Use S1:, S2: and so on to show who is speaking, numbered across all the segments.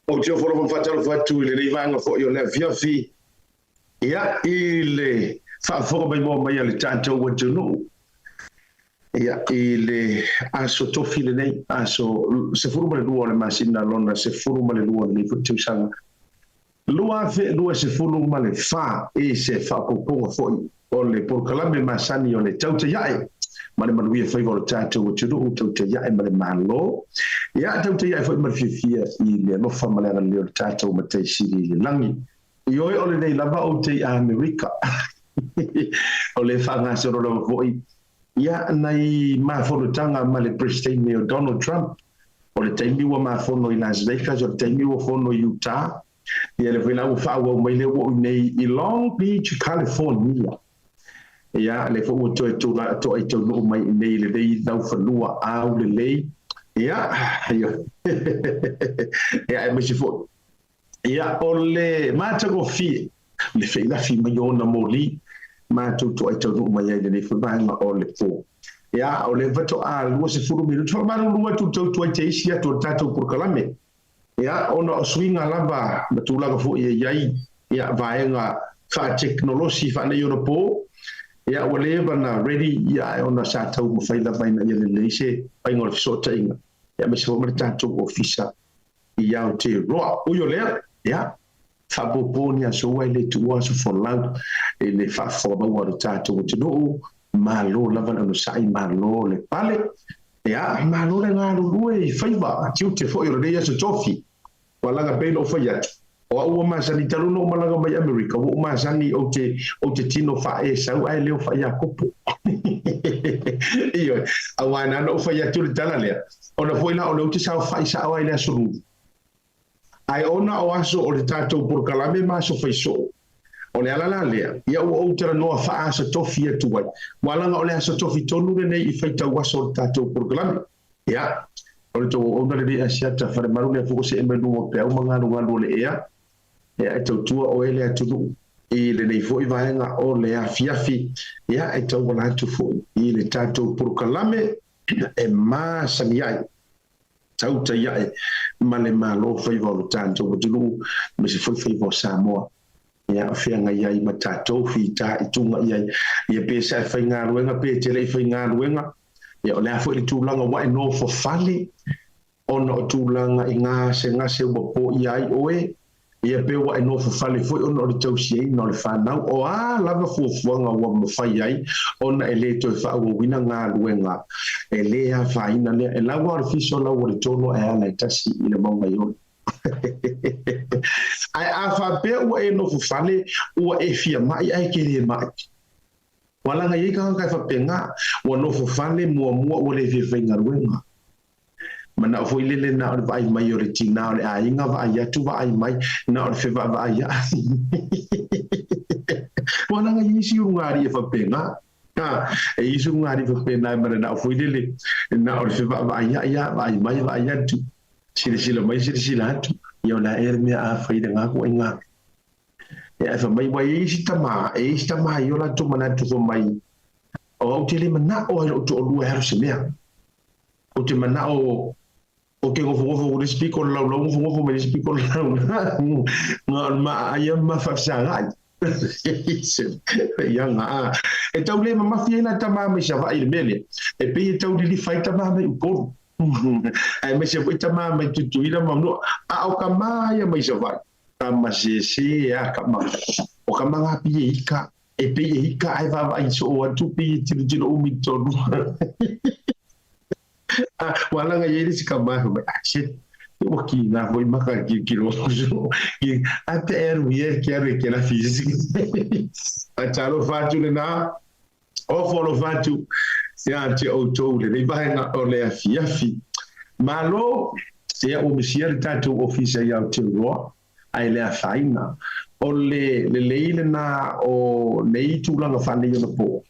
S1: O tio foro fatalo fatu le rivanga fo yo le fiafi ya ile fa fo ba mo mai le tanto wo junu ya ile aso to file nei aso se furu le duo le masina lona se furu le duo le futu sanga lua fe lua se furu le fa e se fa popo fo o le por kalambe masani o le tauta yae mane manuia foi vol tato o tudo tauta yae mane malo ya tauta yae foi marfifia i le no fa male le tato mate siri langi io o le nei lava o te America o le fa nga so ro foi ya nai ma fo tanga male president o Donald Trump o le taimi wa ma fo no i Las Vegas o le taimi wa fo no Utah ia le whaina ua whaua mai le ua nei I Long Beach, California. Ia le whaua toi tūla to ai tau no mai nei le dei nau whanua au le lei. Ia, ia e misi fo. Ia o le mātago fie, le whaina fi mai o na moli, mātou to ai tau no mai ai le nei whananga o le fo. Ia o le vato a lua se furu minutu, wha manu lua tu tau tuai te isi atu o tātou purkalame. Ia ona o swinga lava, matulaga fo ia iai, ia vaenga wha teknolosi wha nei ona po, ia ua lewa na ready, ia ona sa tau mawhaila vaina ia le leise, painga o le fisota inga. Ia me se fo mara tātou o fisa, ia o te roa, uyo lea, ia, wha poponi a so wai le tuua so wholau, e le wha whomau a tātou o te noo, malo lava na no sai malo le pale, ia, malo le ngā lulue I whaiva, tiu te fo I ronei aso tofi, walanga pēno o whai atu. O ua masani taruno o malanga mai Amerika, o masani o te tino wha e sau, ai leo whai a kupu. Iyo, a waina ana o whai atu le tala lea. O na fwela o leo te sao whai sa au ai lea suru. Ai ona o aso o le tātou purkalame maso whai so. O le alala lea, ia ua o tera noa wha asa tofi atu wai. Walanga o le asa tofi tonu le nei I whai tau waso o le tātou purkalame. Ia, o le tau o na le rea siata whare marune a fuko se emenu o pe au manganu le ea. Ia e tau tua o ele atu nu. I le nei fo I vaenga o le afiafi. Ia e tau wala atu fo I le tātou purkalame e māsani ai. Tau ta iai ma le malo whaiva o le tātou o tunu me se whaiva o Samoa. Ia whianga iai ma tātou whi tā I tunga iai. Ia pēsa e whai ngā ruenga, pē te rei whai ngā ruenga. Ia o lea fo I tūlanga wa e no fo fale. Ona o tūlanga I ngase ua po iai oe. Ia pe wa e no fo fale fo ona o le tausi ai no le whanau. O a lava fuafuanga ua mawhai ai. Ona e le toi wha ua wina ngā ruenga. E lea whaina lea. E lawa o fiso lau o le tono e ana I tasi I le maunga I ona. Ai a whapea ua e no fo fale ua e fia mai ai ke le mai. Walanga i ka kai whapenga ua no fo fale mua ua le whiwhainga ruenga. Mana o foilele na o vai mai o le tina o le ainga vai atu vai mai na o le whewa vai a. Wananga isi ungari e whapenga. E isi ungari whapenga mana na o foilele na o le whewa vai mai vai atu. Sila mai sila atu. Ia o la ermea a whaida ngā kua inga. E a whamai wai e isi tama I o la tu mana tu whamai. O au tele mana o o tu o lua hero se mea. O te mana o ke ngofo o le spiko lau ngofo me le spiko lau ngā ma aia ma whafsarai ia ngā e tau le ma mafia ina tama me sa vai le mele e pe e tau li fai tama me uporo e me se foi tama me tutuina ma no a o kamaya me sa vai kama se a kama o kama ngā pie ika e pe e ika ai va vai so o atu pe tiro o mi tonu Walanga ia si ka mai mai shit o ki na foi maka ki ro ki até era o ia que na física a chalo fatu na o folo fatu ya te o to le vai na o le afiafi malo se o misier tato ofisa ya te ro ai le faina o le leile na o nei tu langa fane yo po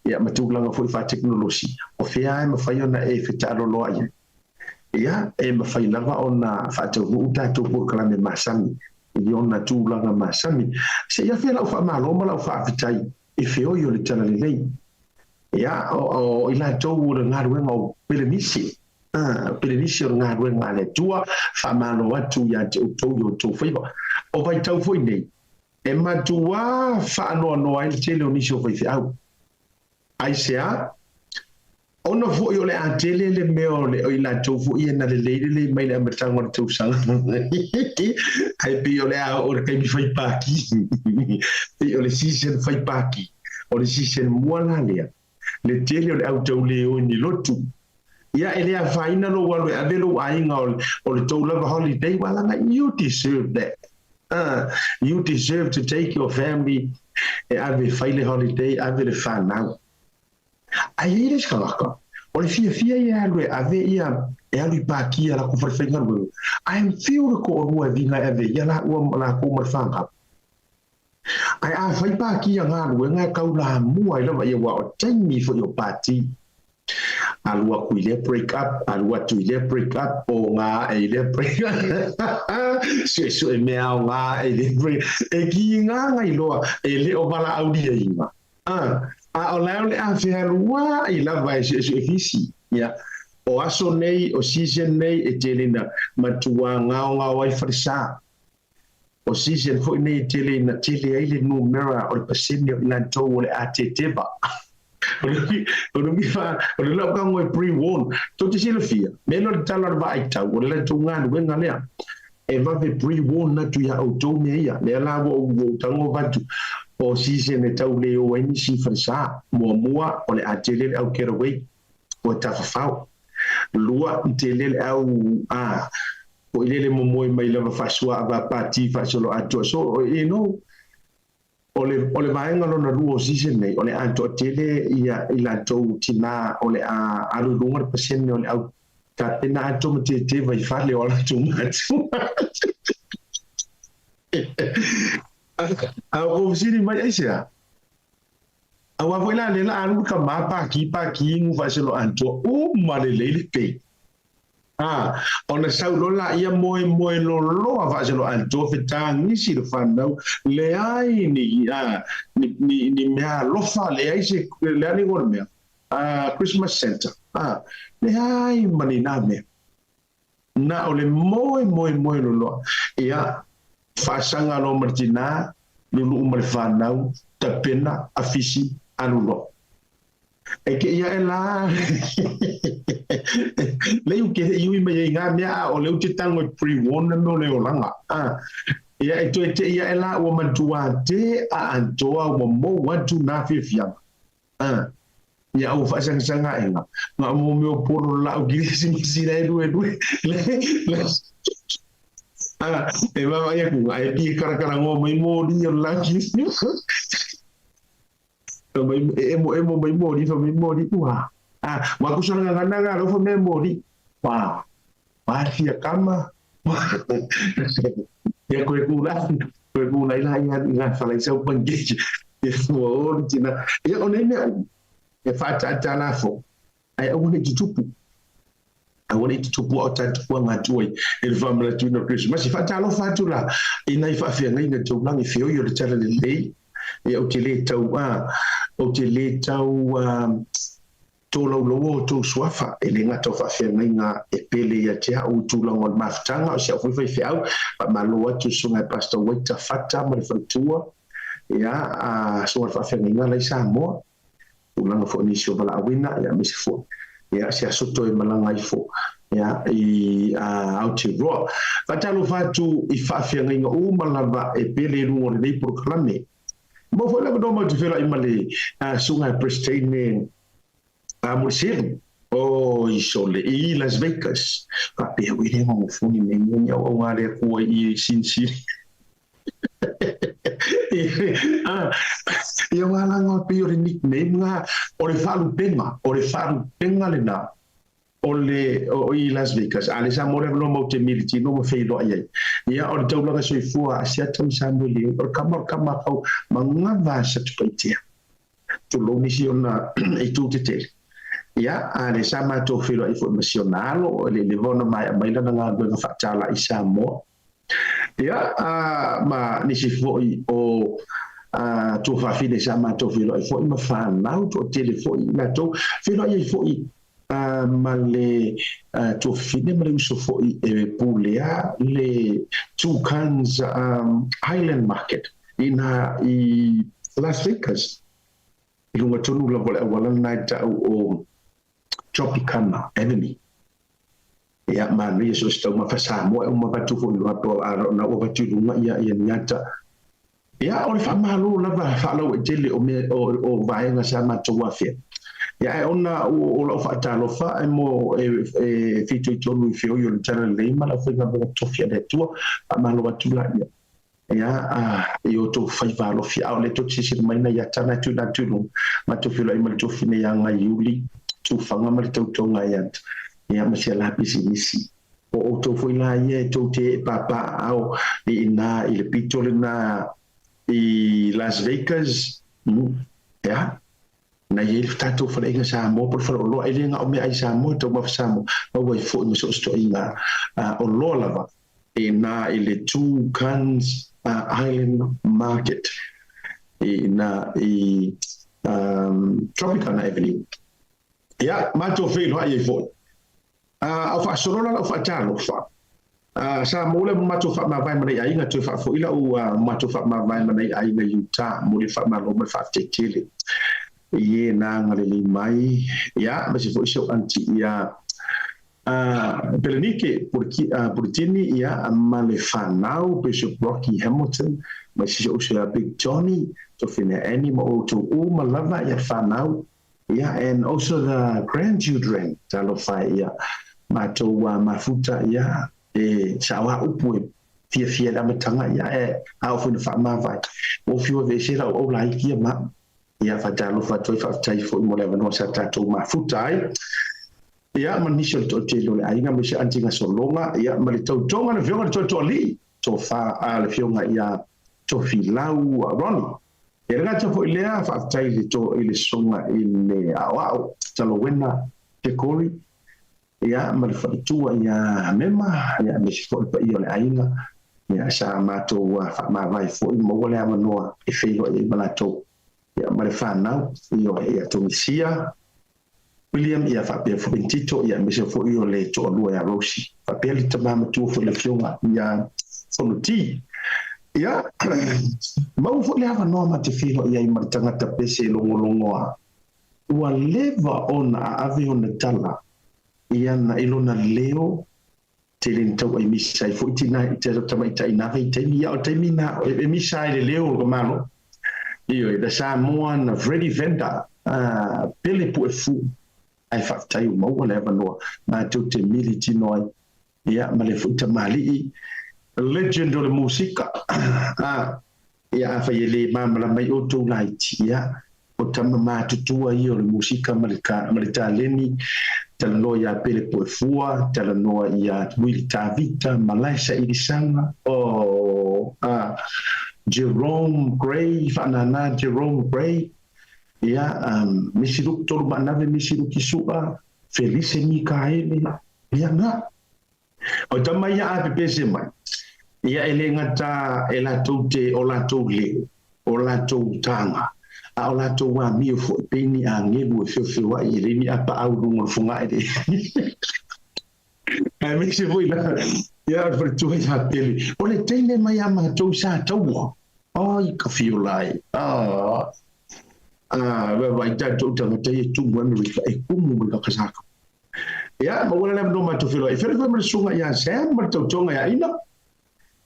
S1: ia matulanga foi fa teknolosi o fea e mawhai ona e whetaro loa ia. Ia e mawhai lava ona whatau utātou pōkalame masami I ona tūlanga masami se ia whea lau wha maloma lau wha awhitai e wheo I o le tana lelei. Ia o ila tau o le ngā ruenga o Pelenisi o ngā ruenga le tua wha malo atu ia te utau I o tau whaiva. O vai tau foi nei e matua wha anoa noa I le tele o nisi o whai au. Ai sea ona fu yo le atele le meo le o ila tofu I na le le mai le amatanga o tau sang ai pi yo le o le kai fai paki o le season fai paki o le season muala le tele o le auto le o ni lotu ia ele a faina lo walo a velo ainga o le tau lava holiday wala na you deserve that you deserve to take your family ave faile holiday ave le fan now Ai eles coloca. O le fia ia lue ave ia e ali pa ki ala ku farfenga lu I feel ko rua vinga ave yala o la ko marfanga ai a fai pa ki nga lu nga kaula mu ai la ia wa taimi for your party alua ku ile break up alua tu ile break up o nga ile break so e mea nga ile break e ki nga ilo ele o bala audia inga a o la le a fe alua i la vai so efisi ya o aso nei o season nei e telena matua nga wai farsa o season fo nei telena tele ai le numera o pasini na to le ateteba o le lau kango e pre-warn to te sila fia meno le tala rwa ai tau o le lai tau ngānu wenga lea e vawe pre-warn na tu ia au tau mea ia lea lawa o tango vatu o season e tau le o eni si farisa mua o le atele au kera wei o tawhawhau lua te lele au o ilele momoe mai lava whasua ava pati whasolo atua so you know o le vaenga lona lua o season nei o le ato tele ia ila tau tina o le alulunga le pasene o le au ka pena ato ma te vai whale o la tumatu a o visiri mai aisea a wafuela le la alu ka mapa ki ngu whaselo ato o malele pe ona saulola ia moe loloa whaaselo anto whetangisi le whanau le ai ni mea lofa le ai se le ani ngore mea Christmas Center le ai mani nā mea na o le moe loloa ia whaasanga lo martina lulu umare whanau tapena afisi anulo e ke ia e la leu ke iui mai ngā mea o leu te tango pre-warn no leo langa ia e toi te ia e la ua matua te a antoa ua mo watu nā whiawhianga ia au whaasanga e ngā mo meo poro la o girisi misira e due e mama ia kunga e pi karakara ngō mai mōri o la kirisi emo mai mori fa mai mori ua wa kusanga ngana lo fa mai mori wa fia kama ya ko kula ila ya fala isa pangege e fo tina e onene e fa ta na fo ai awone tutupu o tatu kwa ngatoi e famla tuna Christmas fa ta lo fa tula ina fa fia ngai to langi fio yo le tala le lei e o te le tau tō lauloa o tō suafa e le ngata o whawhiangai ngā e pele ia te au tūlanga o mawhitanga o sia whaiwhai whiau pa malo atu sunga e pasta waita whata ma le whautua ia sunga whawhiangai ngā lai Samoa tūlanga fo nisi o wala awina ia misi fo ia sia soto e malanga i fo ia i Aotearoa whatalo whatu i whawhiangai ngā o malava e pele rungo le nei proklame mo foi la no mo te fela imale sunga pristine Museu o isole i Las Vegas pa pe wile mo funi me nya o ngale ko i sinsi ia wala ngo pe o nickname nga o le falu penga le na o i Las Vegas ale sa more no mo te militi no mo feido ai ia o tau la so fua sia tam samuli o kama ko manga va sa tpaitia tu lo misiona e tu te ia ale sa ma to filo informacional o le levono mai la nga go fa tala isamo ia ma ni si fo o tu fa fine sa ma to filo fo ma fa na to telefoni na to filo ai fo ma le to fine ma le uso fo e pulea le two cans Highland Market i Las Vegas i lunga tonu la wala night o Tropicana Avenue ia ma le so sta ma fa mo e ma batu fo na to na o batu lunga ia nyata ia o le fa malo la fa lo e tele o vai na sa ma to wa fe ia ona o lo fa ta lo fa mo e fitu tonu fio yo le tala le ma la fa na to fia de tu ma lo batu la ia io to fai va lo fia o le to si mai na ia tana tu ma to filo i ma to fine ya nga yuli tu fanga ma to ngai ant ia masia la pisinisi o tau foi la ia tau te papa au i na i le pito le na i Las Vegas ia na ia le tatou falainga Samoa por faloloa i le nga o mea ai Samoa tau mafa Samoa ma wai fo i so sto inga o loa lava i na i le Two Cans Island Market i na i Tropicana Avenue ia matou fei loa i fo au fa sorola au fa talo fa sa mole matou fa ma vai mai ai nga tu fa fo ila u matou fa ma vai mai ai na Utah mole fa ma lo ma fa tetele ye na ngale mai ya ma si fo so anti ya Belenike Portini ya male fanau Bishop Rocky Hamilton ma si so Big Johnny to fina animal to uma lava ya fanau ya and also the grandchildren talo fa ya matou mafuta ya sawa upu fia da matanga ya au fu fa ma vai o fiu ve sela o la ki ma ya fa talo fa toi fa tai fo mo leva no sa tatou mafuta ai ya manisho to te lo ai nga me se antinga solonga ya ma le tau tonga le fionga to li to fa a le fionga ya to filau roni e rega to fo ilea fa tai le to ile songa ile au talo wena te koli ya ma le fatua ya mema ya me se fo pa ile ainga ya sa mato fa ma vai fo mo le amanoa e felo e malato ya ma le fa na yo ya to misia William ia fa pe fo tito ia me se fo io le to lua ya rosi fa pe le tama tu fo le fionga ya fo ti ia ma fo le ava no ma te filo ia i martanga ta pese longo ua leva ona ave ona tala ia na ilona leo te le tau ai misa i fo tina te tama ita ina ve te ia o te mina e misa le leo ko malo io da Samoa na Freddy Venda pele pu e fu ai fa tai mo wala eva no ma tu te militi noi ia ma le futa mali legend o le musica ia fa yele ma la mai o tu night ia o tama ma tu tua io le musica malika malita leni tala no ia pele po fua tala no ia milita vita malaisa irisanga o Jerome Gray fa na Jerome Gray ia misiru tolu manave misiru kisua Felice Mikaele ia na o tama ia ape pese mai ia ele ngata ela tote ola tole ola tanga a ola to wa mi fo peni a ngelu fe wa ile ni apa au dungo funga ide ai me se voi la ia for tu ia pele ole tene mai ama to sa to ai ka fiolai vai ta to ta te tu mo mi ka e kumu mo ka saka ya mo wala no ma to filo e fere ko mo sunga ya sem mo to tonga ya ina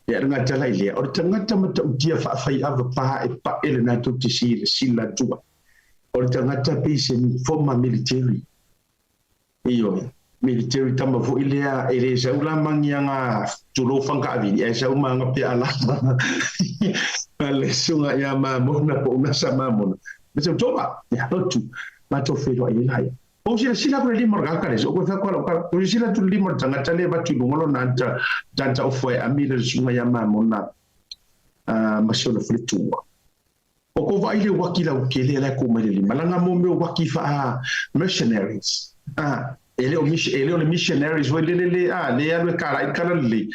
S1: ya nga tala ile o tanga ta mo to dia fa fa ava pa e pa ele na to ti sila tua o tanga ta pise forma military io military tama vo ile a ele sa ula mangianga tulo fanga avi e sa uma nga pe ala ale sunga ya ma mo na po na sa ma mo Betul coba ya tu macam felo ilai. Oh sila boleh lima orang kan? So kalau sila tu lima jangan cale batu dulu nanti jangan ofoi ambil sungai yang mana masuk le tua. O ko vai le wakila ukele la ko mele malanga mo me wakifa missionaries. Ele o missionaries wo le le le cara le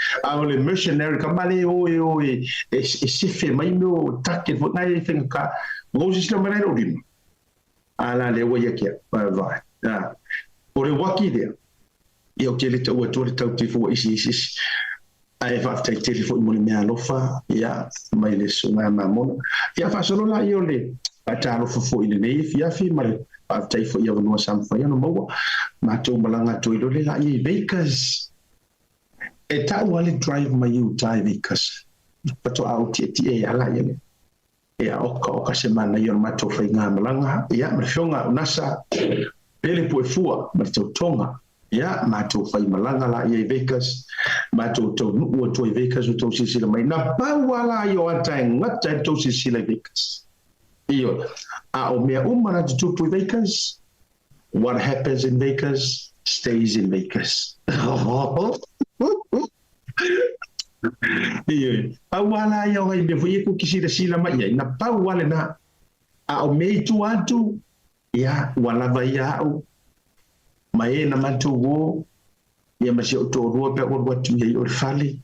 S1: le missionary kamale o e se fe mai no take vo nai fenka go si la mare odim ala le wo yake vai o le wakide e o kele to to tifo isi ai fa te telefone mo me alofa ya mai le sunga mamona ya fa solo la io le patalo fo ile nei fia fi mare after for you no sam for you no mo ma to malanga to ile la i Vegas e ta wale drive my you drive Vegas pato out e ala yele e oka semana yo ma to fa nga malanga ya ma shonga nasa pele po fua ma to tonga ya ma to fa malanga la i Vegas ma to no to Vegas to sisila mai na pa wala yo ata ngata to sisila Vegas iyo o mea umana te tupu i Vegas. What happens in Vegas stays in Vegas. Iya, awala ya wai me foi ku kisira sila mai na pau wale na a o mei tu atu ya wala vai ya o mai na matu wo ya ma o to ro pe o watu ya o fali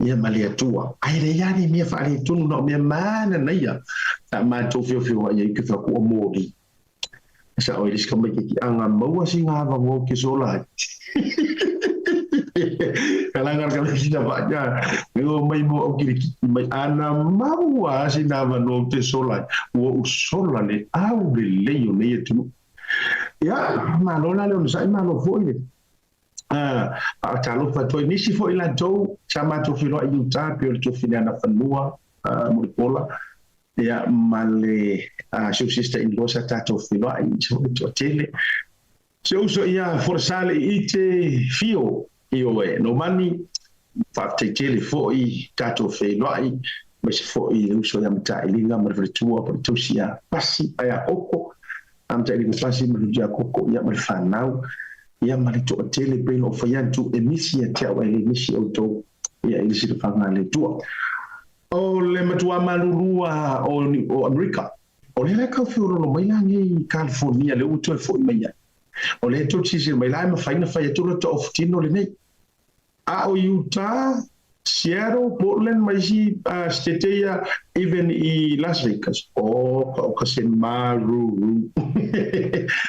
S1: ya mali atua ai re ya ni me fali tu no me mana na ya ta ma to fio fio ya ku fa ku o mori sa o ilis kama ki anga maua singa va mo ki sola kalangan kami kita baca ngo mai mo kiri mai ana maua sinava no te sola o sola le au le yo le tu ya malona le sai malo foi a talo fa toi nisi foi la to chama to filo ayuta pe to fina na fanua mo pola ya male subsista in losa tato filo ai to tele so ya forsale ite fio io no mani fa te tele foi tato filo ai mas foi uso ya mta ilinga marvetua por tusia pasi aya oko amta ilinga pasi marvetua koko ya marfanau ya marito tele brain of yantu emisia tia wa emisia auto ya ilisi fanga le tua o le matua malurua o America o le ka fioro no mai langi California le uto foi mai o le to tisi mai lai ma faina fa to to of tino le nei a o Utah Seattle Portland mai si stetea even i Las Vegas o ka se maru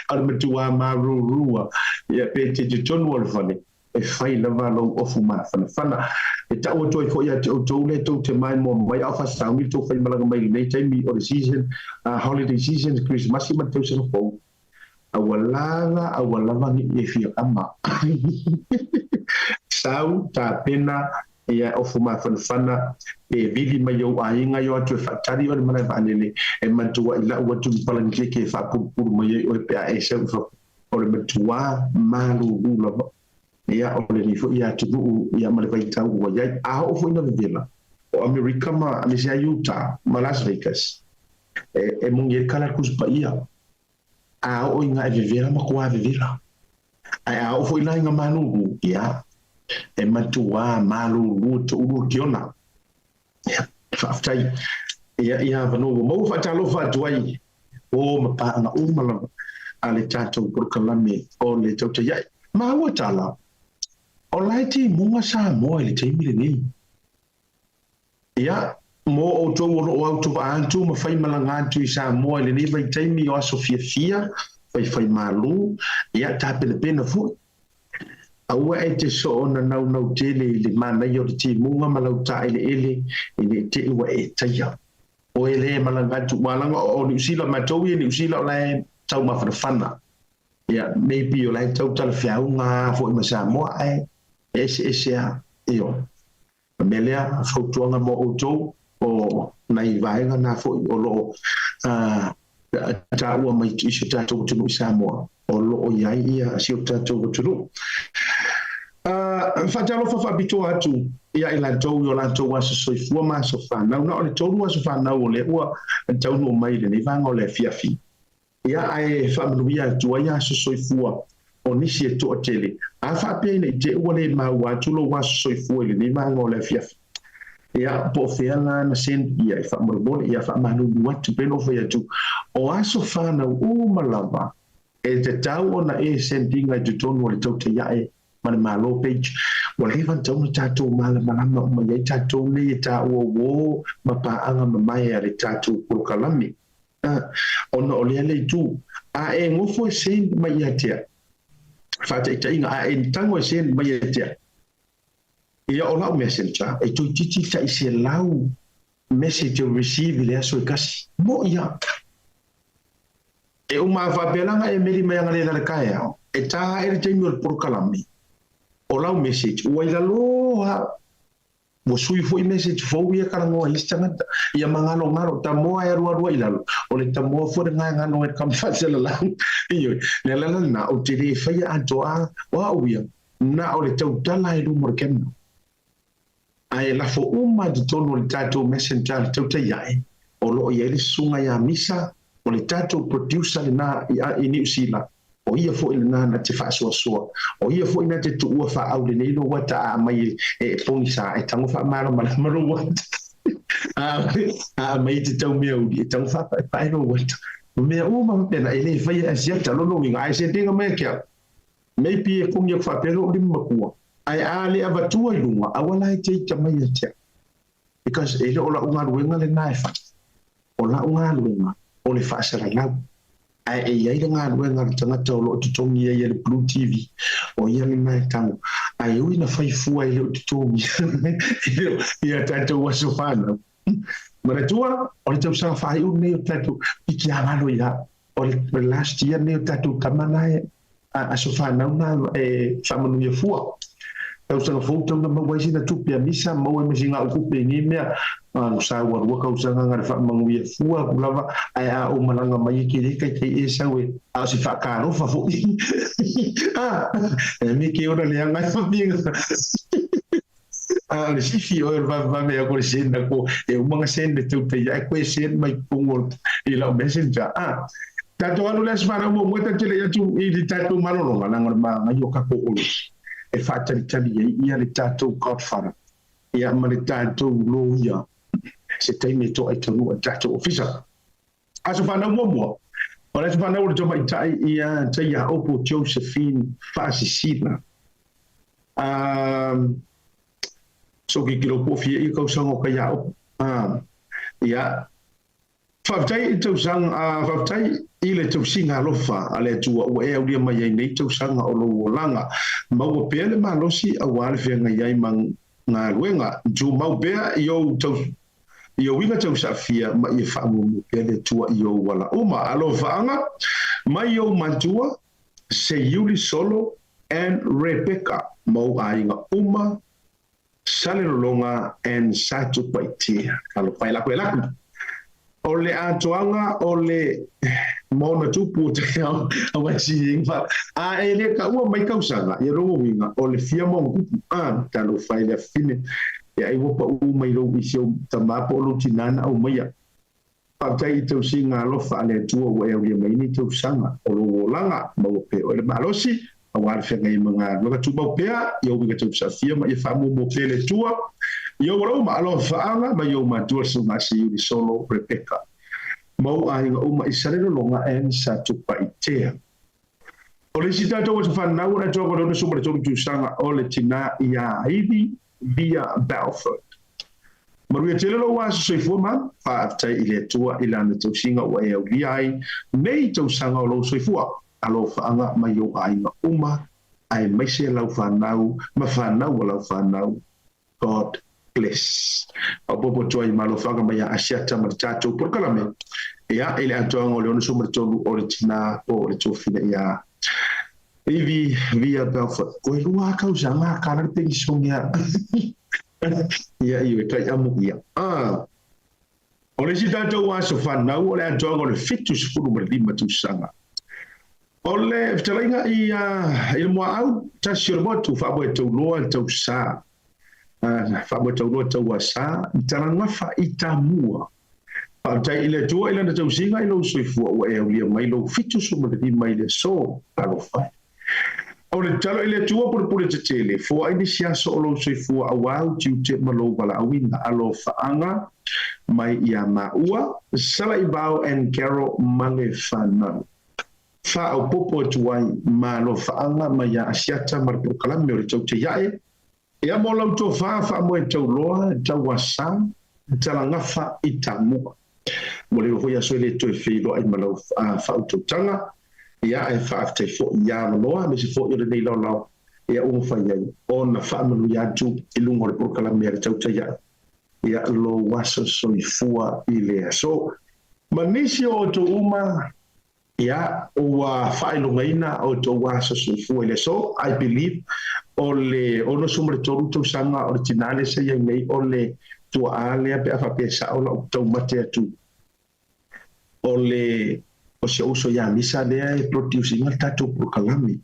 S1: al matua maru ya pete de ton wal fane e fai lava lo of ma fana e ta o to fo ya to le to te mai mo mai afa sa mi to fai malanga mai nei time or season holiday season Christmas ma to se fo awalava ni e fia ama sau ta pena ia ofuma fana e vili mai o ainga yo atu fatari o mana vanele e matua ila o tu palangi ke fa pur mai o pe e se o le matua malu ula ia o le ni fo ia tu ia mana vai tau o ia a o fo ina vela o America ma me se Utah ma Las Vegas e mungi kala kus pa ia a o inga e vivera ma kua vivera a o foi lá inga manu ia e matua malu luto uru kiona faftai ia vano mo fa talo fa tuai o ma pa na o mala ale tato por kalame o le toto ia ma o tala o laiti mo sa mo le temi le ni ia mo o to o auto antu ma fai malanga tu sa mo le ni vai temi o sofia fia fai malu ia tape le pena fu aua e te so ona nau tele le mana yo te munga malau ta ele te wa e taia o ele malanga tu malanga o ni sila matowi ni sila la tau ma fana ia maybe o la tau tal fiau nga fo ma sa mo ai ese io melea fo tuanga mo o to o nai vai na fo o lo ta ua mai isu ta to tu sa mo o lo o ia ia si o ta to tu fatalo fa bito atu ia ila to yo la to was so fu ma so fa na o to was fa na o le ua ta no mai le va ngo le fiafi ia ai fa mu ia to ia so fu o ni si to tele a fa pe ni te o le ma wa tu lo was so fu le va ngo le fiafi ia po fela na sen ia fa mo bon ia fa ma no what to pay over ya tu o aso fa na o malava e te tau ona e sendinga tu tono le to te ia e mana malo page wale van tau tato mala malama mai tato le ta wo mapa anga mai ale tato por kalami ona ole le tu a e ngofo sen mai atia fa te inga a en tango sen mai atia ia ola messenger e tu titi ta ise lau message receive le aso kasi mo ia e uma fa belanga e meri mai ngale la kaya e ta e te ngol por kalami ola message o ila lo mo sui foi message fo ia kala ngo istanga ia mangalo ngaro ta mo ai ru ila o le ta mo fo nga ngano e kam fa sela la io le la na o te fa ia antoa wa uia na o le tau tala e lu morkem ai la fo uma de tono le tato messenger tau te ia o lo ia le sunga ia misa o le tato producer na i New Zealand o ia fo ina na te fa so o ia fo ina te tu ua fa au le nei lo wata mai e pongi sa e tango fa maro wata mai te tau mea uri e tango fa pa no wata mea uma pena ele fai asiata lo no winga ai se tinga mea kia mai pi e kongi fa pelo lima kua ai ale avatua lunga awala i te mai te because ele ola unga ruenga le naifa ola unga ruenga o le fa sara lau ai e ia nga ruenga tanga tolo to tongi ia le Blue TV o ia le mai tango ai ui na fai fua ile to tongi ia tanto waso fana mara tua o le tau sa fai u ne tanto iki ala lo ia o le last year ne tanto kamana a so fana na e famanu ia fua tau sa foto na mawai sina tupi a misa mawai masinga uku pengi mea sa warua kau sa nganga fa manguia fua kulava ai a o malanga mai ki kai e sa we a si fa karo fa fo me ke ora le anga fa binga le si fi o va me ko senda ko e uma senda tu pe ya ko senda mai pungol i la messenger tato anu les para mo mo tele ya tu i tato malolo nganga ma yo ka ko o e fa tali ia le tato godfather ia ma le tato lo ia se taimi to ai tonu a tato official aso fana mo ora se fana o to mai tai ia tai ya opo Josephine Fasicina so ki kilo pofi i ko sango ka ya ia fatai to sang fatai ile to singa lofa ale tua o e aulia mai nei to sanga o lo langa mau pele malosi a wal venga yai mang na luenga ju mau bea yo to yo winga to safia ma i fa mo pele tua yo wala uma alo faanga mai yo mantua se yuli solo and Rebecca mau ainga uma sale longa and satu paitia kalau pai la kwela ole atoanga ole mona tupu te au si fa ele ka u mai kausanga ye ro winga ole fia mo kupu talo fai la fine ya i wopa u mai lo isio tamapo lo tinana au mai pa tai to singa lo fa le tu o e mai ni to sanga o lo langa mo pe ole malosi awal fe ngai manga lo tu mo pe yo winga to sa fia mai fa mo pe le tua yo ro ma lo fa anga ma yo ma tu so ma si di solo Rebecca mau ainga uma isarelo longa en sa tupa itea. O le sita tau sa whanau na tōko rona sumara tōku tūsanga o le tina ia Ivy via Belford. Maruia te lelo wāsa soifua ma, whaatai i le tua i lana tau singa o e au liai, nei tau sanga o lau soifua, alo whaanga mai o ainga uma, ai maise lau whanau, ma whanau o lau whanau. God bless. O popo toa i malo whanga mai a asiata ma tātou por kalame. Ia, ele atoanga o le ono sumara tōku o le tina o le tōwhina ia Ivy via Belford. Koe lua kau sanga kāna pengi songia. Ia iwe kai amu ia. O le si tātou aso whanau o le atoanga o le fitu sifuru ma lima tūsanga. O le whtalainga i le mua au, tasi o le motu whaboe tau loa tau sā. Whaboe tau loa tau a sā, i tarangafa i tā mua. Pātai i le tua i lana tau singa i lau soifua o e au lia mai lau fitu suma le lima i le so, alo whai. O le talo i le tua pure te tele, fua i ni siaso o lau soifua a wau tiu te malo wala awina alo whaanga mai i a maua, sala i bao and Carol mange whanau. Wha au popo tuai ma lo whaanga mai a asiata marpo kalame o le tau te iae, ia mo lau tō wha mo e tau loa, tau wasa, tala ngafa i tā mua. Mo le hoi aso le toi whilo ai malau whaututanga, ia e whaaftai fo ia manoa, me se fo i le nei lau lau, ia umwhai ai, o na whaamanu ia tu i lungo le porkala mea le tauta ia, ia lo wasa soi fua i lea. So, manisi o to uma, ia o whailunga ina o to wasa soi fua i lea. So, I believe, o le ono sumare toru tau sanga o le tinale se iai nei o le tua alea pe afa pesa o la tau mate atu. O le o se uso ya misa lea e producing al tato prokalami.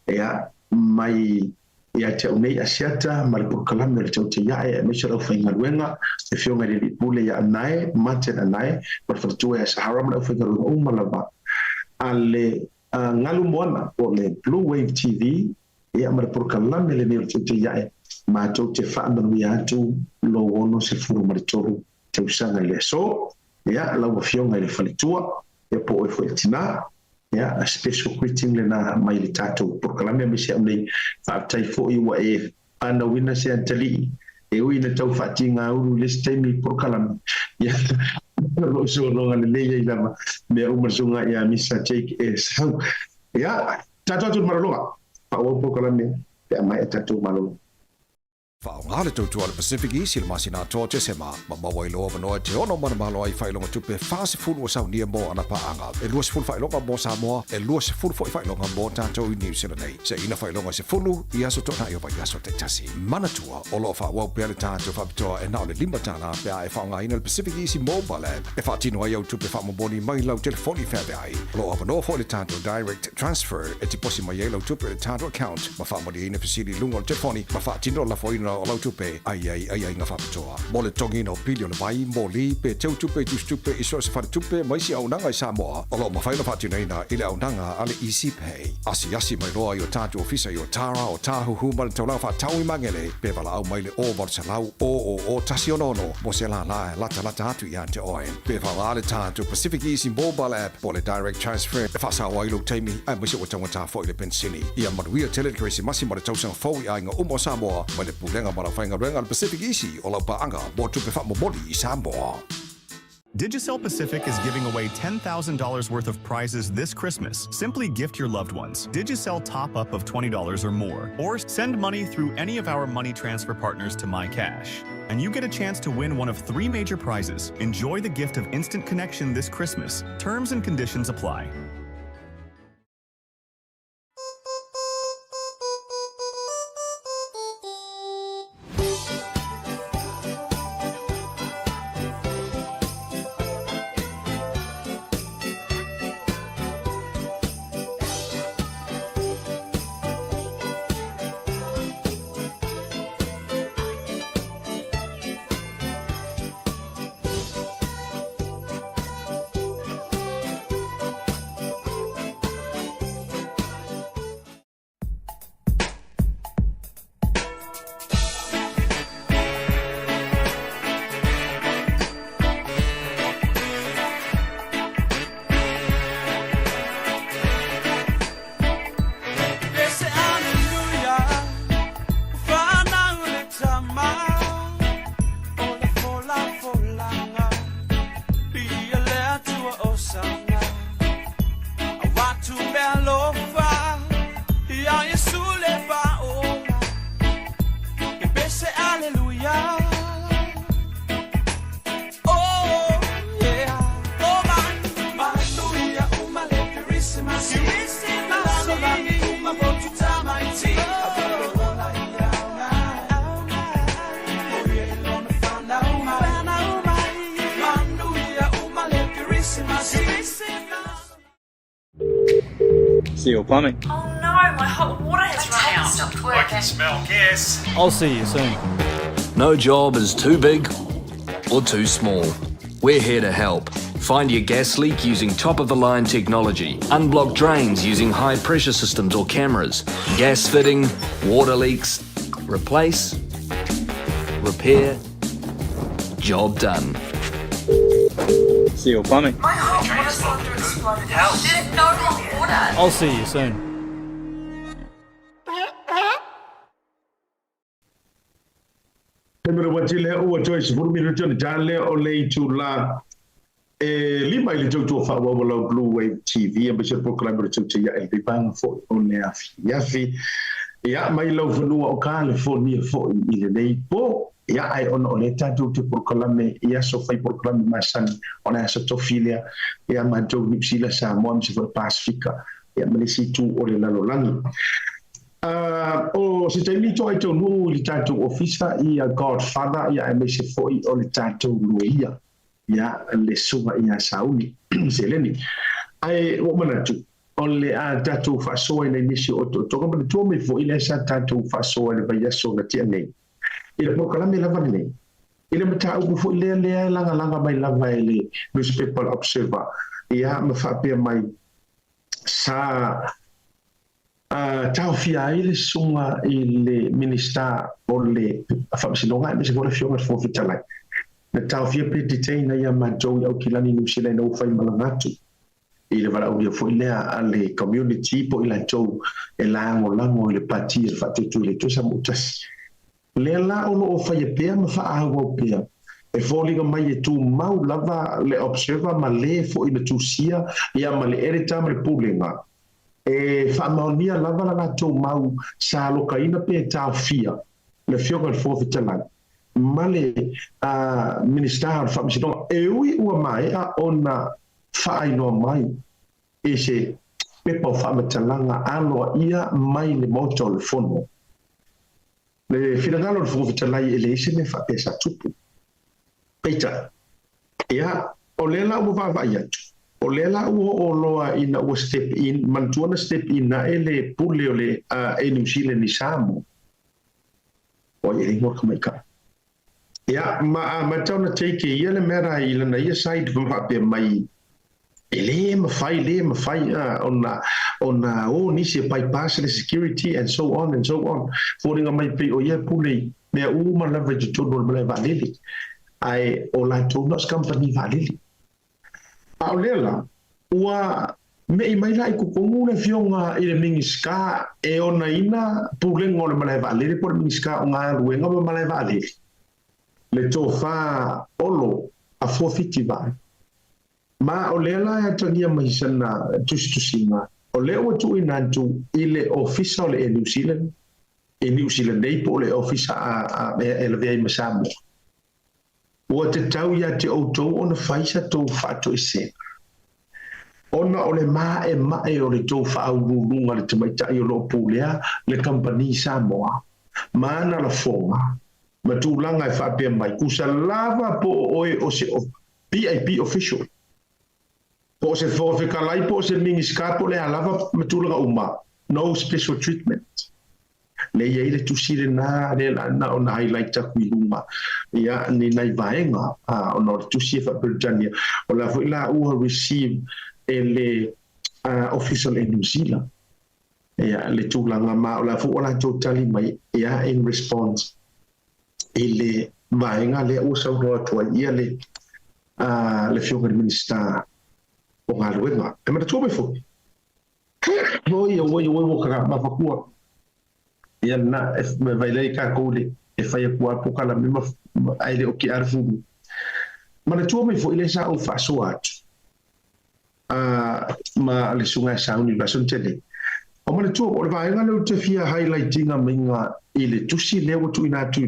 S1: Ea mai ia te unei asiata ma le prokalami o le tau te iae e meso lau whainga ruenga e fionga le li pule ia anae, mate anae, ma le whatatua e Sahara ma lau whainga ruenga umalawa. Ale ngalu moana o le Blue Wave TV ia mar prokalame le ne te ia ma to te fa manu ia tu lo ono se furu maritoru te usanga le so ia la fionga le falitua e po e foi tina ia a special greeting le na mai le tato prokalame me se amnei fa tai fo i wa e ana wina se antali e uina tau fatinga uru le stemi prokalame ia lo so no ngale le ia me umarsunga ia misa take es ia tato maraloa pa o prokalame pe mai tato maraloa
S2: Whaongale tautua le Pacific East il masina toa te sema ma mawai loa manoa te ono mana malo ai whailonga tupe whaase fulu o sau nia mo ana paanga e lua se fulu whailonga mo Samoa e lua se fulu whailonga mo tātou i New Zealand nei se ina whailonga se fulu i aso tona i o vai aso te tasi manatua o loa whawau pia le tātou whapitoa e nao le lima tāna pia e whaonga ina le Pacific East mobile app e whaatino ai au tupe whamoboni mai lau telefoni whawe ai loa manoa fo le tātou direct transfer e ti posi mai lau tupe le tātou account ma whamoni ina fisili lungo le telefoni ma whaatino la foina o lau tupe ai nga whapitoa. Mo le tongi no pilio na vai, mo li pe teu tupe tu stupe i so se whare tupe mai si au nanga i Samoa. O lo mawhaina whatina ina ile au nanga ale Easy Pay. Asi mai loa i o tātu ofisa i o Tara o Tāhuhu ma le taulau whatau i mangele. Pe wala au mai le o varsalau o tasi o nono. Mo se la lata atu i ante oen. Pe wala ale tātu Pacific Easy mobile app mo le direct transfer. E whasa o ailu teimi ai misi o tangata fo i le pensini. Ia manuia telekresi masi ma le tausanga fau i ainga umo Samoa ma le pulenga ma Renga Pacific Easy o lau paanga mo tupe whamomoli i Samoa.
S3: Digicel Pacific is giving away $10,000 worth of prizes this Christmas. Simply gift your loved ones Digicel top-up of $20 or more, or send money through any of our money transfer partners to MyCash. And you get a chance to win one of 3 major prizes. Enjoy the gift of instant connection this Christmas. Terms and conditions apply.
S4: Seal Plumbing.
S5: Oh no, my hot water has run out.
S4: Stopped working. I can smell gas.
S6: I'll see you soon.
S7: No job is too big or too small. We're here to help. Find your gas leak using top-of-the-line technology. Unblock drains using high-pressure systems or cameras. Gas fitting, water leaks. Replace, repair, job done.
S4: Seal Plumbing.
S5: My hot water cylinder exploded. There's no hot water.
S6: I'll see you soon.
S1: Temero watile o choice for me return jale o lei tula lima ile to fa wa Blue Wave TV e bese proclamer to ya e bang for on yafi ya mai lo funua o California fo ile nei po ya ai on ole tatu te proclamer ya so fai proclamer masan ona so to filia ya ma jo nipsila sa mon se for Pacifica ya malisi tu ole la lolangi o se te mito ai to no li tatu officer ia Godfather ya me se foi o li tatu luia ya le suma ia sauni seleni ai o manatu ole a tatu fa so ina nisi o to ko me to me foi le sa tatu fa so le ba so na ti nei ile proclamer la vanne ile mata u fo le langa mai lava ile newspaper observer ia me fa pe mai sa tau fia ile sunga ile minista o le whamasinonga me se kore fionga fo fitalai na tau fia pe detain ia matou au kilani New Zealand au fai malangatu ile wala ulia fo ilea ale community po ila tau e lango le pati e whatutu le tusa mutasi le la o fai pea ma wha awa pea e fōlinga mai e tū mau lava le observer ma le fo ina tūsia ia ma le ereta ma le pūlenga e whaamaonia lava la tō mau sa loka ina pe tāo fia le fionga le fōwhitalai ma le minister o whaamisinonga e ui ua mai a ona whaainoa mai e se pepa o whaamatalanga aloa ia mai le moto le fono le whirangalo le fōwhitalai e le ise me whapesa tupu Peter, ia o lela ua vavai atu. O lela ua o loa ina ua step in, mantuana step in na ele pule o le e New Zealand ni Samoa. O ia ringo kamaika. Ia, ma tauna teike ia le mera i lana ia side vamhape mai. E le mawhai, ona o nisi e bypass le security and so on. Fōringa mai pe o ia pule, mea uma lava i tutono le valili. Ai o la tonas company valili a lela ua me i mai lai ku kongu le fionga i le mingiska e ona ina pulengo le malai valili por mingiska o ngā ruenga ma malai valili le tofa olo a fofiti vai ma o lela e tangia mai sana tusinga o le o tu inantu i le official e New Zealand dei po le official a le vei masamo ua te tau ia te outou ona faisa tou whaato e se. Ona o le maa e o le tou whaaururunga le tamaitai o lo pūlea le company Samoa. Maana la fonga. Ma tūlanga e whaapea mai. Kusa lava po oe o se PIP official. Po se whawhikalai po se mingiska po le alava ma tūlanga uma. No special treatment. Le ia ile tusire na na ona highlight taku iluma ia ni nai vaenga ona tusie fa Britannia o la foi la u receive ele official in New Zealand ia le tulanga ma o la foi la totally mai ia in response ele vaenga le u sa ro to ia le fionga minister o ngaluenga e ma to me fo voi ka ma fa ku ia na me vai lei ka kole e fai ku apu kala me ai le o ki arfu ma le tuo me fo ile sa o fa so atu ma le sunga sa uni ba son tele o ma le tuo o le vai ngalo te fia highlighting a minga ile tusi le o tu ina tu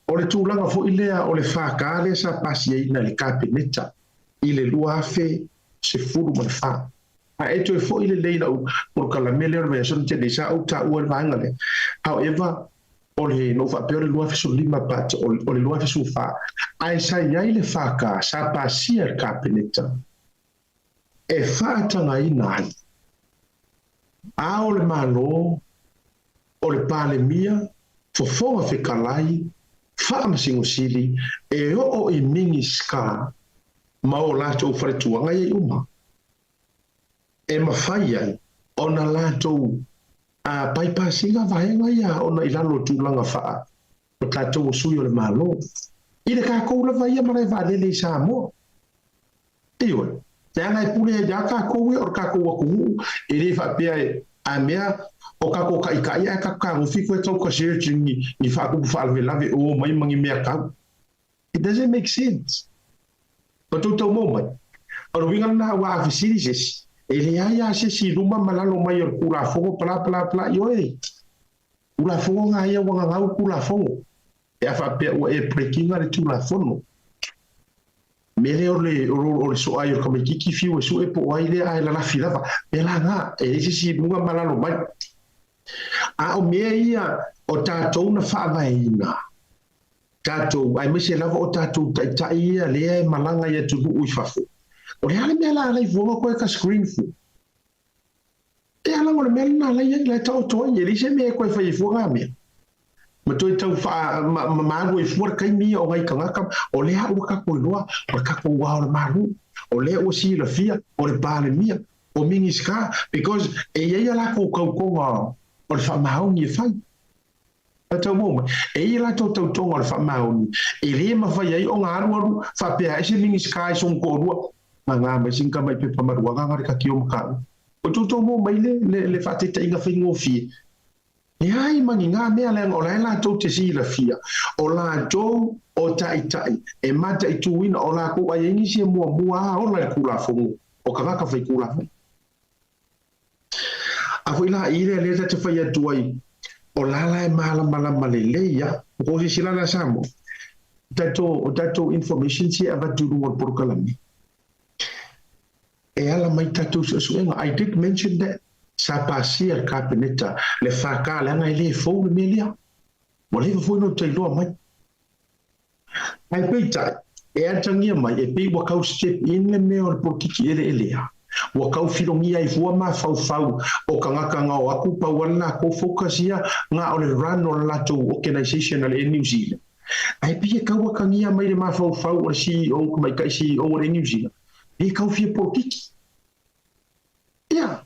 S1: o le tu langa fo ile o le fa ka le sa pasi ina le kabineta ile lua fe se furu ma fa a eto e fo ile leina por kala mele o son te desa o ta o vangale however o le no fa peor lua fe so lima pat o le lua fe so fa ai sai ia ile fa ka sa pasi el kabineta e fa tanga ina a o le malo o le pale mia fo fo fe kalai fa ma singo sili e o i mingi ska ma o la to fa tu ngai uma e mawhai ai, ona lātou a bypassinga vaenga ia, ona i lalo tūlanga whaa, o tātou sui o le mālo. I le kākou la vaia marai vālele i Samoa. Iwe, te ana e pule e ja kākou e, o kākou a kuhu, e le whapea e a mea, o kākou ka ika ia e kākou whiko e tau ka searching ni whaakupu whaalwe lave o mai mangi mea kau. It doesn't make sense. Pa tau mō mai. Aro winga na wa afisiri sesi. Ele ia se si luma malalo mai o kula fogo pla yoe. Kula fogo nga ia wanga ngau kula fogo. E afa pe o e prekinga le tula fono. Mele o le so ai o kame kiki fiu e su e po ai le ai la filava. Pela nga e se si luma malalo mai. A o mea ia o tātou na whaavaina. Tātou ai mese lava o tātou tai ia le malanga ia tulu ui fafo. O le ale mea la alai fuanga koe ka screen fu. E ala o le mea na alai ai la tau toi, e lise mea koe fai fuanga mea. Ma toi tau maaru e fuara kai mia o ngai kangaka, o le a ua kako iloa, o le kako ua o le maru, o le ua si la fia, o le pāle mia, o mingi ska because e ia la ko o le fa mauni e fai ata mo e ia la to o le fa mauni e le ma fai ai o ngaru fa pe ai se mingi ska e son ko ru nga ma singa mai pe pa ma ru nga ka ki o ka o to mo mai le fa te inga fi ngofi e ai mangi nga me ale o la to te si la fia o la to o tai e mata i tuina o la ko ai ngi se mo o la kula fo o ka fai kula fo a foi la ile le te fai atu ai o la e mala le ya ko si sila na samo dato information si ava duru o por kalami e ala mai tatu so I did mention that sa pasia kabineta le faka la ngai le fo melia mo le fo no te lo mai ai peita e atangia mai e pe wa kau step in le me o por kiki ele ya wa kau filongia i fua ma fau o kanga o aku pa wana ko focusia nga o le run o la to organization in New Zealand ai pe kau kangia mai le ma fau o si o mai kai si o le New Zealand e kau fi por kiki ya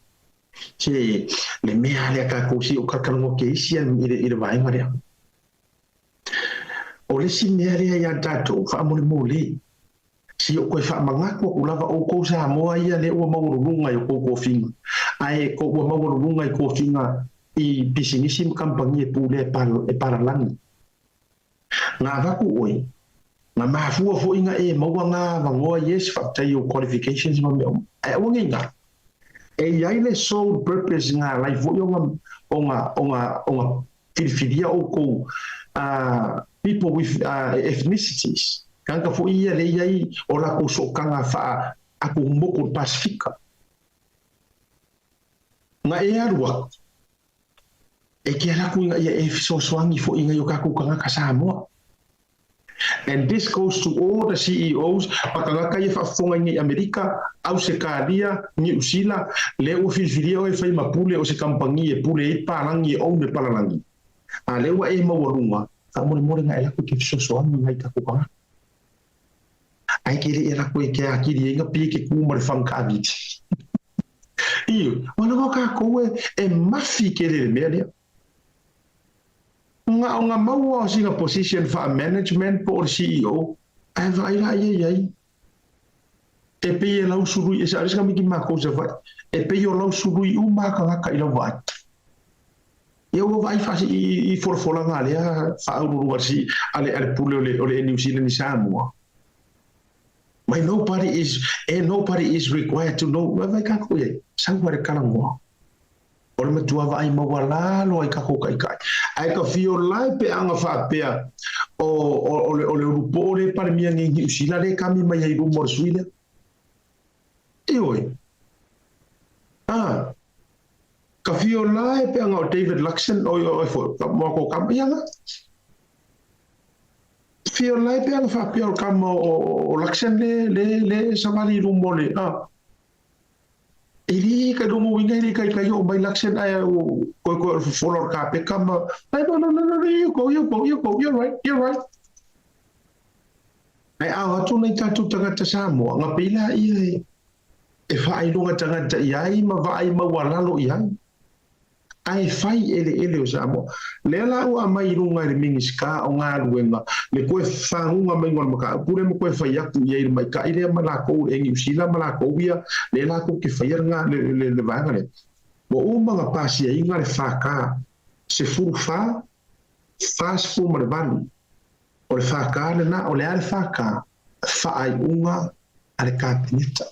S1: che le mea le ka ko si o ka kango ke si ile vai ngare o le si mea le ya dato fa mo le mole si o koe wha mangako o lava o kou sa moa ia le ua maururunga i o kōwhinga. Ai ko ua maururunga i kōwhinga i pisinisi mkampangi e pūle e paralangi. Ngā waku oi, ngā mahafua fo inga e maua ngā wangoa yes whaktai o qualifications ma mea. Ai awangi ngā. E iai le sole purpose ngā lai fo i o ngā whiriwhiria o kou people with ethnicities. Kanga fo ia le iai o la ko so kanga fa aku moko Pasifika. Nga e arua. E kia laku inga ia e fiso swangi fo inga yo kaku kanga ka Samoa. And this goes to all the CEOs, pakanga kai fa fonga ni Amerika, Australia, New Zealand, le o fifiria o e fai mapule o se kampangi e pule e palangi o me palangi. A le wa e mawalunga, ka mo nga e laku ki fiso swangi ngai kaku kanga. Ai kere e rako e ke akiri e nga pie ke kuma le whamkawiti. Iyo, wana waka koe e mafi kere le mea lea. Nga maua o singa position fa management po o CEO, ai vai la iei. E pe e lau surui, e sa ariska miki mako sa vai, e pe o lau surui u maka ngaka i lau vai. E o vai fasi i forfola ngā lea, fa aururu arsi ale pule o le New Zealand ni Samoa. But nobody is required to know where ka ko ye sangware kala mo or me tua vai mo wala lo ai ka ko kai ai ka fio lai pe anga fa pe o le grupo le par mi ngi usila le kami mai ai rumor suile e oi ka fio lai pe anga David Luxon o fo mo ko kampianga fio lai pe fa pio kamo o Luxon le samari rumole ili ka dumo winga ili kai o mai Luxon ai ko follow ka pe kamo no you go you're right ai tu nei tatu tangata Samoa nga pila i e fa ai longa tangata iai ma vai ma wala lo iai ai fai ele o Samoa le la o mai runga le mingiska o nga ruenga le koe whangunga mai ngona maka pure mo koe whai aku iei mai ka ile ma la ko e ngi usila ma la ko ia le la ko ke whai nga le vanga le mo o mga pasia inga le whaka se furu wha se furu ma le vanu o le whaka le na o le ale whaka whaai unga ale kabineta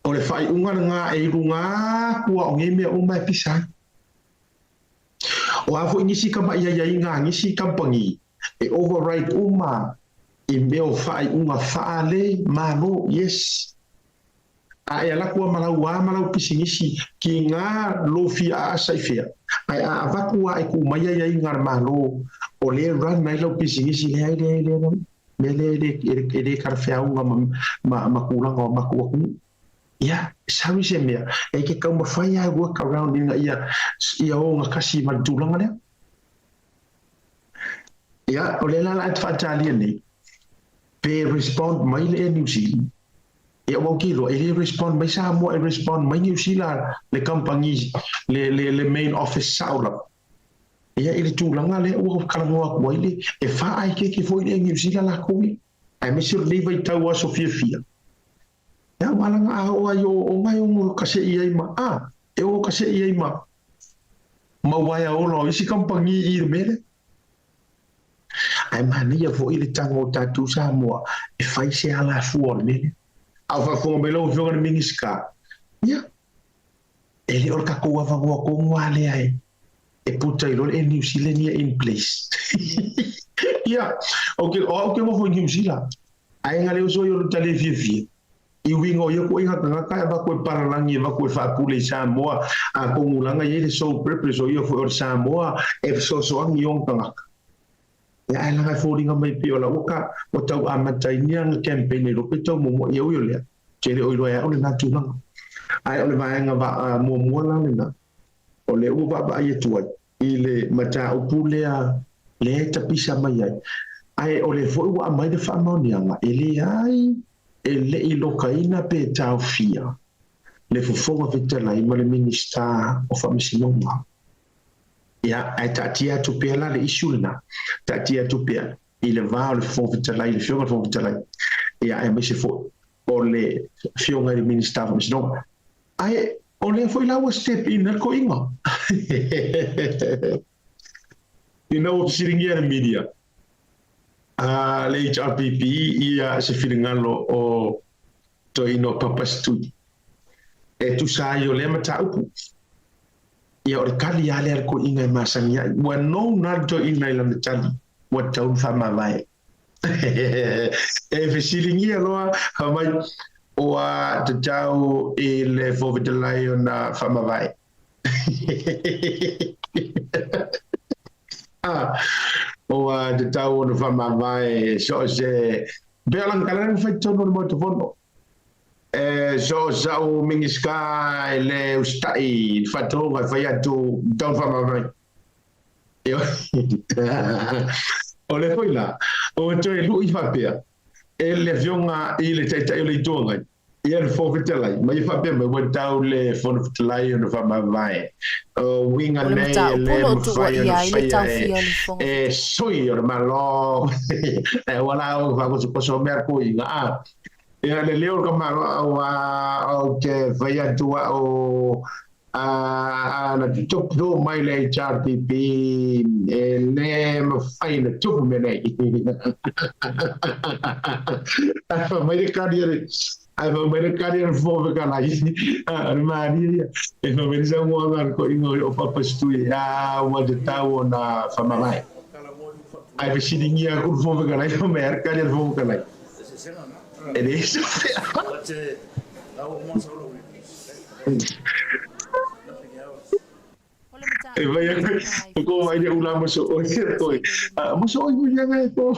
S1: o le whai unga ngā e runga kua o ngemea o mai pisa. O afo ingisi kama ia ngā ngisi kampangi e override uma i meo whai unga whaale mano yes. A e ala kua malau pisi ngisi ki ngā lofi a asai whea. Ai a wakua e ku mai ia ngā mano o le run mai lau pisi ngisi le karawhea unga makulanga o makua kunu. Ya, sawi se mea. E ke kau mawhai a work around inga ia o ngā kasi madulanga lea. Ya, o le lala at whaatalia nei. Pe respond mai le New Zealand. ia wau kilo ele respond mai Samoa e respond mai New Zealand le company le main office saula ia ele tūlanga le ua kalangoa kua ile e wha ai ke foi le New Zealand la koe ai me sir le vai tau a Sofia Fia ia walanga a o ai o ngai o mo kase ia ima e o kase ia ima mawai a olo isi company i mele ai mania foi le tango tatu Samoa e fai se ala fuor mele au fa fo melo fo ngani mingiska ia ele or ka ko va ko ngale ai e puta i e New Zealand ia in place ia okay mo fo New Zealand ai ngale so yo tale fi i wingo yo ko inga ngaka ba ko paralangi ba ko fa pule Samoa a ko mulanga ye so purpose yo fo Samoa e so ang yong tanga ya ai langa folding mai piola oka o tau amatainia ng campaign ro pito mo yo le kere o lo ya o le natu na ai o le vaenga va mo la na o le u ba ye tuai i le mata o pulea le tapisa mai ai o le foi wa mai de famonianga ele ai ele i lokaina pe tau fia le fofonga vitala i male minista o famisinoma ia ai tatia tu pela le isulna tatia tu pela i le va o le fofonga vitala i le fionga fofonga vitala ia ai mai se fo o le fionga i minista o famisinoma ai o le foi la step in al koinga you know sitting here in media le HRPP ia se filingalo o toino papastui e tu sai o le mata upu ia o kali ale al koinga masania wa no na to in na matali wa tau fama vai e fisilingia loa hamai o a te tau i le fovitalai o na whamawai. O a te tau o na whamawai so se bealang kalang whai tono mo te fono. So sa o mingiska le ustai whatonga whai atu tau whamawai. O le whaila, o toi lu I whapea. E le fionga I le taitai o le tonga. Ia le fōwhitalai. Ma I whapea me watau le whanawhitalai o na whamawai. O winga nei le mwhai o na whai e sui o na malo. E wala o whakoso mea ko inga. Ia le leo ka malo o te whai atua o na tup do mai le HRPP le mawhai na tupu me nei. Mai le kariere ai mai le kariere fōwe ka lai armani e mai le sa mua ko ingo o papastui wa te tau o na whamawai ai vesiringia ko fōwe ka lai o mea kariere fōwe ka lai e le isa e vai ko vai de una moso o moso o ya ga to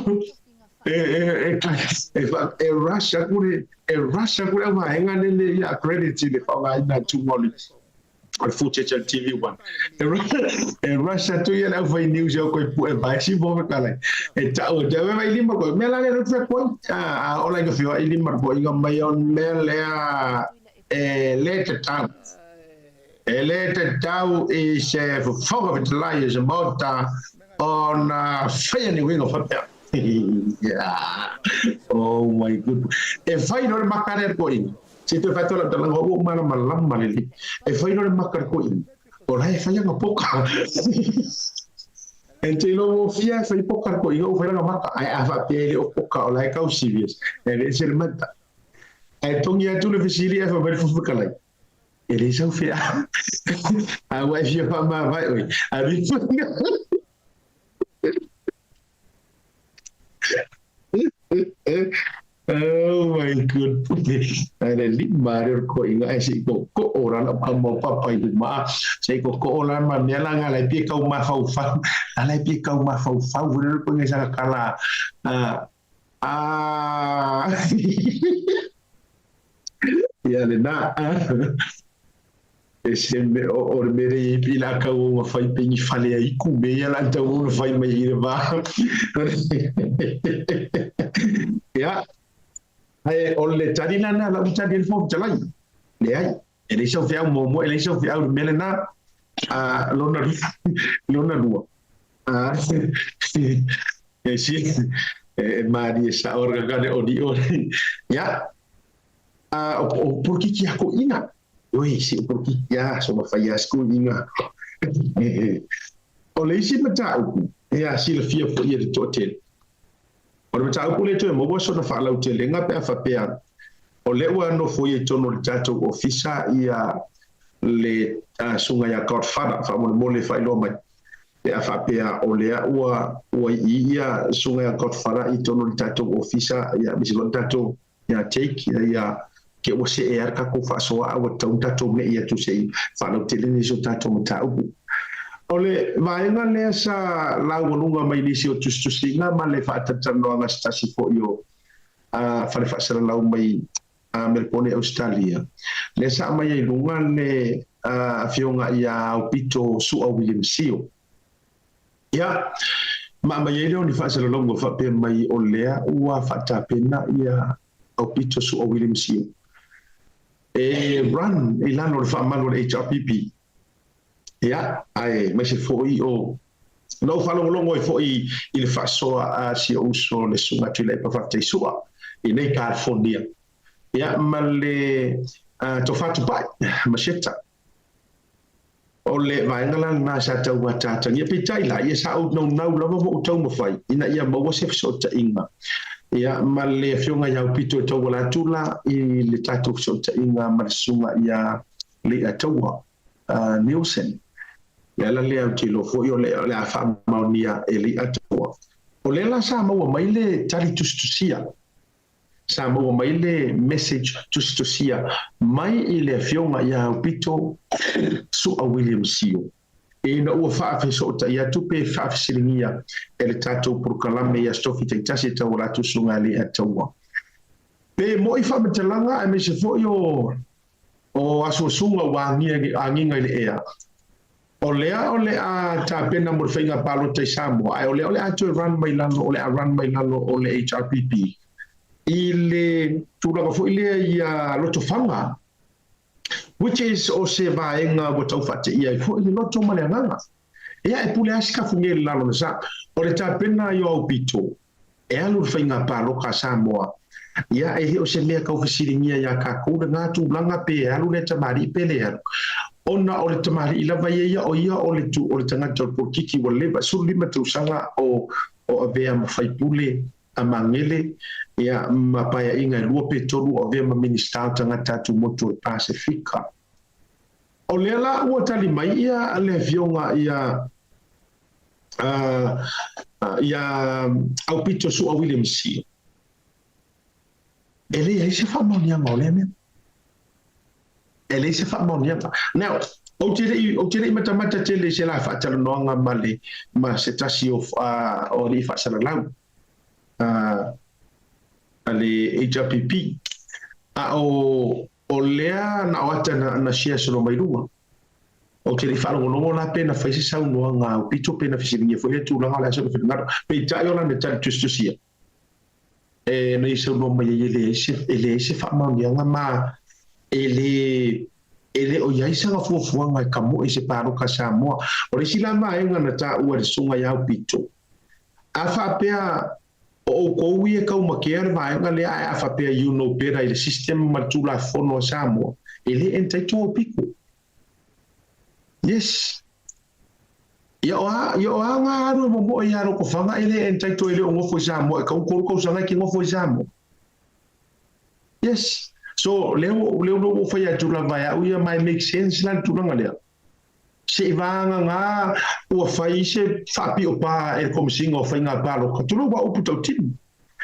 S1: Russia kure vai ngane le ya credit le fa vai na tu moli al footage TV1 Russia tu ya la vai news ko e vai si bo ka lai e ta o de vai lima ko me la le fe ko o la ko fi vai lima ko inga mai on me le le ta ele te tau I se whakawhitalai e se mauta on whaiani winga whapea. Oh my goodness. E whai no le makare ko inga. Si te whaitola te langa o mana malama lili. E whai no le makare ko inga. O lai whai anga poka. E te ilo o fia whai poka ko inga o whai anga maka. Ai a whapea ele o poka o lai kau serious. E le se le mata. E tongi atu le whisiri e whai whukalai. Ele já fez a wife ia falar vai oi a vida oh my god ada lima ko inga si ko orang apa mau papa itu ma sai ko orang ma mela ngala pi kau ma fau fau ala pi kau ma fau fau vừa ko ngesa kala ya le na ese o mere pila ka o fai pengi fale ai ku me ya la tau fai mai ire va ya ai o le tarina na la utadi fo jalai le ai ele so fe mo ele so fe au melena a lona lua e si mari sa organe odi ya o porque que a coina oi si porque ya so ma fai as coina o le si mata ya si le fia fo ia de hotel o le mata ko le to mo bo so na fa la hotel nga pe fa pe o le wa no fo ia tono le tato ofisa ia le sunga ya Godfather fa mo le fa lo mai e fa pe o le wa ia sunga ya Godfather i tono le tato ofisa ia mi lo tato ya take ya ke o se e ka ko fa so a o tato me ia tu sei fa lo hotel ni so tato mata ole vai nga le sa la lunga mai ni si o tu singa ma le fa tatano nga stasi fo yo fa le fa sera la mai Melbourne Australia le sa mai lunga le fionga ia o pito su o William Sio ya ma mai le ni fa sera longo fa pe mai o lea ua fa ta pena ia o pito su o William Sio e run ilano le fa mano le HRPP ya ai me se foi o no falo longo e foi il fa so a si uso le sunga tile pa fa te sua e nei California ya male to fatu pai macheta o le vai ngala na sa tau watata ni pe tai la ia sa no la mo tau mo fai ina ia mo se so ta inga ya male fionga ya pito to wala tula i le tatu so ta inga marsunga ya le atawa Nielsen ya la le tilo fo yo le fa maunia eli atawa o le la sa mo mai le tali tustusia sa mo mai le message tustusia mai ile fionga ya pito su a William Sio e na o fa fa so ta ya tu pe fa silingia ele tato por kalame ya stofi te tasi ta wala tu sunga le atawa pe mo i fa metalanga e me se fo yo o aso sunga wangi anginga ile ea o lea ta pena mo fenga palo te samo ai ole a to run by lalo ole a run by lalo ole HRPP ile tu la fo ile ya loto fanga which is o se vaenga o tau fate ia fo ile loto malanga ia e pule aska funge lalo sa ole ta pena yo au pito e alu fenga palo ka samoa ia e o se mea ka ofisiringia ya ka ko nga tu blanga pe alu le tamari pele ona o le tamari ila vai ia o ia o le tu o le tanga por kiki o le ba suli ma tu sanga o avea ma fai pule a mangele ia ma paia inga lua pe tolu o avea ma minister tanga tatu moto e Pasifika o le la o tali mai ia le fionga ia au pito su a William Sio ele ai se fa monia mo le me ele se fa monia now o tire mata tele se la fa tala no nga male ma se tasi of o ri fa sala lau ale HRPP o lea na wata na sia so mai rua o tire fa lo la pena fa se sa no nga o pito pena fisiringa foi tu la la so fingaro pe ta yo la meta tu sia e nei se no mai ele se fa monia ma ele o ia isa nga fuafua ngai kamo i se paro ka Samoa o le sila mai ngana ta ua le sunga ya pito a fa pea o ko wi e ka uma ke vai nga le a fa pea you know better i le system matula fono Samoa ele entaito o pico yes yo nga aru mo ia ro ko fanga ele entaito ele o ngofo Samoa ka ko sanga ki ngofo Samoa yes so leo no foi a tula vai o ia mai make sense lan tula ngale se vanga nga o fai se fapi o pa e como singo fai nga palo ka tulu wa o puto tin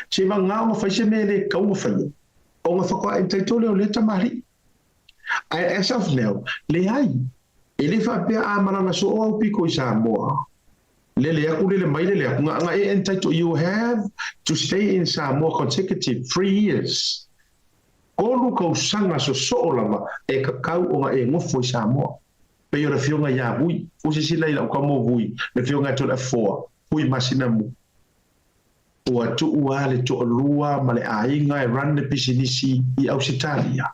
S1: se vanga o fai se mele ka o fai o nga fa e tai tole o le tamari as of now le ai ele fa pe a mara na so o piko Samoa le aku le mai le aku nga e entitled you have to stay in Samoa consecutive 3 years Olu kau sanga so lama e kakau o nga e ngofo Samoa. Pe yo le fionga ya bui, o se sila ila ka mo bui, le fionga to la foa, bui masina mu. ua tu'ua le to'alua ma le aiga e run le pisinisi I Ausitalia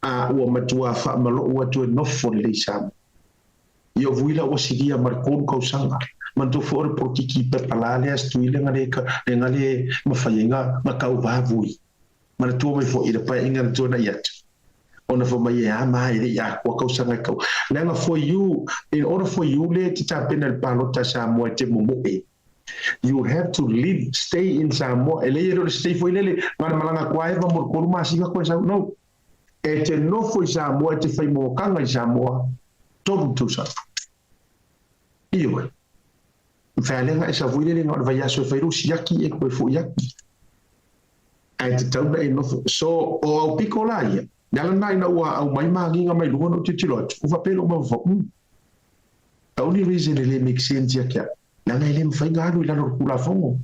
S1: a ua matua fa'amalo'u atu e nofo le Samoa ia vuila ua sigia ma le kolu kausaga manto fo le politiki pepala le astuile ngale mafaienga makauvavui mana tua mai fo I le painga na tona iatu ona fo mai e ama I le ia kua kausaga kau lenga for you in order for you le te tapena le palota Samoa te momoe you have to live stay in Samoa ele ero stay for ile ngana malanga kwa eva mo ko ma siga ko sa no e te no foi Samoa te fai mo kanga I Samoa todo tu sa io falenga esa vuile ngor vai aso fai rusi yaki e ko fu yaki ai te tau e no so o au pikola ia dala nai na ua au mai mangi nga mai lunga no titilo ku fa pelo ma fo the only reason ele make sense kia na ele mfai ngalo ila no kula fongo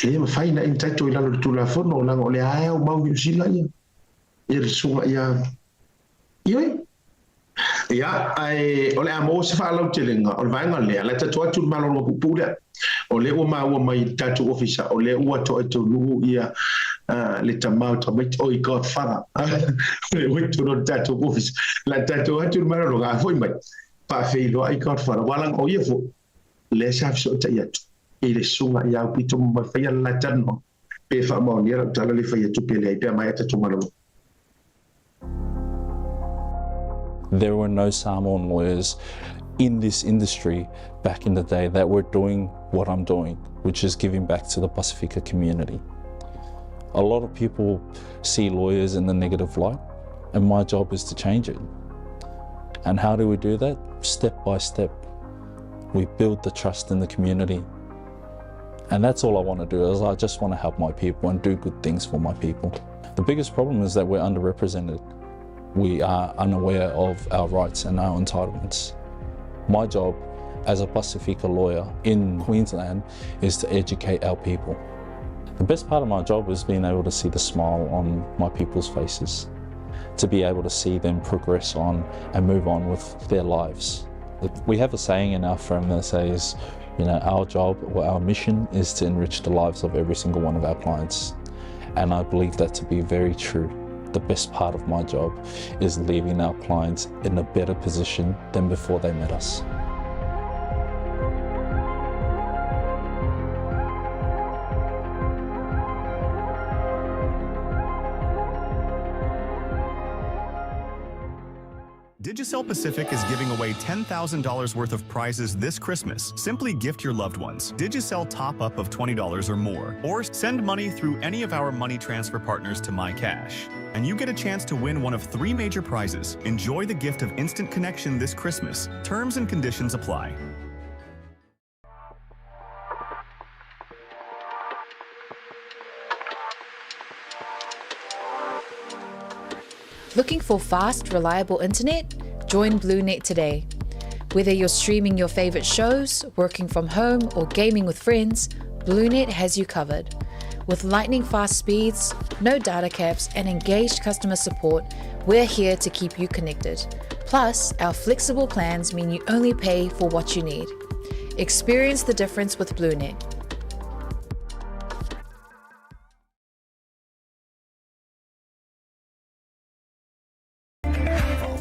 S1: ele mfai na intato ila no tula fongo na ole ai au mau sila ia ir sunga ia ioi ia ai ole amo se fa lau telenga ole vai ngale la tatu atu malo no pupula ole o ma o mai tatu officer ole o to lu ia le tamau to mai oi godfather le o to no tatu officer la tatu atu malo no ga foi mai pa feilo ai godfather walang o ia fo le saf so ta ia ile sunga ia pito mo fa ia la tano pe fa mo ni ra tala le fa ia tu pele pe mai tatu malo.
S6: There were no Samoan lawyers in this industry back in the day that were doing what I'm doing, which is giving back to the Pacifica community. A lot of people see lawyers in the negative light, and my job is to change it. And how do we do that? Step by step. We build the trust in the community. And that's all I want to do, is I just want to help my people and do good things for my people. The biggest problem is that we're underrepresented. We are unaware of our rights and our entitlements. My job as a Pacifica lawyer in Queensland is to educate our people. The best part of my job is being able to see the smile on my people's faces, to be able to see them progress on and move on with their lives. We have a saying in our firm that says, our job or our mission is to enrich the lives of every single one of our clients. And I believe that to be very true. The best part of my job is leaving our clients in a better position than before they met us.
S3: Digicel Pacific is giving away $10,000 worth of prizes this Christmas. Simply gift your loved ones Digicel top-up of $20 or more, or send money through any of our money transfer partners to MyCash. And you get a chance to win one of 3 major prizes. Enjoy the gift of instant connection this Christmas. Terms and conditions apply.
S8: Looking for fast, reliable internet? Join BlueNet today. Whether you're streaming your favorite shows, working from home, or gaming with friends, BlueNet has you covered. With lightning-fast speeds, no data caps, and engaged customer support, we're here to keep you connected. Plus, our flexible plans mean you only pay for what you need. Experience the difference with BlueNet.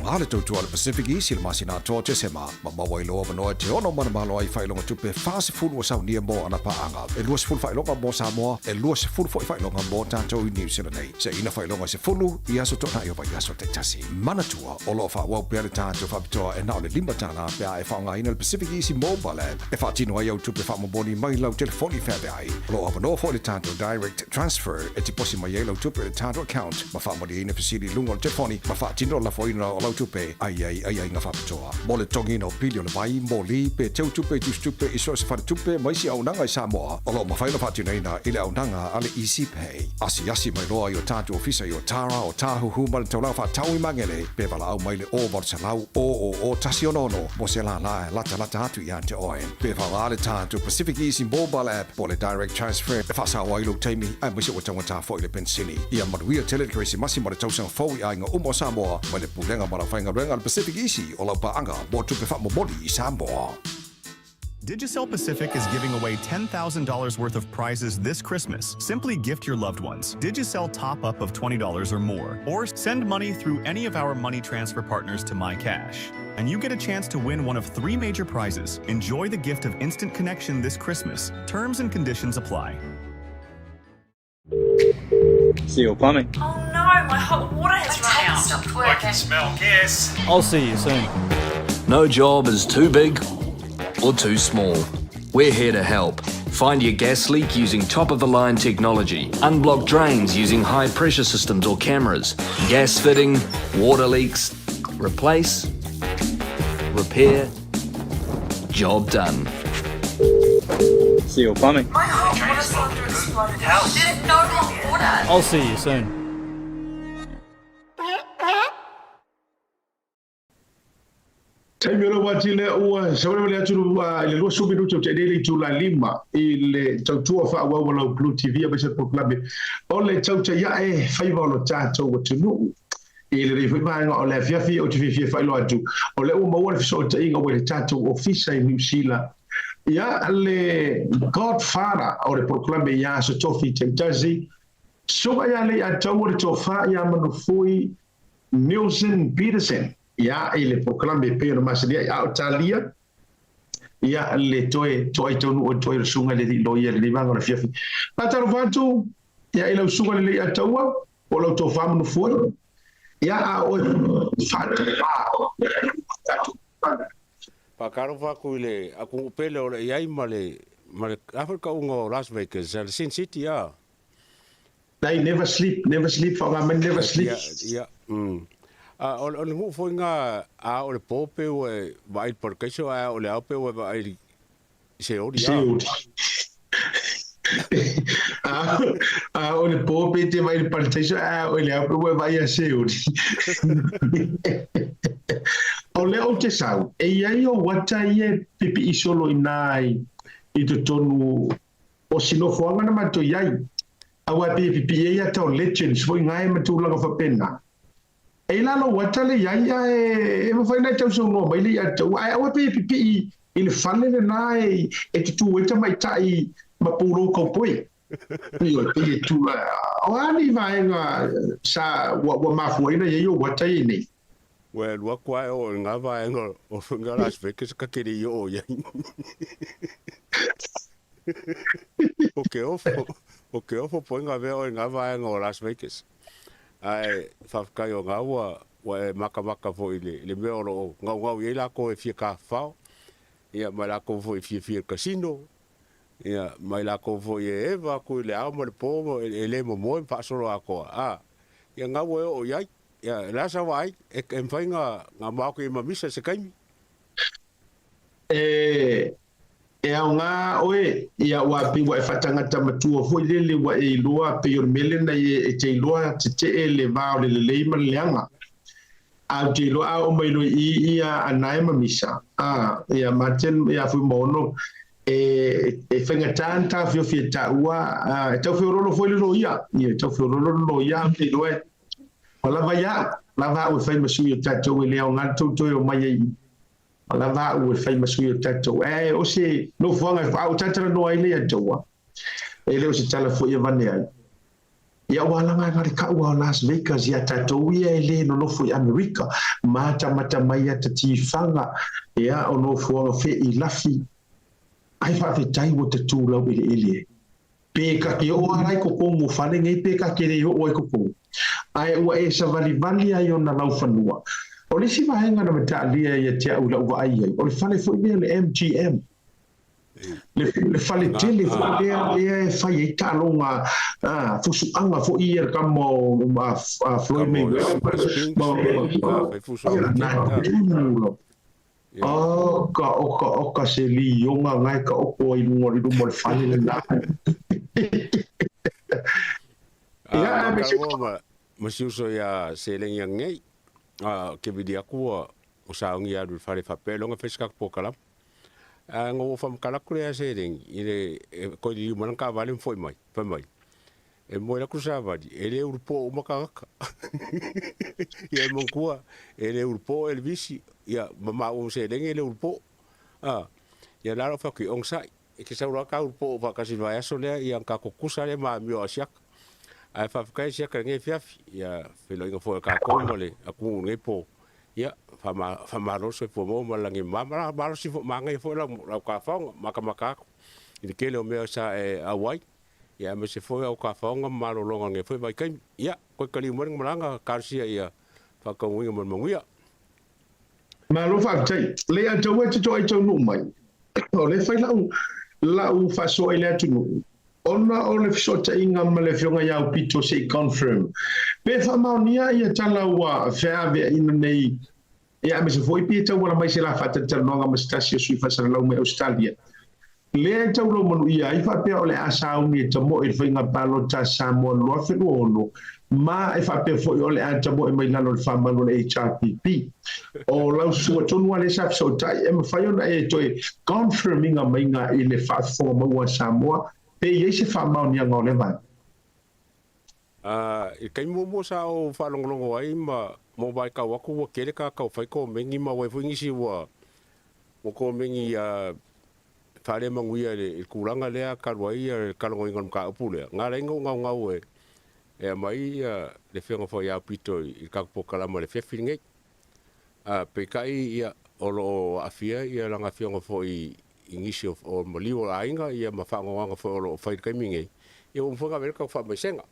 S2: Ale tautua le Pacific East le masina tote sema mamawa I loa manoa te ono mana malo ai whailonga tupe whaase fulu wa saunia mo ana paanga e lua se fulu whailonga mo Samoa e lua se fulu whailonga mo tātou I New Zealand nei se ina whailonga se fulu I aso tona I owa I aso te tasi manatua o loa wha wau pia le tātou whapitoa e nao le lima tāna pia e whaonga ina le Pacific East mobile app e whaatino ai au tupe whamoboni mai lau telefoni whape ai loa manoa fo le tātou direct transfer e te posi mai ai lau tupe le tātou account ma whamoni ina fisiri lunga o telefoni ma whaatino la fo ina o lau tupe ai nga whapitoa. Mo le tongi no pilio le vai, mo li, pe teu tupe, tus tupe, iso se whare tupe, maisi au nanga I Samoa. O lo mawhaina whatina ina, ile au nanga ale Easy Pay. Asi mai loa I o tātu ofisa I o Tara, o Tāhuhu, ma le tau lau whatau I mangele, pe wala au mai le o varsa lau, o tasi onono, mo se la lata atu I ante oen. Pe wala ale tātu Pacific Easy mobile app, po le direct transfer, e whasa au ailu teimi, ai mwisi o tangata fo I le pensini. Ia maruia tele kresi masi ma le tausanga fau I ainga umo Samoa, ma le pulenga ma la whainga renga le Pacific Easy o lau paanga mo tupe whamomoli I Samoa.
S3: Digicel Pacific is giving away $10,000 worth of prizes this Christmas. Simply gift your loved ones Digicel top-up of $20 or more, or send money through any of our money transfer partners to MyCash. And you get a chance to win one of 3 major prizes. Enjoy the gift of instant connection this Christmas. Terms and conditions apply.
S4: Seal Plumbing.
S5: Oh no, my hot water has run out. Stopped
S4: I
S5: working.
S4: can smell gas.
S3: I'll see you soon.
S7: No job is too big or too small. We're here to help. Find your gas leak using top-of-the-line technology. Unblock drains using high-pressure systems or cameras. Gas fitting, water leaks. Replace, repair, job done.
S4: Seal Plumbing.
S5: My hot water cylinder exploded. There's no hot water.
S3: I'll see you soon.
S1: Taimero watile ua sawana le atu le lo subi no te dele tu la lima ile tautua fa wa wala Blue TV a bese proclame ole tauta ya faiva lo tato wa tunu ile ri fa nga ole fiafi o te fiafi fa lo atu ole o ma wala so te inga wala tato ofisa in New Zealand ya le Godfather o le proclame ya so tofi tentazi so ya le atu o tofa ya manufui Nielsen Peterson ya ile proclame pe no masalia ya Italia ya le toe tonu o toe sunga le lo ia le manga na fiafi pataro vatu ya ile sunga le ya taua o lo to famu no foi ya o fatu
S9: pakaro va ku le aku pele o le ai male Africa ungo Las Vegas Sin City ya
S1: they never sleep for them never sleep
S9: ya o le mo foi nga o le pope o vai por que so o le aupe o vai se o dia
S1: o le pope te vai por que so o le aupe o vai se o o le o te sau e ai o wata ie pipi isolo inai I te tonu o sino foanga na mato iai awa pipi ia tau legends foi ngai matulanga fa pena e lalo watale ia e fa na tau so no mai ia tau ai awa pipi il falle le nai e tu weta mai tai ma pulo ko poi io te tu o ani vai nga sa wa ma foi na ia wata ini
S9: well wa kwa o nga vai nga o nga Las Vegas ka kiri yo ia o que ofo po nga veo nga vai nga Las Vegas ai fa ka yo nga wa maka fo le me o nga ia la ko e fika fa ia mai la ko fo e fia casino ia mai la ko fo e va ko le au mo le po le mo fa solo ako ia nga o ia ia la sa vai e fai nga ma ko ma misa se kai
S1: e nga oe ia wa pi wa fatanga tamatua fo le wa e loa pe yor mele na e te loa te le va le ma leanga a te loa o mai lo ia anai ma misa ia maten ia fu mono e fenga tanta fio fieta ua te fio rolo fo le lo ia te fio rolo lo ia te loa wala va ia la va o fai masu ia tato le o ngato to o mai ala va o fai masu o tato o se no fonga au tato no ai le toa e le o se tala fo ia vane ai ia wala nga ka wa Las Vegas ia tato ia le no fo America mata mai ata ti fanga ia o no fo fe I lafi ai fa fe tai o te tu la ele pe ka ke o ai ko mo fale ngai pe ka ke o ko ko ai o e sa vali ai ona lau fanua o le si vahenga na matalia ia te ula uva ai o le fale foi le MGM le fale tele foi le fai e talonga fusu anga foi ia kamo Floyd Mayweather ka se li yonga ngai ka o I mo le fale le na
S9: masiuso ia selengi ngai ke vidia ku o saungi adu fare fapelo nga feska po kala ngo fam kala ku ya seling ile ko di man ka vale foi mai e mo la cruzava ele urpo maka ia mon ku ele urpo el visi ia mama o seling ele urpo ia la fa ki ong sai ke sa ro ka po va ka si vai aso le ia ka ko kusa le ma mio asiak ai fa ka sia ka nge fiafi ia felo inga fo ka ko mole aku nge po ia fa ma ro se po mo ma langi ma si fo ma nge fo la ka fa maka i ke le me sa e awai ia me se fo au ka fa ma lo longa nge fo vai kai ia ko ka li mo nganga ka sia ia fa ka winga mo nguia
S1: ma lo fa tai le a to we to ai to no mai o le fai lau fa so ile atu ona o le so ta inga ma le fionga ya pito se confirm pe fa ma nia ia tala wa fa ave ina nei ia me se foi pita wala mai se la fa ta no nga ma stasio sui fa sa lau me Australia le ta lo mo ia I fa pe o le asa uni ta mo il finga palo ta sa mo lo fe no ma e fa pe foi o le ata mo e mai lalo fa ma lo HRPP o lau su to no le sa so ta e ma fa yo na e to confirming a mai nga ile fa fo mo wa sa mo pe ye se fa ma ni nga le ba
S9: e kai mo sa o fa longo ai ma mo vai ka wa ku ke le ka fai ko mengi ma wa fu ngi si wa mo ko mengi fale manguia le kulanga le ka wai ka longo ngam ka pule nga le nga we e mai le fenga fo ya pito I ka po kala mo le fefi ngai pe kai ia olo afia ia langa fenga fo I ingisi o mo liwo ainga ia ma fa nga fo olo fai kai mingai ia o fo ka ver ka fa mai senga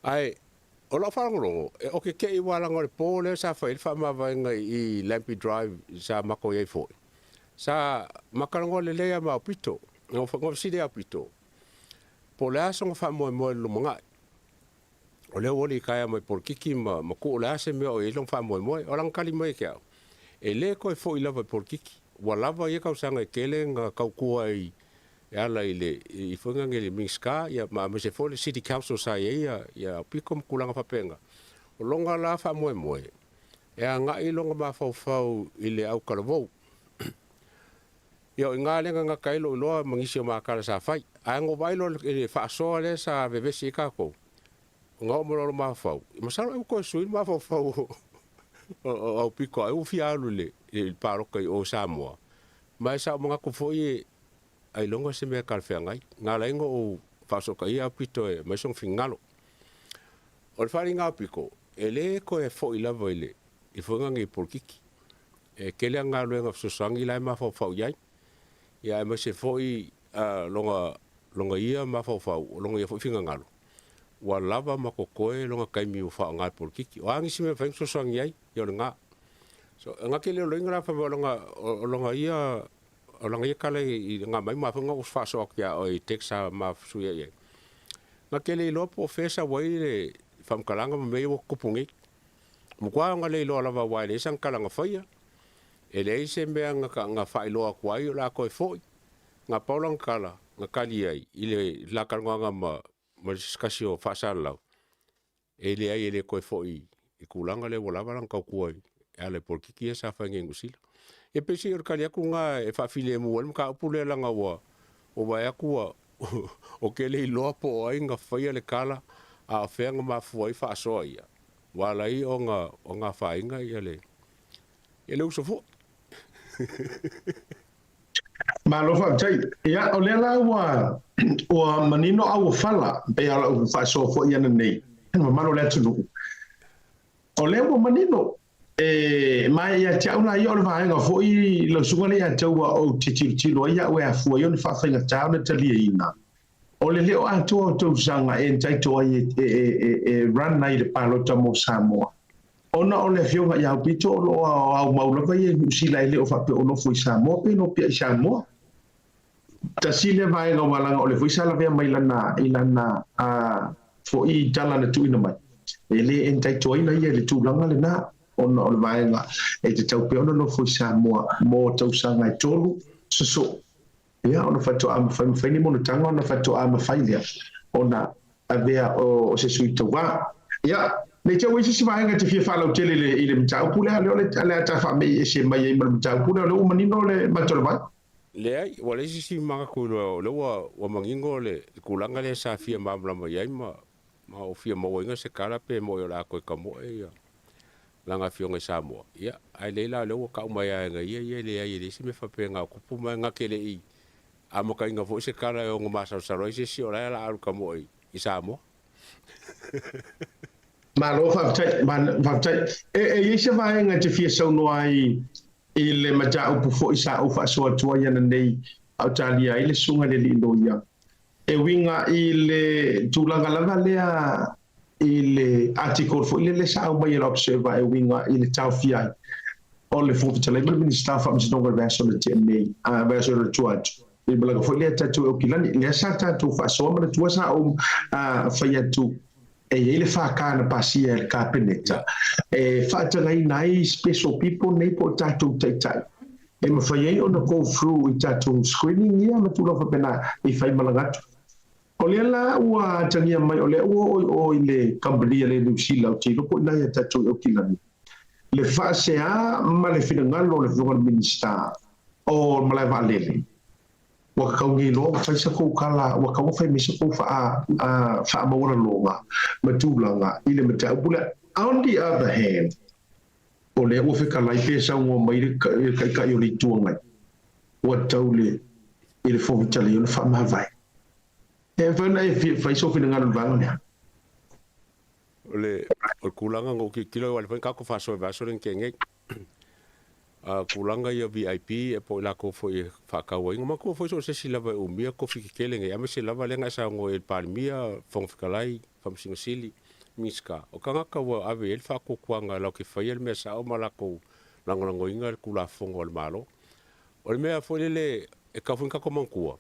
S9: ai o la fa ngolo o ke I wala ngore po le sa fa ma va ngai I Lampy Drive sa mako ye fo sa makarango le lea ma pito no fa ngov side apito po la so fa mo lo manga o le woli kaya mo por kiki ma ko la se me o long fa mo o lang kali mo ke e le ko fo I lava por kiki wala va ye ka sanga kele nga ka ku ai ya la ile I fo nga ngeli miska ya ma me se fo le city council sa ya pikom kulanga fa penga o longa la fa mo e nga I longa ma fa ile au kalvo yo nga le nga kai lo mangisi ma kala sa fai ango bailo e fa so le sa bebe si ka ko nga mo lo ma fa ma sa ko su ma fa o piko au fialu le il paro kai o Samoa ma sa mo nga ko foi ai longa se me kal fe ngai nga le ngo o fa so kai a pito e ma son fingalo o fa ringa piko ele ko e foi la voile I fo nga ngi por kiki e kele nga lo nga so sangi la ma fa yai ia ma se foi longa ia ma fa longa ia foi finga ngalo wa lava ma ko koe longa kai mi fa nga por kiki o angi se me fa so sang ia yo nga so nga kele lo ingra fa longa ia kale nga mai ma fa nga fa so ya o teksa ma su ia nga kele lo po fesa wai le fam kalanga me yo kupungi mo kwa nga le lo lava wai le sang kalanga fa ia ele se me nga fa ilo akwa I la ko foi nga paulang kala nga kali ai ile la kalanga ma skasio fa sala ele ai ele ko foi I kulanga le wala lang ka ko ale por kiki sa fa ngusila e pesi or kali ku nga e fa file mo wal ka pule la nga wa o ba ya ku o ke le lo po ai nga fa ile kala a fe nga ma foi fa so ia wala I o nga fa inga ile ele uso fo
S1: ma lo fa tai ya o le la wa manino au fala pe ala fa so fo ia nei ma lo le tu o le wa manino ma ya tau na yo le va nga fo I lo sunga le ya tau o ti lo ya we fu yo fa fa nga tau na tali ina o le o to sanga tai to run na I palo ta mo Samoa ona o le fionga ya pito lo au maula vai si la ile o fa pe ono foi Samoa pe no pe Samoa ta sile vai no malanga o le foi sala ve mai lana ilana a fo I tala na tu ina mai ele entai to ina ia le tu langa le na ona o vai nga e te tau pe ono no foi Samoa mo tau sanga tolu so ia ona fa to am fa ni mo tanga ona fa to am fa ile ona avea o se suito wa ia le te wisi si vai nga te fia fala o tele ile mtau pule le ta fa me se mai e mtau pule le manino le matolo vai
S9: le ai wale si manga ku le wa mangingo le kulanga le sa fia mamla mai ai ma o fia mo nga se kala pe mo la ko ka mo ia langa fionga Samoa ia ai leila le ka mai nga ia le ai le si me fa penga ku pu mai nga kele I amo ka inga fo se kala o ngoma sa roi se si ora la aru ka mo I Samoa
S1: malo fa e se vai nga te fia so no ai ile maja upu fo isa ufa so tua ia nei Australia ile sunga le lindo ia e winga ile tulanga langa lea ile article fo ile le sa mai le observer e winga ile tau fia o le fo tele le minister fa msi donga verso le nei a verso le tuat e bla fo ile tatu o kilani le sa tatu fa so ma tua sa o fa ia tu e ele fa kana pasia el capeneta e fa tanga nai special people nei po tatu tai e ma fa ia ona go through I tatu screening ia ma tu fa pena I fa malangatu o le la ua tangia mai o le o ile company le New Zealand tino po na ia tatu o kilani le fa se a ma le finangalo le foreign minister o malai valele wa kaungi lo fa se ko kala wa ka fa mi se ko fa ma ora longa ma tulanga ile mata bula on the other hand o le o fe kala I pesa ngo mai ka yo li tuanga wa taule ile fo vitale yo fa ma vai e fa na fa so finangalo vanga
S9: ole o kulanga ngo ki kilo wal fa ko fa so va so ren kenge kulanga ia VIP e po la ko foi fa ka wa ngoma ko foi so se silava o mia ko fi kelenge ya me se lava lenga sa ngo el palmia fong fikalai fam singa sili miska o kanga ka wa ave el fa ko kwanga la ke fa el me sa o mala ko lango inga kula fong ol malo o me foi le e ka fun ka ko mankua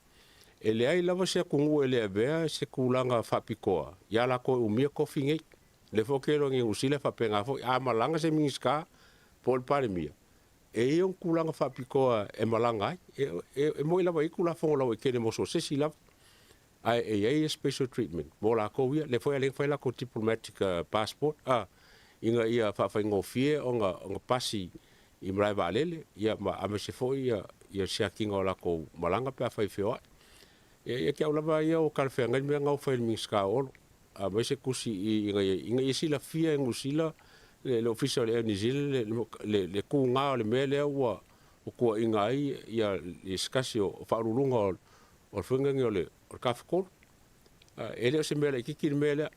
S9: ele ai lava se kungu ele ave se kulanga fa pikoa ya la ko o mia ko finge le fo ke lo ngi usile fa penga fo a malanga se miska pol palmia e yon kulanga fa pikoa e malanga e mo ila vai kula fonga lo ke mo so se sila ai e special treatment mo la ko le foi la ko diplomatic passport inga ia fa ngofie onga pasi I mrai valele ia ma ame se foi ia se kinga la ko malanga pa fa feo e ke ola va ia o kalfenga me nga fa mi ska o a me se kusi inga sila fia ngusila le official e New Zealand le kunga le mele wa o ko inga ia iskasio fa rulunga o funga ngole o kafko ele se mele ki mele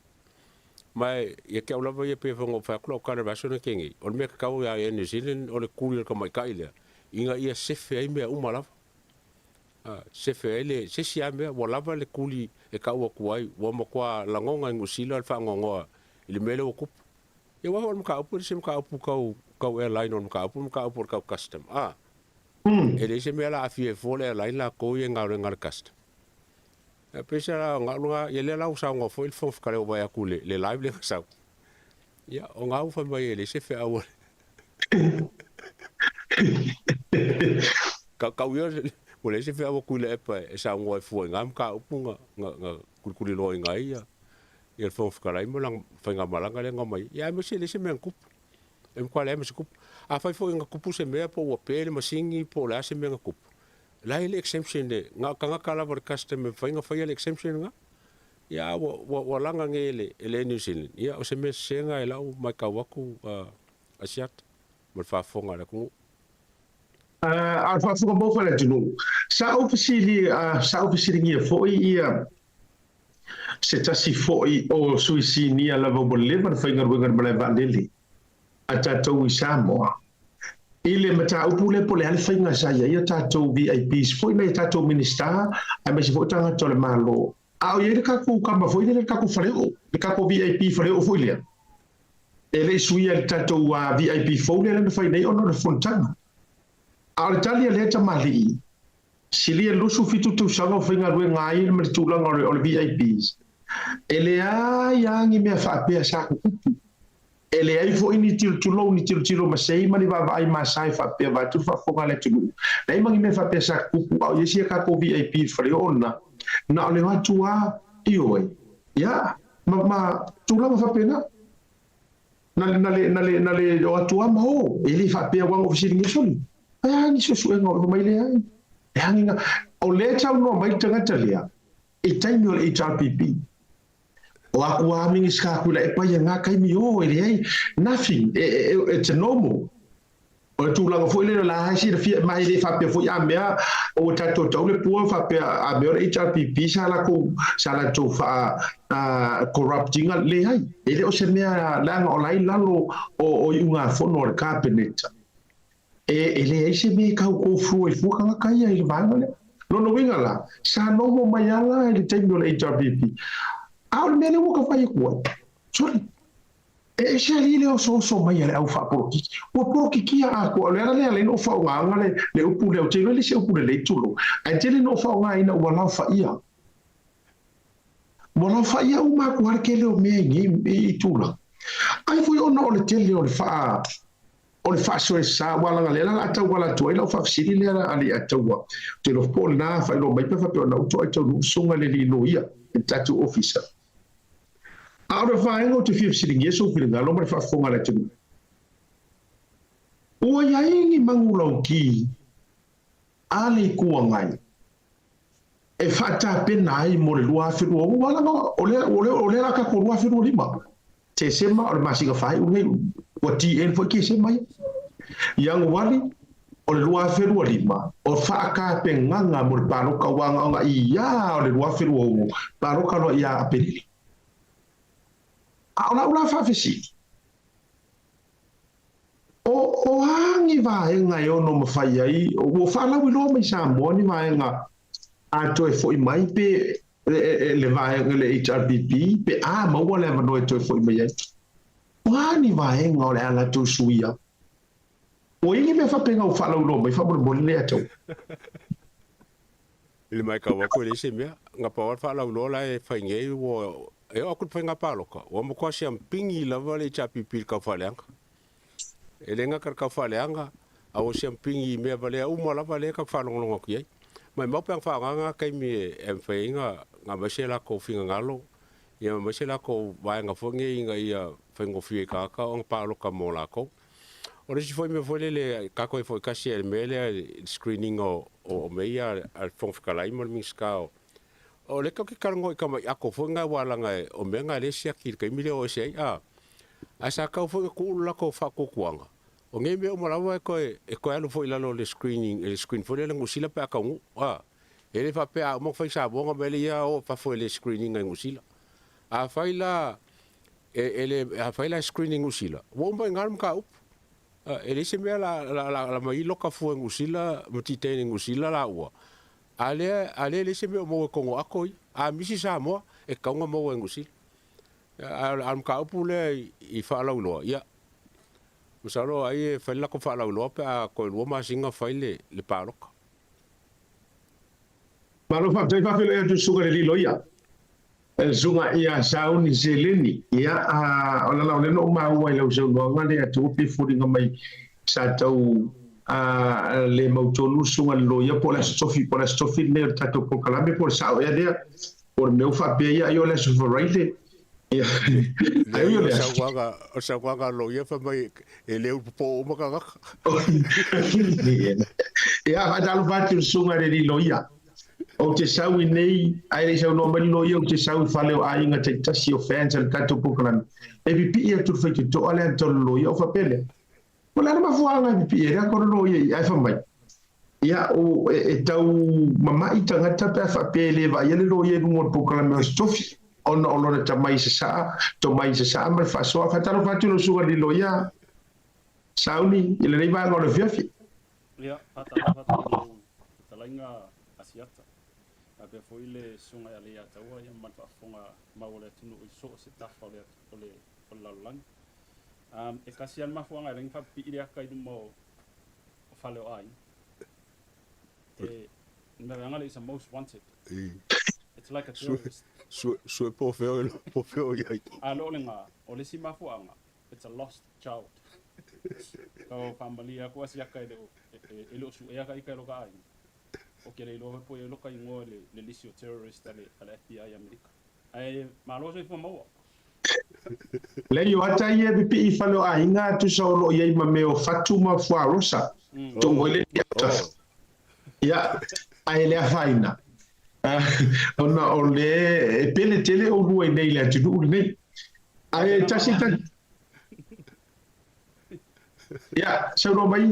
S9: mai ia ke ola ia pe fongo fa klo kana vasona kengi o me ka o ia New Zealand o le kuri ka mai kaile inga ia se fe me umala se fe ele se sia me wala le kuli e ka o kuai wo mo kwa langonga ngusila fa ngongo ile mele o kup e wa o mka upu se mka upu ka airline o mka upu ka custom ele se me la afie fo le airline la ko ye ngar custom e pesa la ngalunga ye le la usa ngo fo il fo ka le wa ya kule le live le sa ya o nga u fa mai ele se fe awo ka yo o le se fe awo kule e pa e sa ngo fo ngam ka upu nga kuli lo ngai ya ia fo fkarai mo lang fainga malanga le ngomai ia me se men kup em kwale me se kup a fai fo nga kupu se me po o pele masingi po la se me nga kup la ile exemption de nga kanga kala vor custom fainga fai le exemption nga ia wo langa ngele ele New Zealand ia o se me senga ela o mai ka waku asiat mo fa fonga le ku
S1: a fa fonga mo fa le tunu sa ofisili ngia fo ia se tasi foi o suisini ala vobole ma fa ngar bale vandeli ata to Samoa ile mata upule pole al fa ngar saya ya tato VIPs foi na tato minister a me se foi tanga to le malo a o ye ka ku kamba foi le ka ku faleo le ka ku VIP faleo foi le ele suia tato wa VIP foi le fa nei ono le fontana a Italia le tamali silia lusu fitu tu sanga fa ngar ngai me tulanga o le VIPs ele ya ngi me fa pe sa ku ele ai fo ini tilo ma sei mani va ai ma sai fa pe va tu fa fonga le tu dai mangi me fa pe sa ku au yesi ka ko VIP fre ona na le va tua io ya ma tu la fa pe na le o tua ma o ele fa pe wa ofisi ni soli ai ni so ngo mai le ai hangi o le tau no mai tanga talia e taimi o HRPP o aku ami ska ku le pa nga kai mi o e nothing it's a normal o tu la fo le la ha si de fi mai de fa pe fo ya me o ta to le pu fa pe a me o HRPP sa la ko sa la to fa corrupting le hai e le o se me la nga online la lo o unga fo no cabinet e le se me ka ko fu ka ka ya le va no winga la sa no mo mai ala le tengo le HRPP a o me le mo ka fa ko sorry e se ali le so mai ale au fa por ki kia a ko le ale no fa nga le upu le o te le se upu le tulo a te le no fa nga ina wala fa ia o ma ko ke le o me ngi tula ai foi ona o le te le o fa so sa wala le la ta wala to ila fa siri le ali atwa te lo pol na fa lo mai fa pe na to to sunga le li no ia tatu officer out of fine to fifth sitting yes o pila lo mai fa fonga la tu o ya ingi mangulo ki ali kuangai e fata penai mo le lua firu o wala o le ka ko lua firu lima te sema o masinga fai o ti en fo ki sema yang wali o le lua firu lima o fa ka penganga mo le paro ka wanga ia o le lua firu o paro ka no ia apeli Aula fa fisi. O hangi va nga yo no mo fai ai o fa la wi lo mai sa mo ni va nga a to fo mai pe le va le HRPP pe a mo wala no to fo mai ai. Wa ni va nga le ala to suia. O ingi me fa pe nga o fa la lo mai fa mo le ato.
S9: Le mai ka wa ko le se me nga pa fa la lo la e fa nge wo e o ku penga paloka o mo ko siam pingi la vale chapi pil ka faleanga e lenga ka faleanga a o siam pingi me vale o mo la vale ka falongo ki mai mo pang fa nga kai mi em feinga nga masela ko finga ngalo ia masela ko vai nga fonge nga ia fengo fi ka o paloka mo la ko o le foi me foi le ka ko foi ka si mele screening o meia al fonga la mo mi ska o le ka karango i kama ako fonga wala nga o menga le sia ki ka mile o sei a sa ka fo ku la ko fa ko kuanga o nge me o mala wa ko e ko alu fo ila lo le screen fo le ngusila pa ka ngu ele fa pe a mo fa sa bo nga mele ya o fa fo le screening ngusila a fa ila a fa ila screening ngusila wo mba ngalm ka up ele se me la mai lo ka fo ngusila mo ti te ngusila la wa ale le se me mo ko akoi a misi sa mo e ka nga mo ngusi al ka pule i fa la lo ya usalo ai fa la ko fa la lo pa ko lo ma singa fa le parok
S1: malo fa te fa le tu suga le lo ya el sunga ia sauni seleni ya a la le no ma wa le so lo nga le tu pi fu nga mai sa tau le mautolu sunga lo ya por la stofi ne tato por calambe por sao ya de por meu fa pe ya yo le sovereignty ya ayo le
S9: sa wanga lo ya fa mai ele po mo ka
S1: ya va dal vati sunga de lo ya o te sau nei ai le no mai lo ya o te sau fa le ai nga te tasi o fans al tato por calambe e bi pi ya tu fa ki to ale to lo ya fa pele Wala na mafuanga bi era ko no ye ai fa mai. Ya o e tau mama i tanga ta fa pele va ye lo ye no po kala me stofi on on ta mai sa to mai sa mai fa so fa taro fa tu no suga di lo ya. Sauni ile nei va ngolo fiafi.
S10: Ya ata ta lainga asiata. Ape foi le sunga ale ya taua ya man fa fonga maole tunu so se ta fa le la lang. E kasian mafuanga ring fa piria kai mo fale ai Merangale is a most wanted. It's like a tourist.
S9: So po feo ya.
S10: Alolenga olisi mafuanga. It's a lost child. Kau family aku asia kai de elo su ya kai kai lokai. O kele lo po yo lokai ngo le lisio terrorist ale FBI America. Ai malo so fo mo.
S1: Le yo ata ye bi I falo a inga tu so lo ye ma meo fatuma fo rosa to ngole ya ai le faina ona o le pele tele o lua nei le atu nei ai tasi tan ya se no mai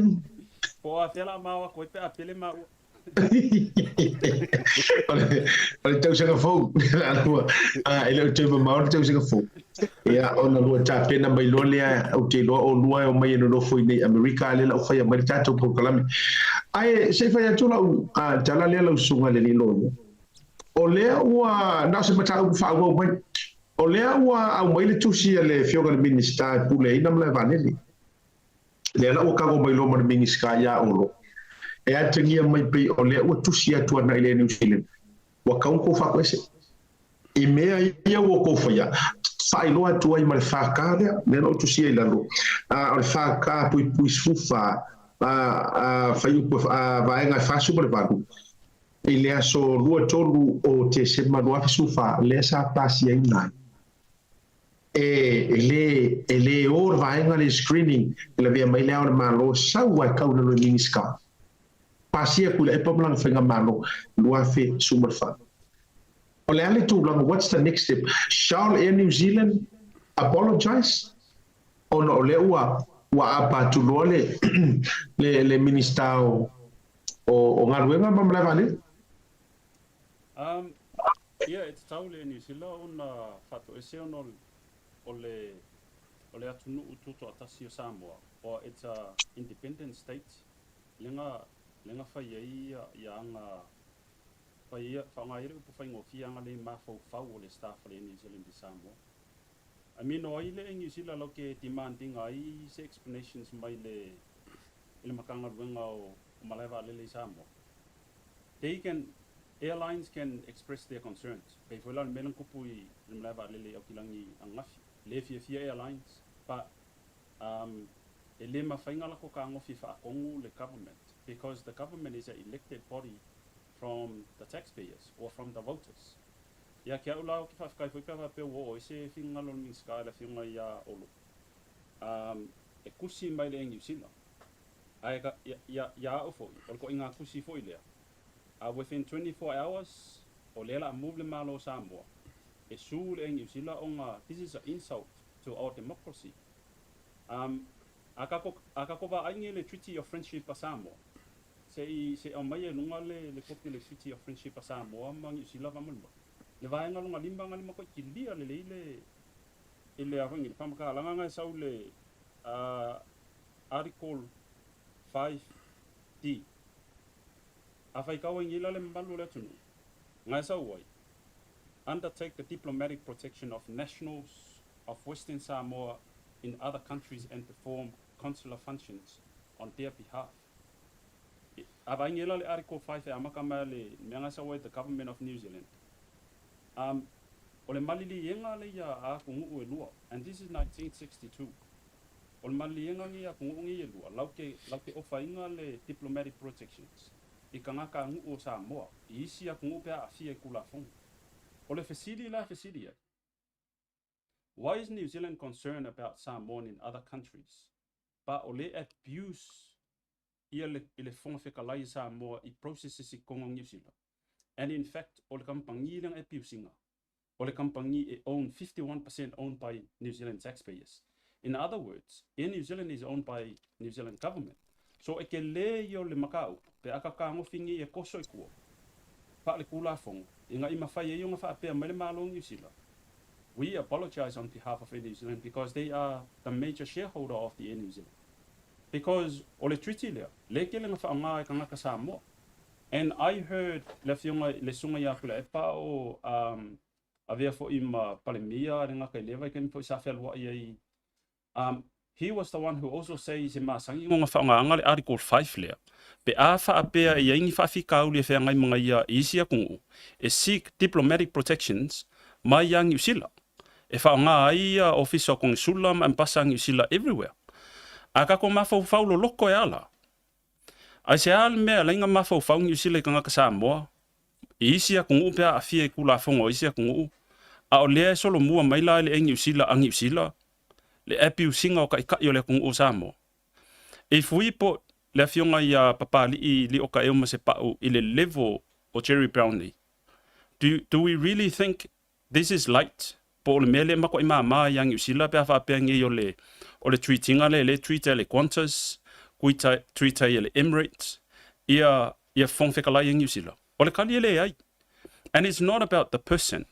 S10: Po a tela mau ko pe a pele mau.
S1: Ole tau sanga fou ele tau mau tau sanga fou ya ona lua ta pena mai lo le o te lo o lua o mai no foi nei America le la foi mai ta to proclame ai se fa tu la a tala le la sunga le lo o le ua na se mata u fa go mai o le ua au mai le tusi le fioga le minister pu le ina mla vaneli le la o ka go mai lo mar minister ya o lo e atengia mai pe o le ua tusi atu na ile New Zealand wa ka ko fa kwese e mea ia o ko fa ya fa ilo atu ai mar fa ka le no tusi ile lo a fa ka pu sufa fa yu va nga fa super valu ele aso lua tolu o te se manua sufa le sa pasi ina ele or vai nga le screening ele via mai le malo sa wa ka una lo minska pasi ku le pablang fenga malo lua fe super fa ole ale tu long what's the next step shall Air New Zealand apologize on ole wa apa tu le minister o ngaruenga mamla vale.
S10: Yeah, it's totally New Zealand on fato ese on ole atunu ututo atasio Samoa or it's a independent state lenga fa ya nga fa nga ire pu fa ngofia nga le mafo fa ole staff le New Zealand di Samoa. I mean o ile New Zealand lo ke demanding ai se explanations mai le makanga wenga o maleva le Samoa. Airlines can express their concerns. Kay fulan melang kupui maleva le okilangi angafi le fia airlines but ele mafainga la ko ka ngofi fa kongu le government because the government is an elected body from the taxpayers or from the voters. Ya kia ula ki fa kai fa pe wo se finga lo mi ska la finga ya olo e kusi mai le New Zealand ai ka ya o fo ko inga kusi fo ile within 24 hours o lela move le malo Samoa e su le New Zealand onga this is an insult to our democracy. Akako va ainge le treaty of friendship pa Samoa se o mai lunga le kopi le treaty of friendship pa Samoa ma New Zealand va mulma le vai nga lunga limba nga lima ko kilia le ile avangi pamaka langa nga sau le article 5D afai ka wengi le mbalu le tunu nga sau wai undertake the diplomatic protection of nationals of Western Samoa in other countries and perform consular functions on their behalf. Abangela le article 5 amakama le menga sa the government of New Zealand. Ole malili yenga le ya a kungu e lua and this is 1962. Ole malili yenga ngi a kungu ngi e lua lauke ofainga le diplomatic protections. Ikanga ka ngu o Samoa isi a kungu pe a fie kula fong. Ole fesidi la fesidi. Why is New Zealand concerned about Samoan in other countries? But ole abuse ile fong fekalai Samoa I processes I kongo New Zealand. And in fact, ole kampangi lang abusinga. Ole kampangi owned 51% owned by New Zealand taxpayers. In other words, New Zealand is owned by New Zealand government. So eke le yo le makau pe akakango fingi e koso ikuo. Pa le kula fong inga imafai yo ngafa pe mele malo New Zealand. We apologize on behalf of Air New Zealand because they are the major shareholder of the Air New Zealand. Because ole treaty le ke le ngafa anga kanga ka Samoa. And I heard le sunga ya kula epa o avea fo ima palemia renga ka leva ken fo sa fel wa ye he was the one who also says in masangi nga fa nga le article 5 le pe afa apea ye ngi fa fika uli fe ngai mga ya isia kungu e seek diplomatic protections mai yang New Zealand e fa nga ia officer kong sulam and pasang New Zealand everywhere aka ko ma fo lo loko ya la ai se al me la nga ma fo New Zealand ka nga Samoa isia kungu pe a fie kula fongo isia kungu a o le solo mua mai la le New Zealand ang New Zealand le api usinga o ka yo le kungu Samoa e fui po le fionga ya papa li o ka e ma se pa o ile level o Jerry Brownlee do we really think this is light? Po le mele mako ima ma yang usila pe fa pe ngi o le treatinga le treater le Qantas, kuita treater le Emirates, ia fong fekala yang usila. O le kali le ai. And it's not about the person.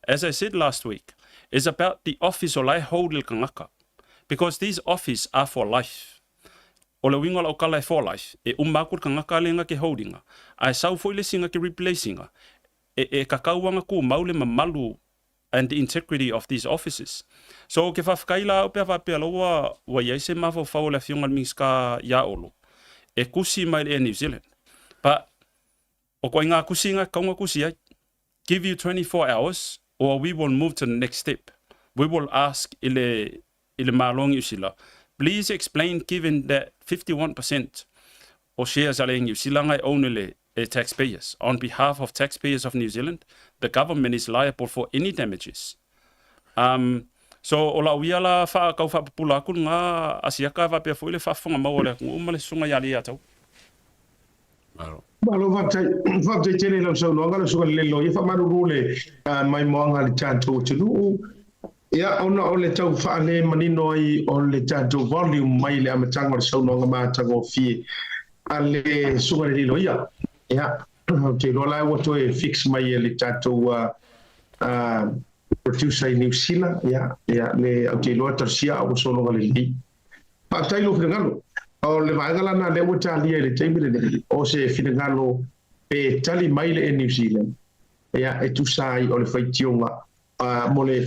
S10: As I said last week, it's about the office o lai hold le kangaka. Because these offices are for life. O le winga o kala for life. E umakur kangaka le nga ke holdinga. Ai sau foi le singa ke replacinga. E kakauanga ku maule mamalu and the integrity of these offices. So ke whafkaila o pia wapea loa wa iaise mafo whao le fionga miska ia olo. E kusi mai le New Zealand. But o koe ngā kusi ngā kaunga kusi ai. Give you 24 hours or we will move to the next step. We will ask ile maalongi usila. Please explain, given that 51% of shares are in New Zealand only taxpayers. On behalf of taxpayers of New Zealand, the government is liable for any damages. So ola wiala fa kau fa pula ku nga asiaka va pe foile fa fonga maole ku umale sunga yali atau.
S1: Malo va tele lo so no ngalo sunga le lo ye fa maru rule mai moanga le tanto tulu. Ya ona ole tau fa le manino ai ole tanto volume mai le amatanga so no ngama tango fi ale sunga le lo ya. Ya, te rola e wato e fix mai e le tatou producer i New Zealand, ya, le au te loa tarsia au solo le li. Pa tailo finangalo, o le vaingala na le wata lia le teimile ne, o se finangalo pe tali mai le e New Zealand. Ya, e tu sai o le whaitionga, mo le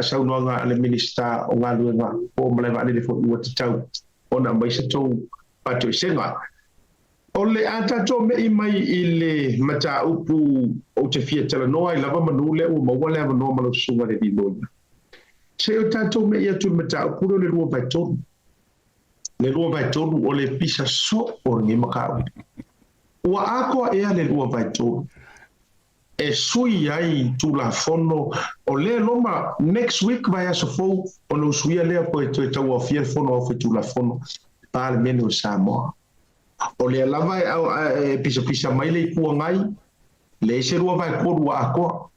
S1: saunoanga le minista o ngā luenga, o malai vane le fo ua te tau, o na mai se tau pato i senga. O le ata to me I mai I le mata upu o te fia tala noa I lava manu le o maua le amanoa malo sunga le biloina. Se o tato me ia tu mata upu le lua vai tonu. Le lua vai tonu o le pisa so o ni makau. Ua akoa ea le lua vai tonu. E sui ai tu la fono o le loma next week vai aso fou o no suia lea po e to tau o fia fono o fe tu la fono pa le mene o Samoa. O le lava pisa mai le kua ngai le se rua vai koru a koa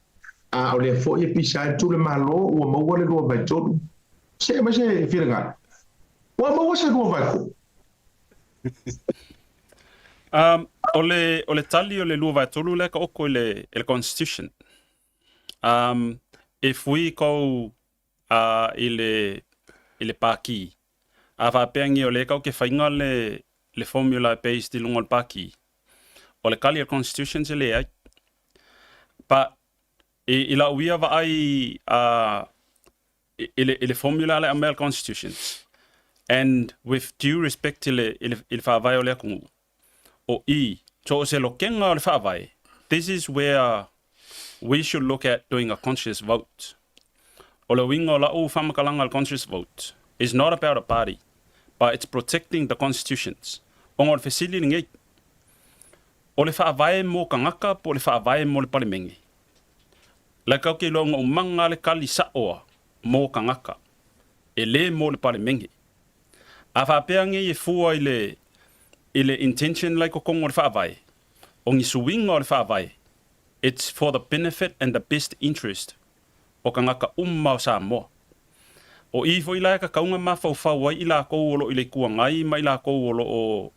S1: o le fo e pisa tu le malo o maua le rua vai tonu se ma se firanga o maua se rua vai ko
S10: o le tali o le rua vai tonu le ka oko le constitution if we go ile paki a va pengi o le ka o ke fainga le formula based I lungol paki. O le kali constitution se le ai. Pa I la uia va ai ile formula le American constitutions. And with due respect to il fa vai o le kungu. O I to se lo kenga o le fa vai. This is where we should look at doing a conscious vote. O le winga o la o famakalanga al conscious vote is not about a party, but it's protecting the constitutions. Ongor fesili ngai. O le whaavae mo kangaka po le whaavae mo le palimengi. La kau ke longa umanga le kali saoa mo kangaka. E le mo le palimengi. A whapeangi e fua ile intention like o kongo le whaavae. O ngi suwinga o le whaavae. It's for the benefit and the best interest o kangaka umma o Samoa. O I fo ila ka kaunga ma fau fau ai ila ko olo ile kuangai ma ila ko olo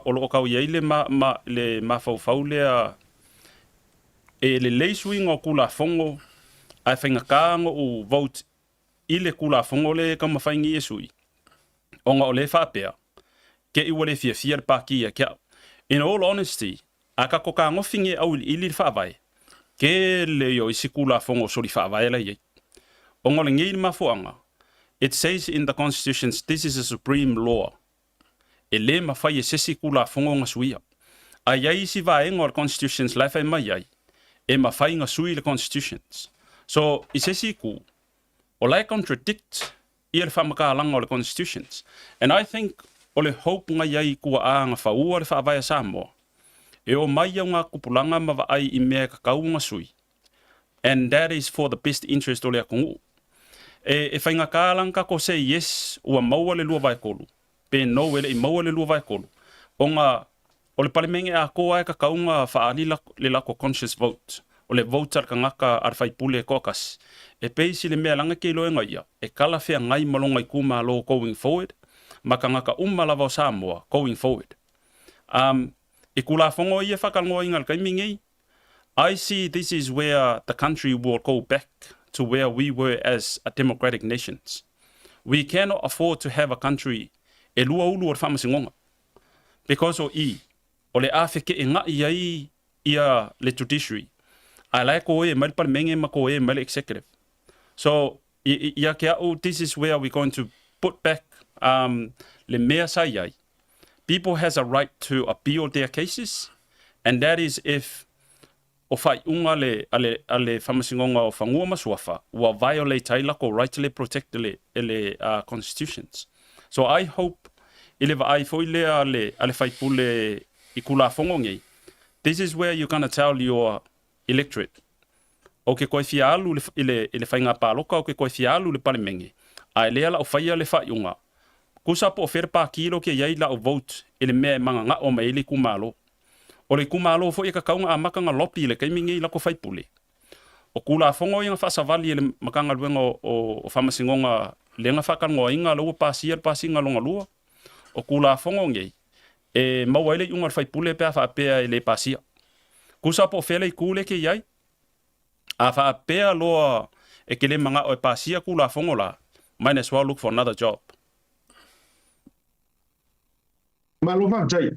S10: o kau ye ile ma fau fau le le leiswing o kula fongo ai fenga kango o vote ile kula fongo le ka mafaingi esui onga o le fapea ke I wole fia pa ki ya in all honesty aka ko ka ngofinge au ili fa vai ke le yo isikula fongo so li fa vai la ye onga le ngi ma foanga. It says in the constitutions, this is a supreme law. E le mawhai e sesi kula fongo ngā suia. A iai si vaenga o le constitutions lai whai mai ai. E mawhai ngā sui le constitutions. So, I sesi ku, o lai contradict I le whamakaalanga o le constitutions. And I think o le hope ngā iai kua a ngā whaua le whaavaya Samoa. E o mai au ngā kupulanga mawa ai I mea kakau ngā sui. And that is for the best interest o le akungu. E whainga kālanga ko say yes ua maua le lua vai kolu. Pe no ele I maua le lua vai kolu. O le palimenge a koa e ka kaunga whaali le lako conscious vote. o le voucher ka ngaka ar faipule kokas. E peisi le mea langa ke loenga ia, e kala fea ngai malonga I kumalo going forward, ma ka ngaka lava o Samoa going forward. E kula fongo ia whakangoa ingal kaimingei, I see this is where the country will go back to where we were as a democratic nations. We cannot afford to have a country e lua ulu o whamasingonga. Because o le awheke e ngai ia le judiciary, I like ko e mal parmenge ma ko e mal executive. So, ia ke au, this is where we're going to put back le mea sai. People has a right to appeal their cases, and that is if o fai unga ale whamasingonga o whangua masuafa, ua violate taila ko rightly protect le constitutions. So I hope ile va ai foi le ale fai pule I kula whongongei. This is where you're going to tell your electorate. O ke koe fialu ile whainga pāloka, o ke koe fialu le palemenge. Ai lea la o whaia le whai unga. Kusa po o wherpa kilo ke iai la o vote ile mea manga nga o maile kumalo. O le kumalo fo I ka kaunga a makanga lopi le kaimingi la ko whaipule. O kula whongo inga whasavali le makanga luenga o whamasingonga lenga whakangoa inga lua pasinga longa lua. O kula whongo ngei. E mawaile unga whaipule pea whaapea le pasia. Kusa po o whele I kule ke iai. A whaapea loa e ke le manga o pasia kula whongo la. Might as well look for another job.
S1: Malo jai.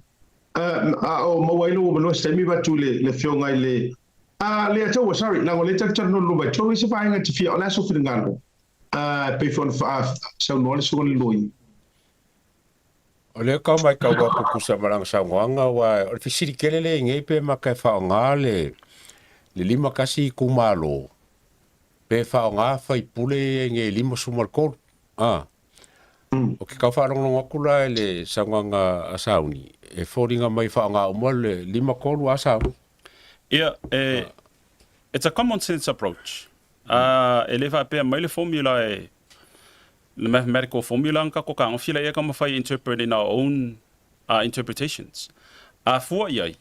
S1: O mawailo o mano stemi batu le fionga le le ato sorry na ngole tak no lo ba to isi fa nga tfi ona so fingalo pe fon fa sa no le so loi
S9: o le ka mai ka wa ku sa marang sa nganga wa o fisiri kelele ngai pe maka fa nga le lima kasi kumalo pe fa nga fa ipule ngai lima sumal ko o ke ka fa no ngakula le sa nganga asauni e fōringa mai whaanga o le lima kolu asa.
S10: Yeah, it's a common sense approach. E le whapea mai le formula le mathematical formula ka ko ka ngofila e ka mawhai interpret in our own interpretations. A fua iai,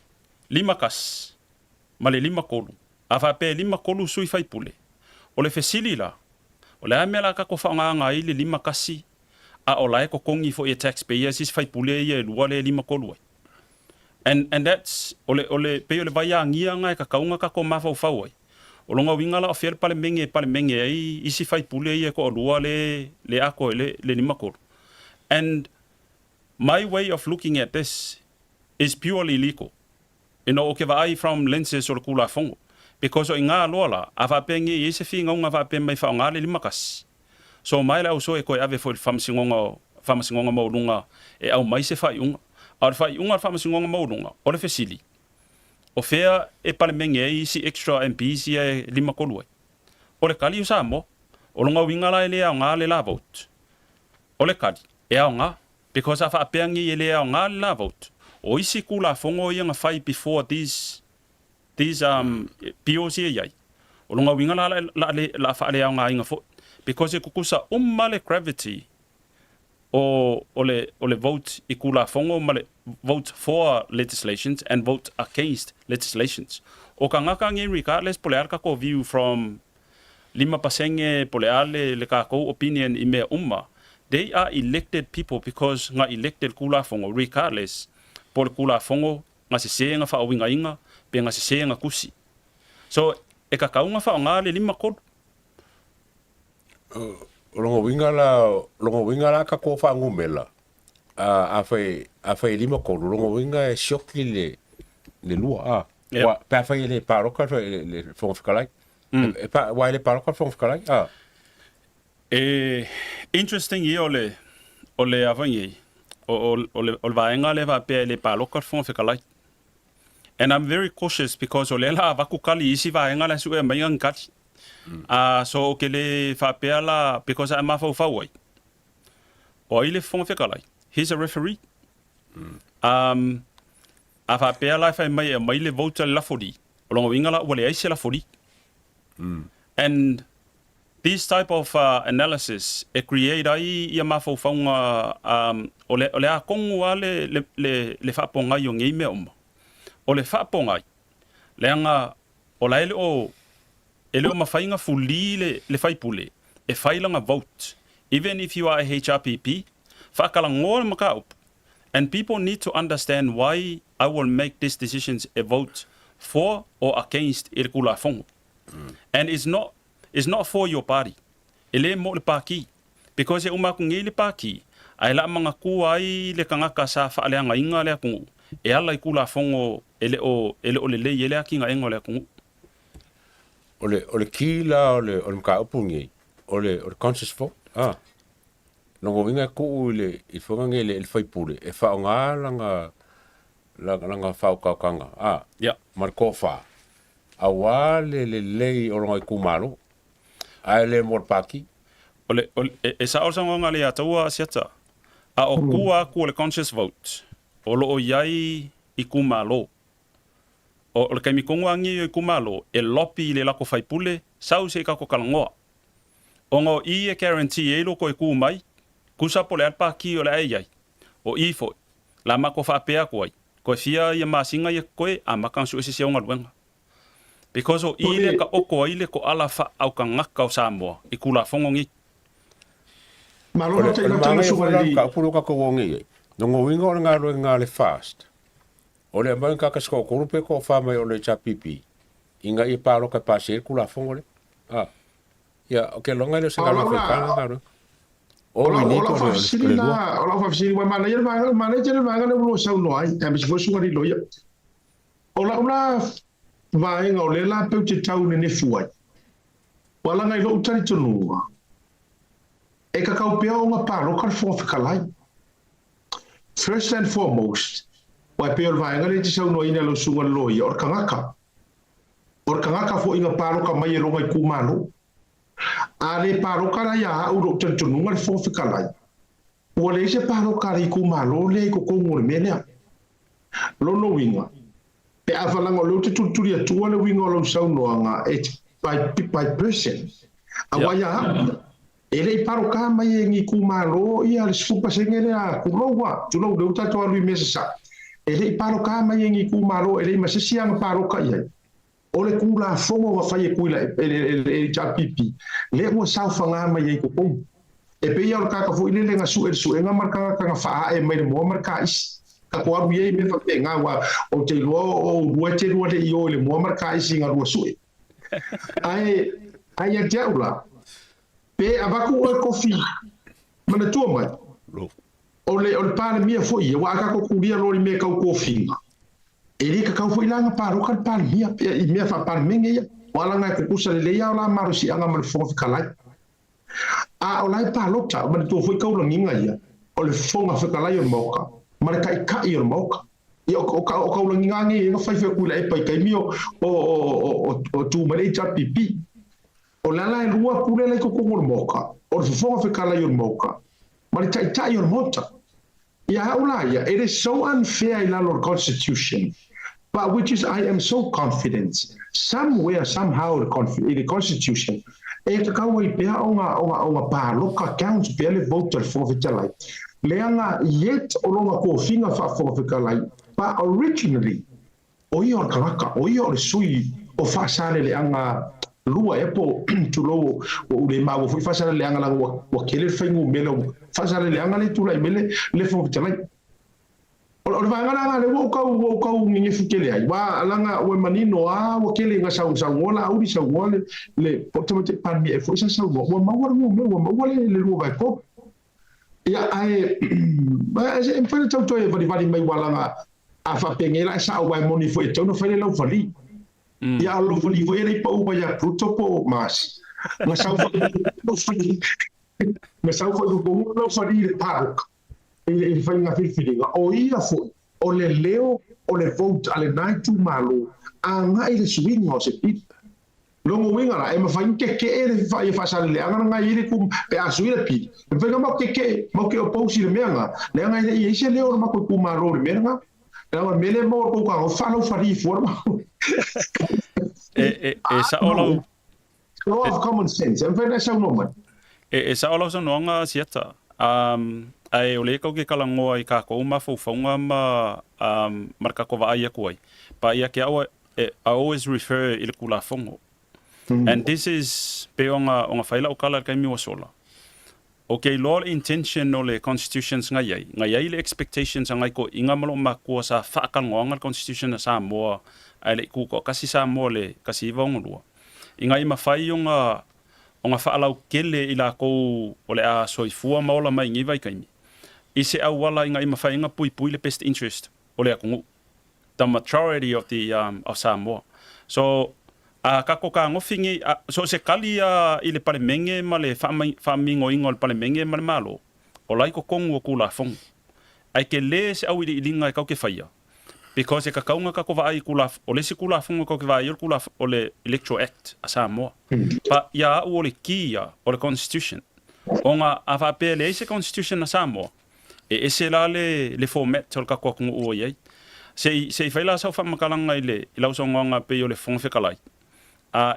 S10: lima kas, ma le lima kolu. A whapea lima kolu sui whaipule. O le whesili la, o le amela ka ko whaanga ngai le lima kasi, a o lai ko kongi fo e taxpayers is whaipule ia e lua le lima kolu ai. And that's ole pe ole vai angia ngai ka kaunga ka ko mafau fau ai. O longa winga la o fer pale menge ai isi fai pule ia ko lua le ako le lima kolu. And my way of looking at this is purely legal. You know, o ke vai from lenses o le kula fongo. Because o inga loa la, a va pengi isi fi ngonga va pe mai fa nga le lima kas. So mai la so e ko ave fo famasingonga mo lunga e au mai se fai unga. Ar fai unga famasingonga mo lunga o le fesili. O fea e pale menge isi extra MPs e lima kolu ai. O le kali usa mo, o longa winga la ele au ngā le la vote. O le kali, e au ngā, because a wha apeangi ele au ngā le la vote. O isi kula fongo i anga fai before these POs e iai. O longa winga la wha ale au ngā inga fo. Because e kukusa le gravity o le vote i kula fongo ma le vote for legislations and vote against legislations. O ka ngaka ngi regardless pole arka ko view from lima pasenge pole ale le ka ko opinion I mea they are elected people because nga elected kula fongo regardless pole kula fongo nga se nga fa winga inga pe nga se nga kusi. So e ka kaunga fa nga le lima ko
S9: longo winga la ka ko fa ngumela a fai lima ko longo winga e shokli le lua wa pa fai le paroka le fon fikalai e pa wa le paroka fon fikalai
S10: interesting ye ole avangi ole vaenga le va pe le paroka fon fikalai. And I'm very cautious because ole la va ku kali isi vaenga la su e mai ngati. So ke le whapea la, because I'm a whawai. O ile whonga whekalai. He's a referee. A whapea la whai mai le vouta le lafori. O longa winga la, wale aise lafori. And this type of analysis, e create ai ia mawhau whaunga, o le a kongu a le whapongai o ngei mea oma. O le whapongai, le anga o la ele o mafainga fuli le faipule e failanga vote even if you are a HRPP whakalangoa makaup. And people need to understand why I will make these decisions a vote for or against il kula fongo. And it's not for your party. Ele mo le paki because e umakungi le paki ai la manga ku ai le kangaka sa fa le anga inga le ku e ala kula fongo ele o le ele akinga engo le ku
S9: ole kila ole makaupungi ole conscious vote no inga ku le I fonga ngele el faipule e fa nga langa fa kanga marko fa awale le o ngai kumalo ai le mor paki
S10: ole e sa orsa ngonga le ataua siata a o kua ku le conscious vote o lo o yai I kumalo o le kai mikonga ngi I kumalo e lopi le lako faipule sau se ka ko kalangoa o ngo I e guarantee e lo ko ku mai kusa po le alpa ki o le ai o ifo la mako fa pea ko ai ko fia ia masinga ia koe a makansu ese se onga luenga because o ile ka oko ile ko ala fa au ka ngaka o Samoa I kula fongo ngi
S1: malo te na suwali
S9: ka puro ka ko ngi no wingo nga le fast ole mai ka sko ko rupe ko fa mai ole cha pipi inga I paro ka pasir kula fongo le ya okay longa le se ka fa ka
S1: Ola fasili wa mana le lo sau no ai ta bis fosu ngari lo ya ola va en ole la pe te tau ne fuai wala ngai lo tari tonu e ka kau pe o nga pa lo ka fo fikalai first and foremost wa pe o va ngari te sau no ina lo sunga lo ya or kangaka fo inga pa lo ka mai lo ngai kumalo ale paro kara ya uro tentunu ngal fo fikalai wale se paro kari ku malo le ko ngor mena lo no winga pe afalango lo tuturi atu wale winga lo sau noanga by person awaya ele paro ka mai ngi ku malo ia le sfupa sengere a ku rowa tu lo de tato lui mesa ele paro ka mai ngi ku malo ele masisiang paro ka ia ole kula fongo wa fai kuila ele chapipi le mo sa fanga mai ko ko e pe ya ka fo ile nga su nga marka ka fa e mai mo marka is ka ko abu ye me fa pe nga wa o te lo o te lo le yo le mo marka is nga ro su ai ya jaula pe abaku o kofi mana tu mai ole pa mia fo ye wa ka ko kuria lo me ka kofi ele ka kau foi langa paro kan pan mia fa pan minge wala ngai ku kusa le ya la maru si anga mal fo fikalai a olai pa lota man to foi kau langi ngai o le fonga fikalai o moka mar kai o moka o kau langi ngai no fai fe ku le pai kai mio o tu mare cha pipi o la rua ku le ko ko moka o fonga fikalai o moka mar tai o mota ya ulaya it is so unfair in our constitution. But which is, I am so confident, somewhere, somehow, the Constitution, e ka kawai pea o ngā pāloka counts pea le voter forfeitalai. Leanga yet o longa ko finga fa forfeitalai. But originally, o i o karaka, o i o le sui o whaasane le anga lua e po tulo o ule mawa fui whaasane le anga langa wa kele whaingu mele, whaasane le anga le tula i mele le forfeitalai. O le vanga le wo kau ngi fukele ai wa langa o manino a o kele nga sa ngola au di sa ngole le potomote pan mi e fo sa wo mawar mo le ru vai ko ya ai ba e fa tau to e vari mai wala a fa pengela sa wa moni fo e tono fa le lo fali ya lo fali fo e pa u ba ya protopo mas nga sa fo lo fali le park e fai nga filfilinga o ia fo o le leo o le vote ale nai tu malo a ngai le swing o se pit longo winga la e ma fai ke le fai fa sa le anga ngai le kum pe a suira pit e fai ma ke mo ke oposi le menga le ngai le ise leo ma ko ku malo le menga la mele mo ko ka o fa lo fari forma
S10: sa olo
S1: of common sense e fai na sa no man
S10: sa olo so no nga sieta ai o le kau ke kalangoa I ka ko uma fo fonga ma marka ko vai ko ai pa ia ke I always refer i le kulafongo. And this is pe onga whaila o kala kai miwa sola. Okay, law intention o le constitutions ngai le expectations ngai ko inga malo makua sa whaakangoanga le constitution na Samoa ai le kuko kasi Samoa le kasi iwaongolua. Inga ima whai onga whaalau kele i la kou o le a soifua maola mai ngiwai kaimi. I se au wala inga ima whai inga pui le best interest o le a kungu. The majority of the of Samoa. So kako ka ngofingi so se kali i le palemenge ma le whamingo ingo le palemenge ma le malo. O lai ko kongu o kula fongu. Ai ke le se au i linga i kau ke whaia. Because e ka kaunga kako vai kula o le se kula fongu kau ke vai o le Electoral Act a Samoa. Pa ia au o le kia o le Constitution. O ngā a whape le se Constitution a Samoa. E se la le format o le kako kungu o iei. Se whaila sau whamakalanga i lau songonga pe o le fonga whekalai.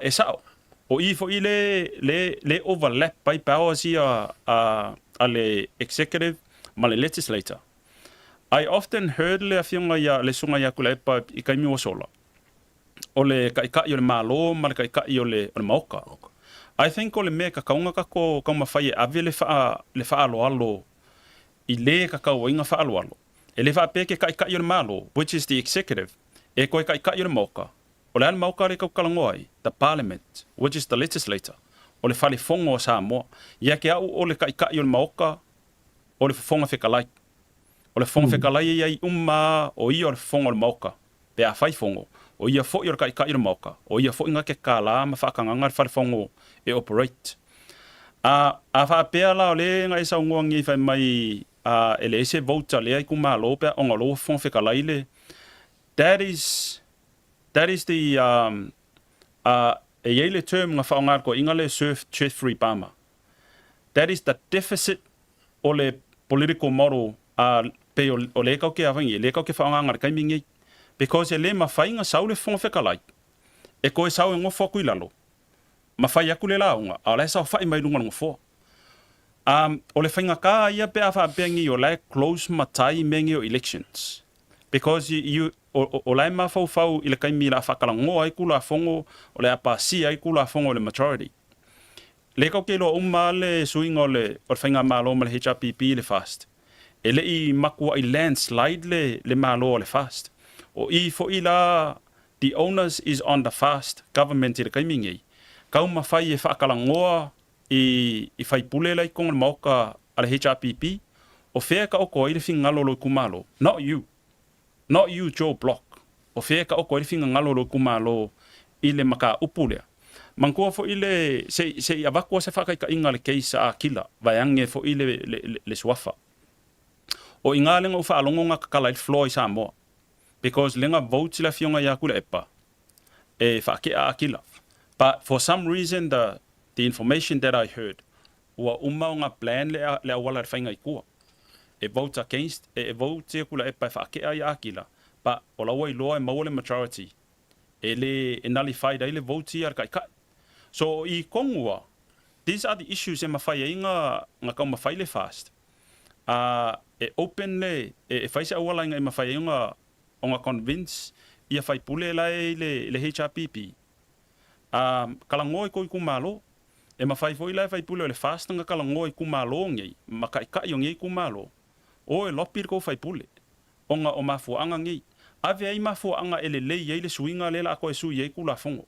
S10: E sao, o i fo i le overlap pai powers i a le executive ma le legislator. I often heard le awhionga ia le sunga ia kula epa i kaimi o sola. O le kai o le malo ma le kai o le maoka. I think o le mea ka kaunga kako kauma whai e ave le wha alo i le ka kau inga wha alo. E le wha peke kai o le malo, which is the executive, e koe kai o le maoka. O le mauka re kau kalangoai, the parliament, which is the legislator. O le whale fongo o Samoa. Ia ke au o le kai o le maoka, o le fonga whekalai. O le fonga whekalai iai o ia o le fonga o le maoka. Pe a whai fongo. O ia fo i o le kai o le maoka. O ia fo inga ke kāla ma whakanganga le whale fongo e operate. A whapea la o le ngai sa ungoangi whai mai ele ese vouta le ai kumalo pe onga lo fonga whekalai le. That is the e yele term nga whaongar ko inga le surf Jeffrey Bama. That is the deficit o le political model pe o le kau ke awangi, le kau ke whaongar kai mingi. Because e le mawhainga sau le fonga whekalai. E koe sau e ngofo kui lalo. Mawhai aku le launga, a le sau whai mai runga ngofo. O le whainga ka ia pe a whapengi o le close matai mengi o elections. Because o lai mawhau i le kaimi la whakalango ai kula fongo, o le apasi ai kula fongo le majority. Le kau ke lo le suinga o le whainga malo ma le HRPP le fast. E le i makua i landslide le malo o le fast. O i fo i la, the onus is on the fast government i le kaimi ngai. Kau mawhai e whakalangoa i whaipule lai kong le mauka a le HRPP, o whea ka oko i le whingalo lo kumalo. Not you, Joe Block. O whea ka oko i le whingalo lo kumalo i le maka upulea. Mangkua fo i le, se i awakua se whakai ka inga le keisa a kila, vaiange fo i le suafa. O inga lenga ufa alongonga kakala i floor i Samoa. Because lenga votes la fionga ya kula epa. E whake a kila. But for some reason, the information that I heard, ua nga plan le awala whainga i kua. E vote against, e vote e kula epa whake a akila. But o lawa i loa e mawale majority. E le nullified ai le vote i ar kai kai. So i kongua, these are the issues e mawhai e nga kau mawhai le fast. E open le, e whaise awala inga e mawhai e nga convince ia whai pule lai le HRPP. Kalangoi koi kumalo, e mawhai foi lai whai pule le fast nga kalangoi kumalo ngei, makai kai o ngei kumalo. O e lopir ko whai pule, o nga o mafuanga ngei. Ave ai mafuanga ele lei ei le suinga le la ko e sui ei kula fongo.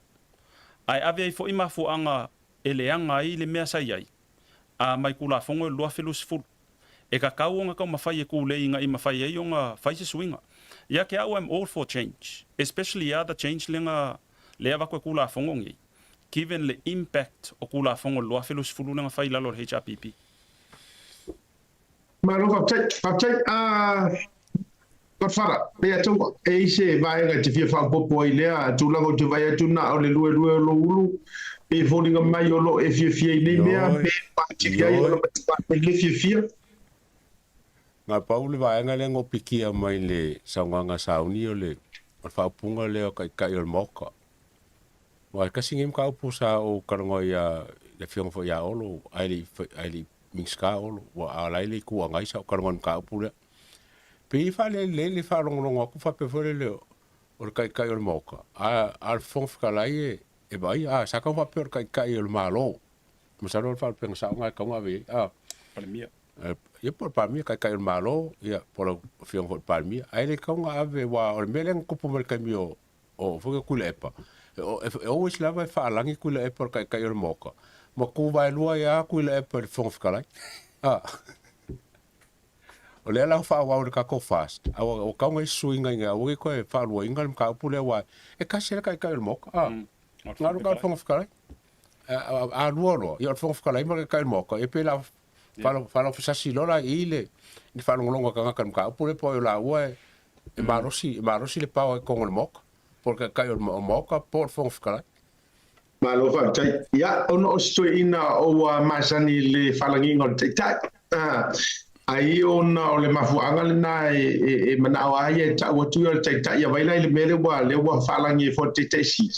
S10: Ai ave ai foi mafuanga ele anga i le mea sai ai. Mai kula fongo e lua felus full. E ka kau nga kau mawhai e kule inga i mawhai ei o nga whai se suinga. Ia ke au I'm all for change, especially the change lenga lea wako e kula fongo ngei. Given the impact o kula fongo lua felus fulu nga whai lalo HRPP.
S1: Maro kaptai Patfara, lea tau e se vai nga te fia whapopo i lea, tūlango te vai atuna o le lue lo ulu, e fōringa mai o lo e fia i nei mea, me pātiri ai o le fia.
S9: Ngā paule vaenga le ngo pikia mai le saunganga sauni o le whaupunga le o kai o le moka. Wa kasi ngim ka upu sa o karango ia le whionga fo ia olo, aili mingska olo, wa alai le kua ngai sa o karango ka upu le. Pe i wha le wha rongorongo aku wha pefore leo. o le kai o le moka. Al fong whakalai e vai, sa kau wape o le kai o le malo. Masaro le whalpenga sa ngai kaunga we,
S10: Palemia.
S9: ia por palmia kai o le malo, ia por fiong hot palmia. Ai le kaunga ave wa o le meleng kupu mal kai mio o fuga kula epa. O is lava e whaalangi kula epa o kai o le moka. Ma ku vai lua ia kula epa le fong whakalai. O le ala fa wa le ka ko fast. O ka ngai suinga nga o ko e fa lua inga ka pule wa. E ka se kai o le moka. Ngaru ka fong whakalai. A lua ia fong whakalai ma kai o le moka. E pe la falo fisasi lola ile. Ni fa longa ka pule po la wa e marosi le pau e ko le moka. Porque kai o moka por fong whakalai.
S1: Malo fa tai ya ono ina o masani le falangi ngol tai ai ona o le mafuanga le na e mana wa ye ta o tu o tai ya vai le mele wa falangi fo tai si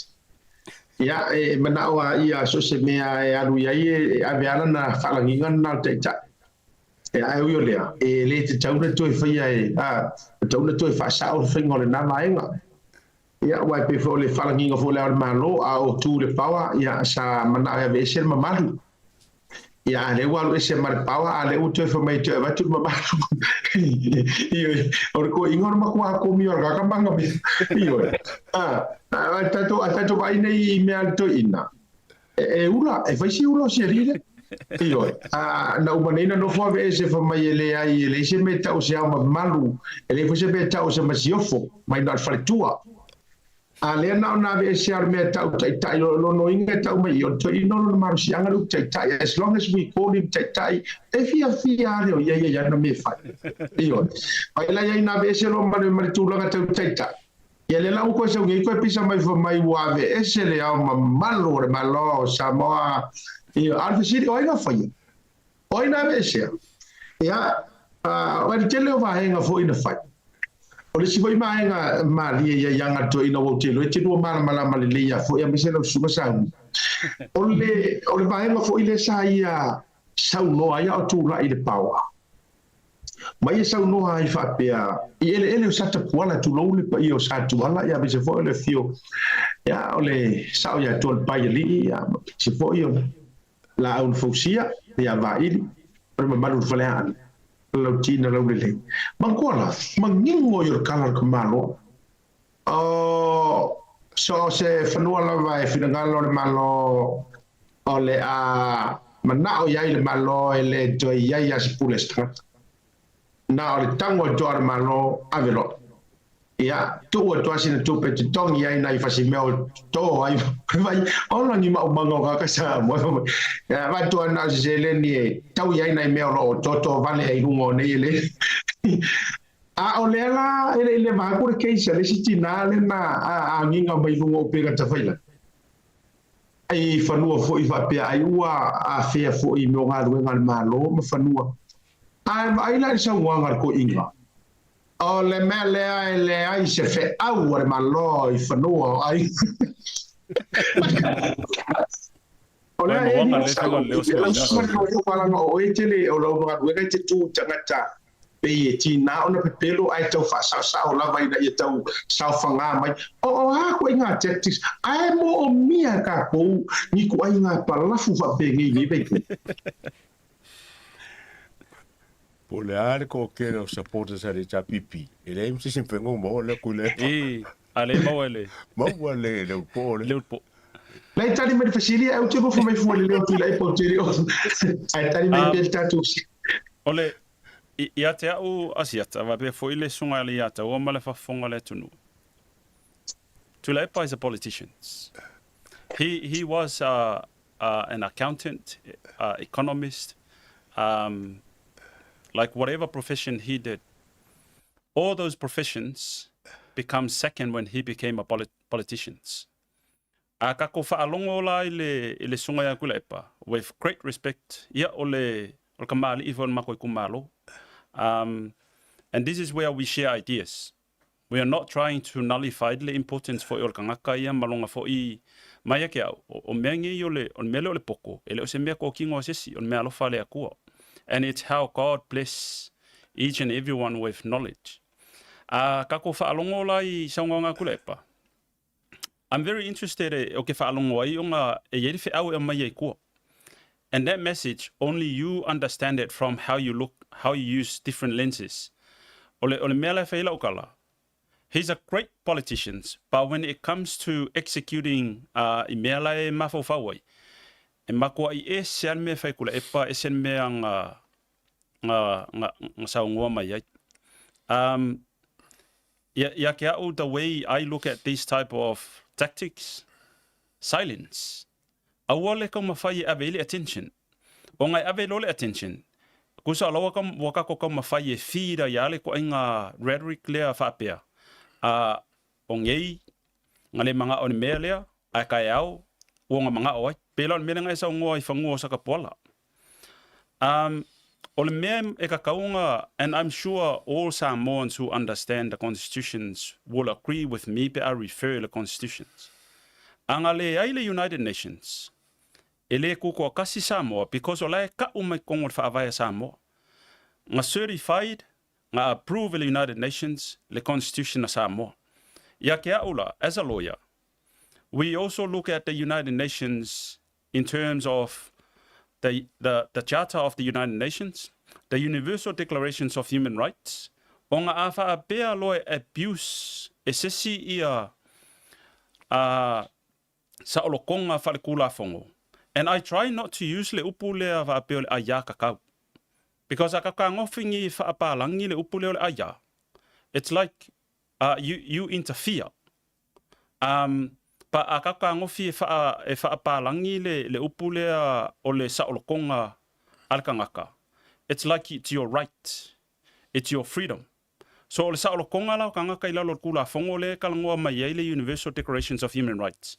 S1: ya e mana wa ia so se me a lu ya ye a veana na falangi ngan na tai e ai o le le te tau le tu fa ya tau le tu fa sa o fingo le na mainga ya wa pe fo le falangi fo le malo a o tu le pawa ya sa mana ya ve ser mamalu ya le wa ese mar pawa ale u tu fo mai tu va tu mamalu io orko ingor ma ko mi orga ka manga io tato vai nei me alto ina e ula e fai si ulo si ride io na umanina no fo ve ese fo mai le ai le se meta o se ama malu e le fo se meta o se masiofo mai na faltua ale na ve se ar meta o tai lo no inga tau mai o to ino no maru si anga lu tai as long as we call him tai e fia o ya no me fa io ai la ya na ve se lo mari tu la tai ia le lau koe sau ngai koe pisa mai fo mai wave ese le au malo re malo Samoa ia alfa siri oina fai oina vese ia o le tele o vahenga fo ina fai o le sifai mahenga mali ia yanga to ina o telo e tino mala le ia fo ia misela suga sau o le vahenga fo ile sa ia sau no ia o tu la ile pawa mai sa no ai fa pea ele o sata kuala tu lo le pa io sa tu ala ya se fo le fio ya ole sa ya tu pa li ya se fo io la un fosia ya va il per ma malu falean lo tina lo le ma kuala mangingo io kala ko malo so se fanua la vai finangalo le malo ole a manao ya il malo ele to ya se pulestra na o tango to armano avelo ia tu o to asina tu pe tong ia na ifasi meo to ai vai ona ni ma mango ka sa mo ya va to na zeleni tau ia na meo lo to vale ai lungo ne ele a olela ele va ku ke se le sitinale na a nginga mai lungo pe ka tafaila ai fanua fo i va pe ai ua a fe fo i mo ga ruenga malo ma fanua ai la sa wanga ko inga o le mele ai se fe au re malo i fano ai o le wanga le te le pala no e tele o lo ga we ga tu tangata pe ti na ona pelo ai tau fa sa o la vai da i tau sa fanga mai o ha ko inga tactics ai mo o mia ka ko ni ko ai nga pala fu fa pe ni be
S9: po le ale ko ke o supporters ari cha pipi ele im se pengo mo le kule
S10: ale mo le
S9: po
S1: le tali me facili au tipo fu mai fu le tu lai porterio ai tali me del tatus
S10: ole ia te au asiata va be foi le sunga le ata o male fa fonga le tunu tu lai is a politician he was an accountant economist like whatever profession he did, all those professions become second when he became a politician. Kako whaalongo la ile sunga ya kulepa, with great respect, ia ole kamali ivon makoi kumalo. And this is where we share ideas. We are not trying to nullify the importance for Olkangaka ia malonga for I maya ke au. O mengi ole on mele ole poko, ele o se mea ko kingo sesi on mea lofa le akua. And it's how God bless each and everyone with knowledge. Kako whaalongo lai saunga kulepa. I'm very interested o ke whaalongo ai o ngā e yeri whi au e mai e kua. And that message, only you understand it from how you look, how you use different lenses. Ole mea lai whaila ukala. He's a great politician, but when it comes to executing I mea lai mafo whawai, e makua I e sean mea whaikula epa, e sean mea ngā saungoa mai ai. Ya ke au, the way I look at these type of tactics, silence. Aua le kau mawhai e awele attention. O ngai awele ole attention. Kusa alawa kam wakako kau mawhai e whira iale ko inga rhetoric lea whapea. O ngei, ngale manga o ni mea lea, ai kai au, o ngā manga oai. Pela o ni mea ngai sa ngoa I whangua saka poala. O le mea e ka kaunga, and I'm sure all Samoans who understand the constitutions will agree with me, but I refer the constitutions. Anga le ai le United Nations, e le kuko kasi Samoa, because o lai ka umai kongo le whaavaya Samoa. Nga certified, nga approve the United Nations, le constitution of Samoa. Ia ke aula, as a lawyer, we also look at the United Nations in terms of the Charter of the United Nations, the Universal Declarations of Human Rights, o ngā awha a bea loe abuse, e sesi ia sa olokonga whalekula whongo. And I try not to use le upu lea wa apeo le aya kakau. Because a kaka ngofingi whaapalangi le upu lea le aya. It's like you interfere. Pa a kaka ngofi e whaapalangi le upu lea o le sa olokonga alkangaka. It's like it's your right. It's your freedom. So le sa olokonga lau kangaka I lalo kula whongo le kalangoa mai ai le Universal Declarations of Human Rights.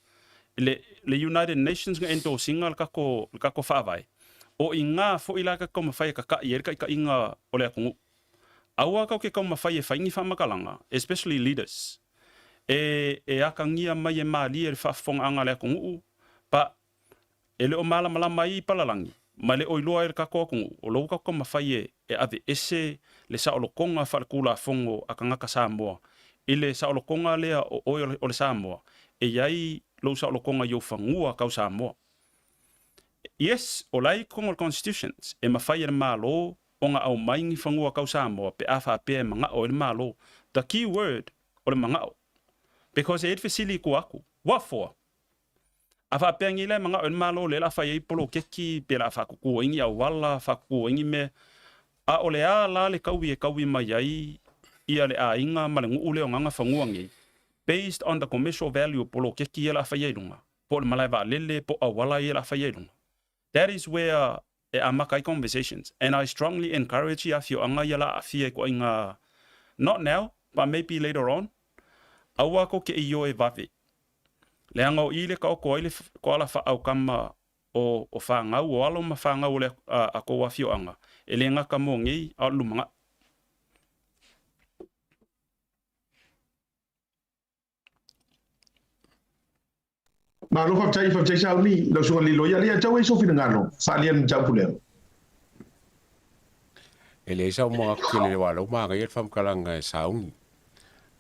S10: Le United Nations nga endorsinga le kako whaavai. O I ngā fo I laka kau mawhai ka kai erika I ka inga o le akungu. Aua kau ke kau mawhai e whaingi whamakalanga, especially leaders. E akangia mai e maali e le whaafonga anga le akungu, pa e le o malama mai I palalangi, ma le oiloa e le kako akungu, o lou kau mawhai e ave ese le saolokonga whalekula whongo a kangaka Samoa, I le saolokonga lea o le Samoa, e iai lo saolokonga yo whangua kau Samoa. Yes, o lai kongo constitutions, e mawhai e malo, o ngā au maingi whangua kau Samoa, pe awha pe mga o le malo. The key word, o le mga o. Because e fasili ko aku. What for? Awha pe ngile mga o le malo, le la whai polo keki, pe la wha kuku ingi au wala, wha kuku ingi me. A o le a la le kaui mai ai, ia le a inga ma le ngu leo nganga whangua ngi. Based on the commercial value polo keki ia la whai lunga. Po le malai wa lele, po a wala ia la whai lunga. That is where amakai conversations. And I strongly encourage you, afio anga yala afia ko inga, not now, but maybe later on. Aua ko ke iyo e vave. Le anga o ile ka o ko ile ko ala fa au kama o whangau, o alo ma whangau le a ko wafio anga. E le ngaka mo ngei a lumanga.
S1: Ma lo fa sa ni lo so li lo ya le tau e so fina ngano sa lian tau puleo.
S9: Ele sa mo akile wa lo ma ga yet fam kalanga saungi.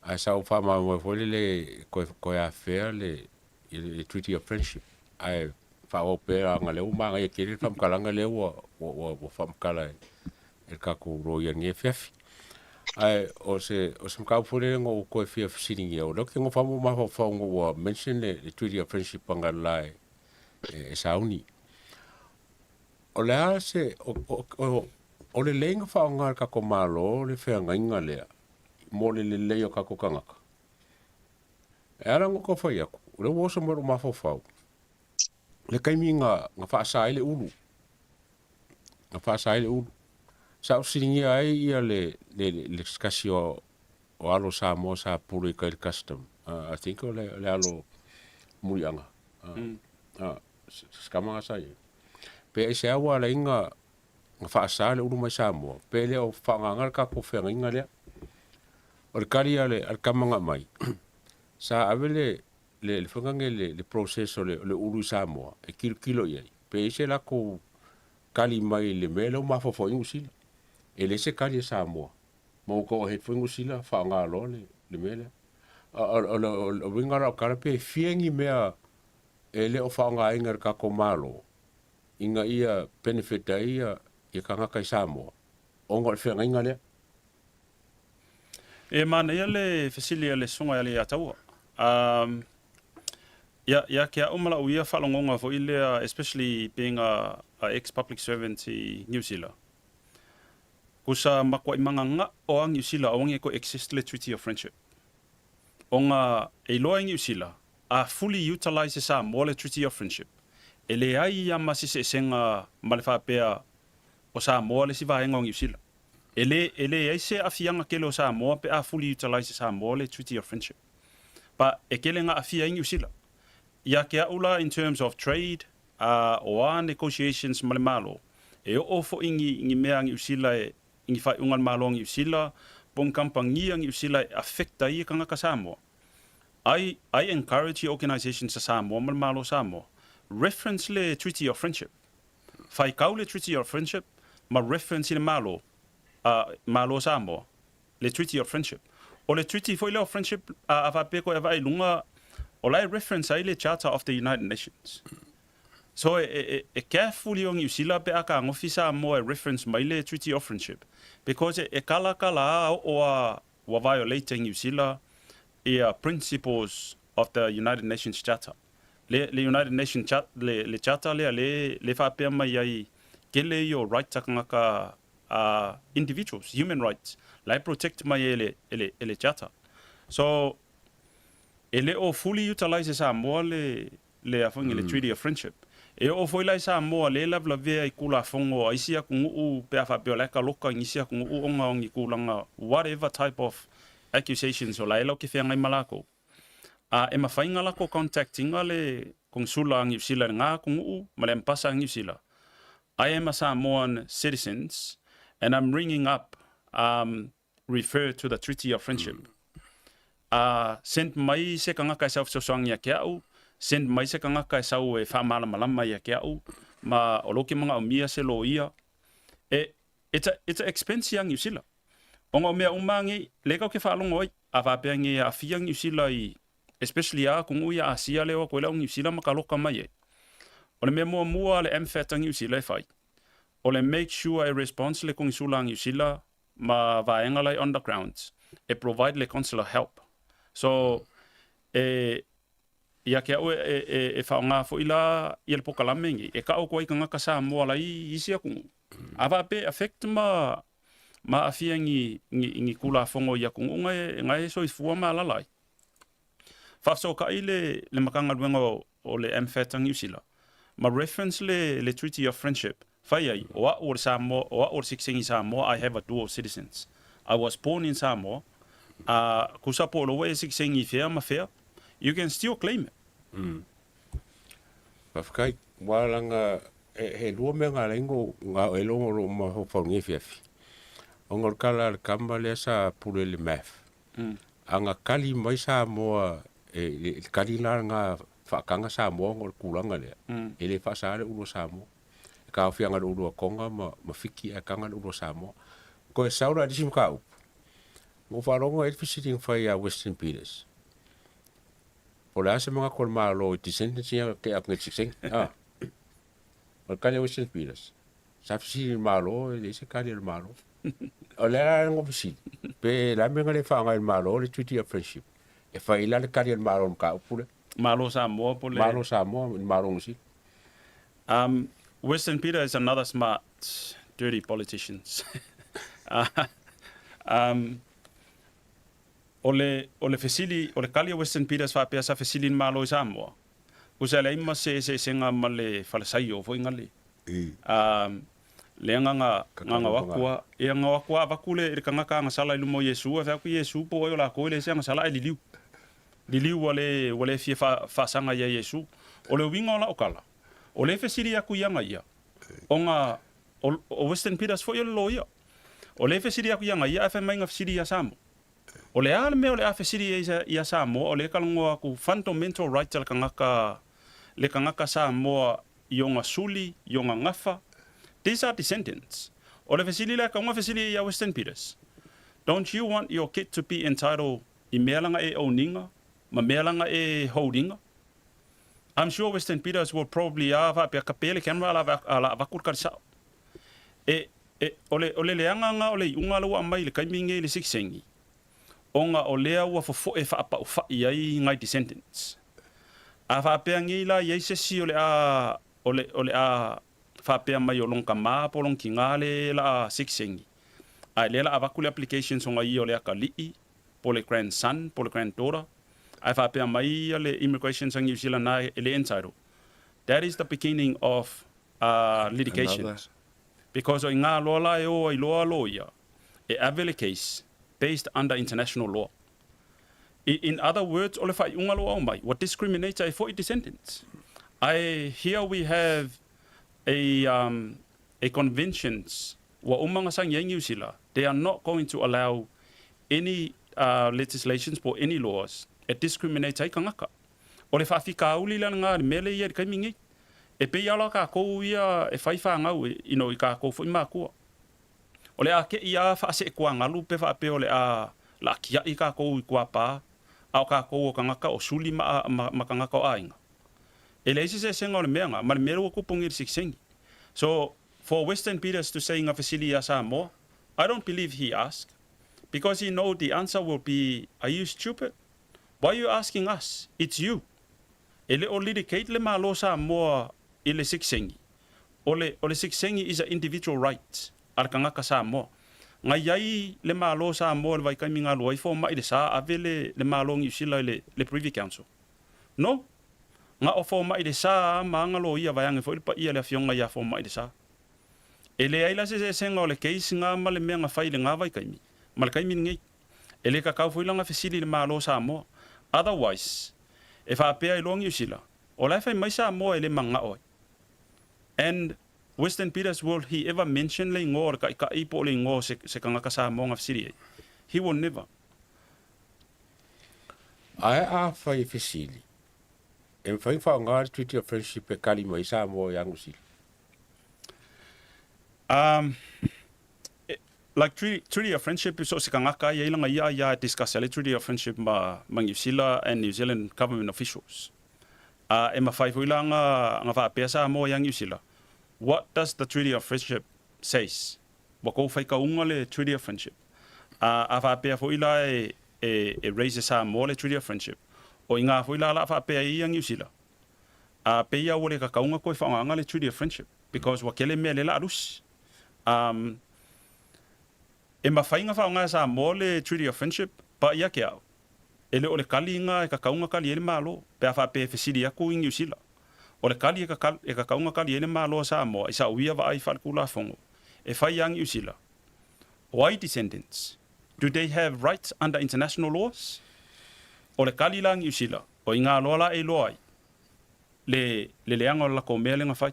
S9: A sa fa ma mo fo le ko ya faire le treaty of friendship. Ai fa o pe nga le ma ga yet fam kalanga le wo fam kala el ka ku ro ya ni fefi. Ai o se ka fole ngo ko fefi sitting yo lo ke ngo fa mo ma fa ngo mention le treaty of friendship nga lai e sauni. O le se o le lenga fa nga ka ko malo le fe nga inga le mo le yo ka ko kangaka. Era ngo ko fa ya ko le wo so mo ma fa fa. Le kaimi nga fa sa ile ulu. Nga fa sa ile ulu. Sa o siringi ai ia le skasio o alo Samoa sa pulu I kail custom. I think o le alo murianga. Skamanga sa ia. Pe e se awa le inga nga whaasa le uru mai Samoa. Pe le o whaangangar ka ko whenga inga lea. O le kari ale al kamanga mai. Sa ave le whangange le proceso le uru Samoa. E kilo iai. Pe e se lako kali mai le mele o mafofo ingu sila. E le se kari Samoa. Mo ko he fungu sila fa nga lo le mele. O winga ra kara pe fiengi mea ele o fa nga inga ka ko malo. Inga ia benefit ia kanga kai Samoa. Onga fe nga inga le.
S10: E mana ia le fesilia le sunga ia le ataua. Ya kia umala uia whalongonga fo ilea, especially being a ex-public servant i New Zealand. Kusa makwa imanga nga o ang New Zealand o ko exist le Treaty of Friendship. O nga e loa New Zealand a fully utilize sa mo le Treaty of Friendship. Ele ai ia masise senga malefa pea o sa mo le siva enga o New Zealand. Ele ai se afianga kelo sa mo pe a fully utilize sa mo le Treaty of Friendship. Pa e kele nga afia New Zealand. Ia ke aula in terms of trade o negotiations male malo. E o fo ingi mea New Zealand ingi fai ungal malo New Zealand bon kampangia New Zealand affecta i kanga ka Samoa. I encourage organizations sa Samoa male malo Samoa reference le Treaty of Friendship. Fai kau le Treaty of Friendship ma reference le malo malo Samoa le Treaty of Friendship. O le Treaty foi le Friendship ava peko ava ilunga o lai reference ai le Charter of the United Nations. So carefully on New Zealand pe aka ngofisa mo reference mai le Treaty of Friendship because kala o violating New Zealand principles of the United Nations Charter. Le United Nations Charter le Charter le fa pe mai ai kele yo right takanga individuals, human rights. Lai protect mai ele Charter. So ele o fully utilize sa mo le afongi le Treaty of Friendship. E o foi lai sa mo le lavla vea I kula fongo ai sia kungu pe afa pe ka loka ngisia kungu onga ongi kulanga whatever type of accusations o lai lo ke fenga malako. E mafainga lako contacting le konsula New Zealand nga kungu male mpasa New Zealand. I am a Samoan citizens and I'm ringing up refer to the Treaty of Friendship. Send mai se kanga kai self sosang ya kiau, send mai se kanga kai sau e fa mala malama ya kiau, ma oloki mga umia se lo ia. It's a expense yang New Zealand. Onga mea umangi leka ke fa longo ava pengi a fiang New Zealand especially a kung uya Asia leo ko New Zealand makaloka mai. Ole me mua le MFAT New Zealand fai. Ole make sure a response le kung sulang New Zealand ma vaenga lai underground. E provide le consular help. So ia ke au e whaonga fo ila i le pokalamengi. E ka au koi ka ngaka sa moa lai isia kungu. Awa pe affect ma afia ngi kula fongo ia kungu ngai so I fua ma lalai. Whafso ka i le makanga ruenga o le MFAT New Zealand. Ma reference le Treaty of Friendship. Whai ai, oa or Samoa, oa or siksengi Samoa, I have a dual citizens. I was born in Samoa. Kusa po lo we siksengi fea ma fea. You can still claim it.
S9: Pafkai, walanga he lua me ngā rengo ngā elongo ro ma ho whaungi fiafi. O ngor kala le kamba lea sa pule le math. Anga kali mai sa moa kali la ngā whakanga sa moa ngor kulanga lea. Ele whasare ulo sa moa. Ka whianga le ulo konga ma whiki a kanga le ulo sa moa. Ko e saura disim ka upu. Ngo wharongo e visiting whai a Western Peters. O le ase mga kol malo I descendants ia ke apnga tikseng. O kani Western Peters. Sa visiti malo e se kani le malo. O le ala ngo visiti. Pe la menga le whaanga le malo le Treaty of Friendship. E whai ila le kani le malo mka upule.
S10: Malo Samoa pole.
S9: Malo Samoa malo ngisi.
S10: Western Peter is another smart, dirty politicians. Ole fesili ole kali Western Peters fa pesa fesili malo Samoa. Kusa le ima se senga male falasai o fo ingali. Le nga wakua e nga wakua vakule e kanga ka sala ilumo Yesu fa ku Yesu po yo la ko le senga sala liliu. Liliu wale fie fa sanga ya Yesu. Ole winga la okala. Ole fesili ya ku yanga ia. Onga o Western Peters fo yo loia. Ole fesili ya ku yanga ia fa mainga fesili ya Samoa. Ole ale me ole afesiri ia Samoa ole kalongoa ku fundamental rights le kangaka Samoa yonga suli yonga ngafa. These are descendants. Ole fesili la kangwa fesili ia Western Peters. Don't you want your kid to be entitled I mea langa e oninga, ma mea langa e holdinga? I'm sure Western Peters will probably have a kapele kenwa ala vakur karsao. Ole leanga nga ole unga lawa mai le kaiminge le siksengi. Onga olea ua fofo e fa pa fa ai ngai descendants. A fa pe ngi la ye se si ole a fa pe mai o lonka ma po long kingale la siksengi. A le la avakule applications onga i ole akali po le grandson, po le granddaughter. A fa pe mai ole immigration sang New Zealand na ele entitled. That is the beginning of litigations. Because o ngā loa e o i loa loia, e avele case based under international law. In other words, ole whai unga loa o mai, what discriminates ai for descendants. Here we have a conventions wa umanga sang New Zealand. They are not going to allow any legislations for any laws that discriminates ai kangaka. Ole whawhika uli lana ngā mele ia kai mingi. E pe ala ka kou ia e whaiwha ngau ino I ka kou fwoi mākua. O le a ke ia wha se kua ngalu pe wha pe o le a la kia I ka kou I kua pā, au ka kou o kangaka o suli ma kangaka o ainga. E le isi se senga o le meanga, ma le mero o kupungi I siksengi. So, for Western Peters to say ngā whesili a Samoa, I don't believe he asked, because he know the answer will be, are you stupid? Why are you asking us? It's you. E le o litigate le malo Samoa I le siksengi. O le siksengi is an individual right. Ar kangaka Samoa. Ngai iai le malo Samoa le vaikai minga luai fo mai le sa ave le malo ngi usila le Privy Council. No. Nga o fo mai le sa maanga lo ia vaiange fo ilpa ia le afionga ia fo mai le sa. E le aila se senga o le case nga ma le mea nga whai le ngā vaikai mi. Ma le kaimi ngei. E le kakau fo ilanga fesili le malo Samoa. Otherwise, e whapea I longi usila. O lai whai mai Samoa e le manga oi. And Western Peters, will he ever mention le ngō ka ipo le ngō se kangaka Samoa ngā whesiri? He will never.
S9: Ai a whai whesili. E whai ngā Treaty of Friendship e kali mai Samoa yang usili.
S10: Like Treaty of Friendship, so se kangaka ia ilanga ia discuss le Treaty of Friendship ma New Zealand and New Zealand government officials. E ma whai fuilanga ngā whapea Samoa yang New Zealand. What does the Treaty of Friendship says? Wako whai ka unga le Treaty of Friendship. A whapea fuila e raise Samoa le Treaty of Friendship. O inga fuila la whapea I yang New Zealand. Pe ia wole ka kaunga koe whaanga le Treaty of Friendship. Because wakele mea le la arus. E ma whainga whaonga Samoa le Treaty of Friendship, pa ia ke au. E le o le kali inga e ka kaunga kali ele malo, pe a whape whesiri aku I New Zealand. O le kali e ka kaunga kali ele malo Samoa, I sa uia wa ai whalkula whongo. E whai yang New Zealand. Why descendants? Do they have rights under international laws? O le kali lang New Zealand, o inga lola e loai. Le leanga o la ko mea le nga whai.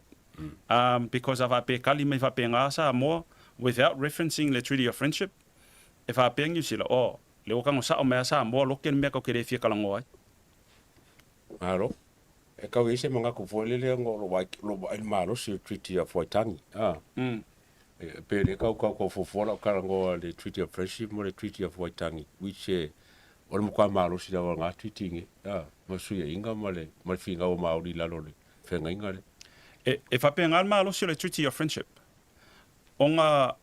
S10: Because a whape kali me whape ngā Samoa, without referencing the Treaty of Friendship, if I pay you sila, oh, le okango sa o mea sa mo loken mea ko kere fia kalango ai.
S9: Aro. E kau ise mga kufole le ngo lo wai malo si Treaty of Waitangi. Pe le kau fofola kalango le Treaty of Friendship mo le Treaty of Waitangi, which o le mukwa malo si la ngā treaty nge. Masuya inga male finga o maori lalo le whenga inga le.
S10: E whape ngā malo si le Treaty of Friendship. O ngā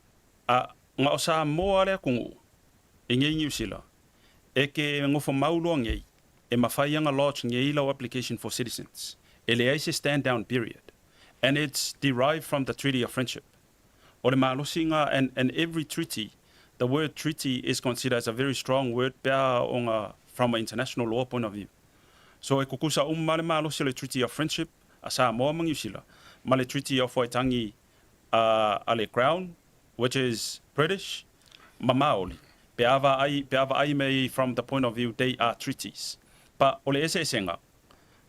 S10: o Samoa lea kongu, e ngei New Zealand, e ke ngofo maulua ngei, e mawhaianga lodge ngei lau application for citizens, e le aise stand down period, and it's derived from the Treaty of Friendship. O le malosi ngā, and every treaty, the word treaty is considered as a very strong word pea o ngā, from an international law point of view. So e kukusa ma le malosi le Treaty of Friendship, a Samoa ma New Zealand, ma le Treaty of Waitangi, ale Crown, which is British, ma Maoli. Pe ava ai mei from the point of view they are treaties. Pa ole ese senga.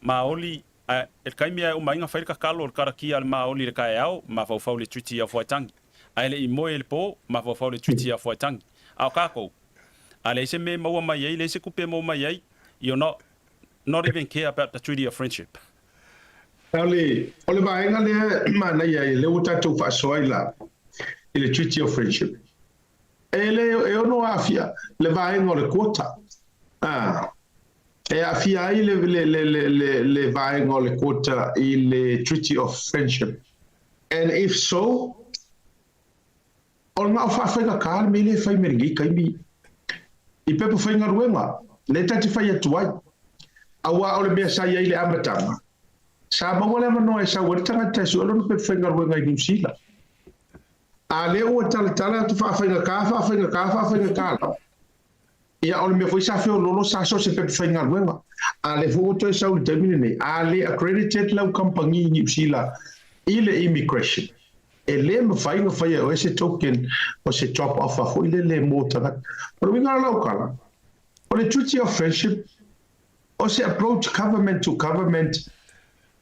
S10: Maoli el kaimia o mainga faika kalo o karaki al Maoli le kai au ma fau le Treaty of Waitangi. Ai le imoe le po ma fau le Treaty of Waitangi. Au kako. Ale ese me mo mai ai le se kupe mo mai ai. You not even care about the Treaty of Friendship.
S1: Ole vaenga le mana ia le utatu fa soila ile Treaty of Friendship. e ono afia le vai ngole quota e afia ai le vai ngole quota il Treaty of Friendship, and if so on ma fa fa ka me le fai mergi kai mi I pepe fai ngaruenga le tati fai atuai awa ole me sai ile amatanga sa mawala mano e sa wertanga te so lo pepe fai ngaruenga I New Zealand ale o tala tu fa fai ka ia ole me foi sa fe lo sa so se pepe fai ngaruenga ale fu to sa u termine ale accredited law company in New Zealand ile immigration ele me fai o ese token o se job offer fo ile le mota pero we ngala ukala o le Treaty of Friendship o se approach government to government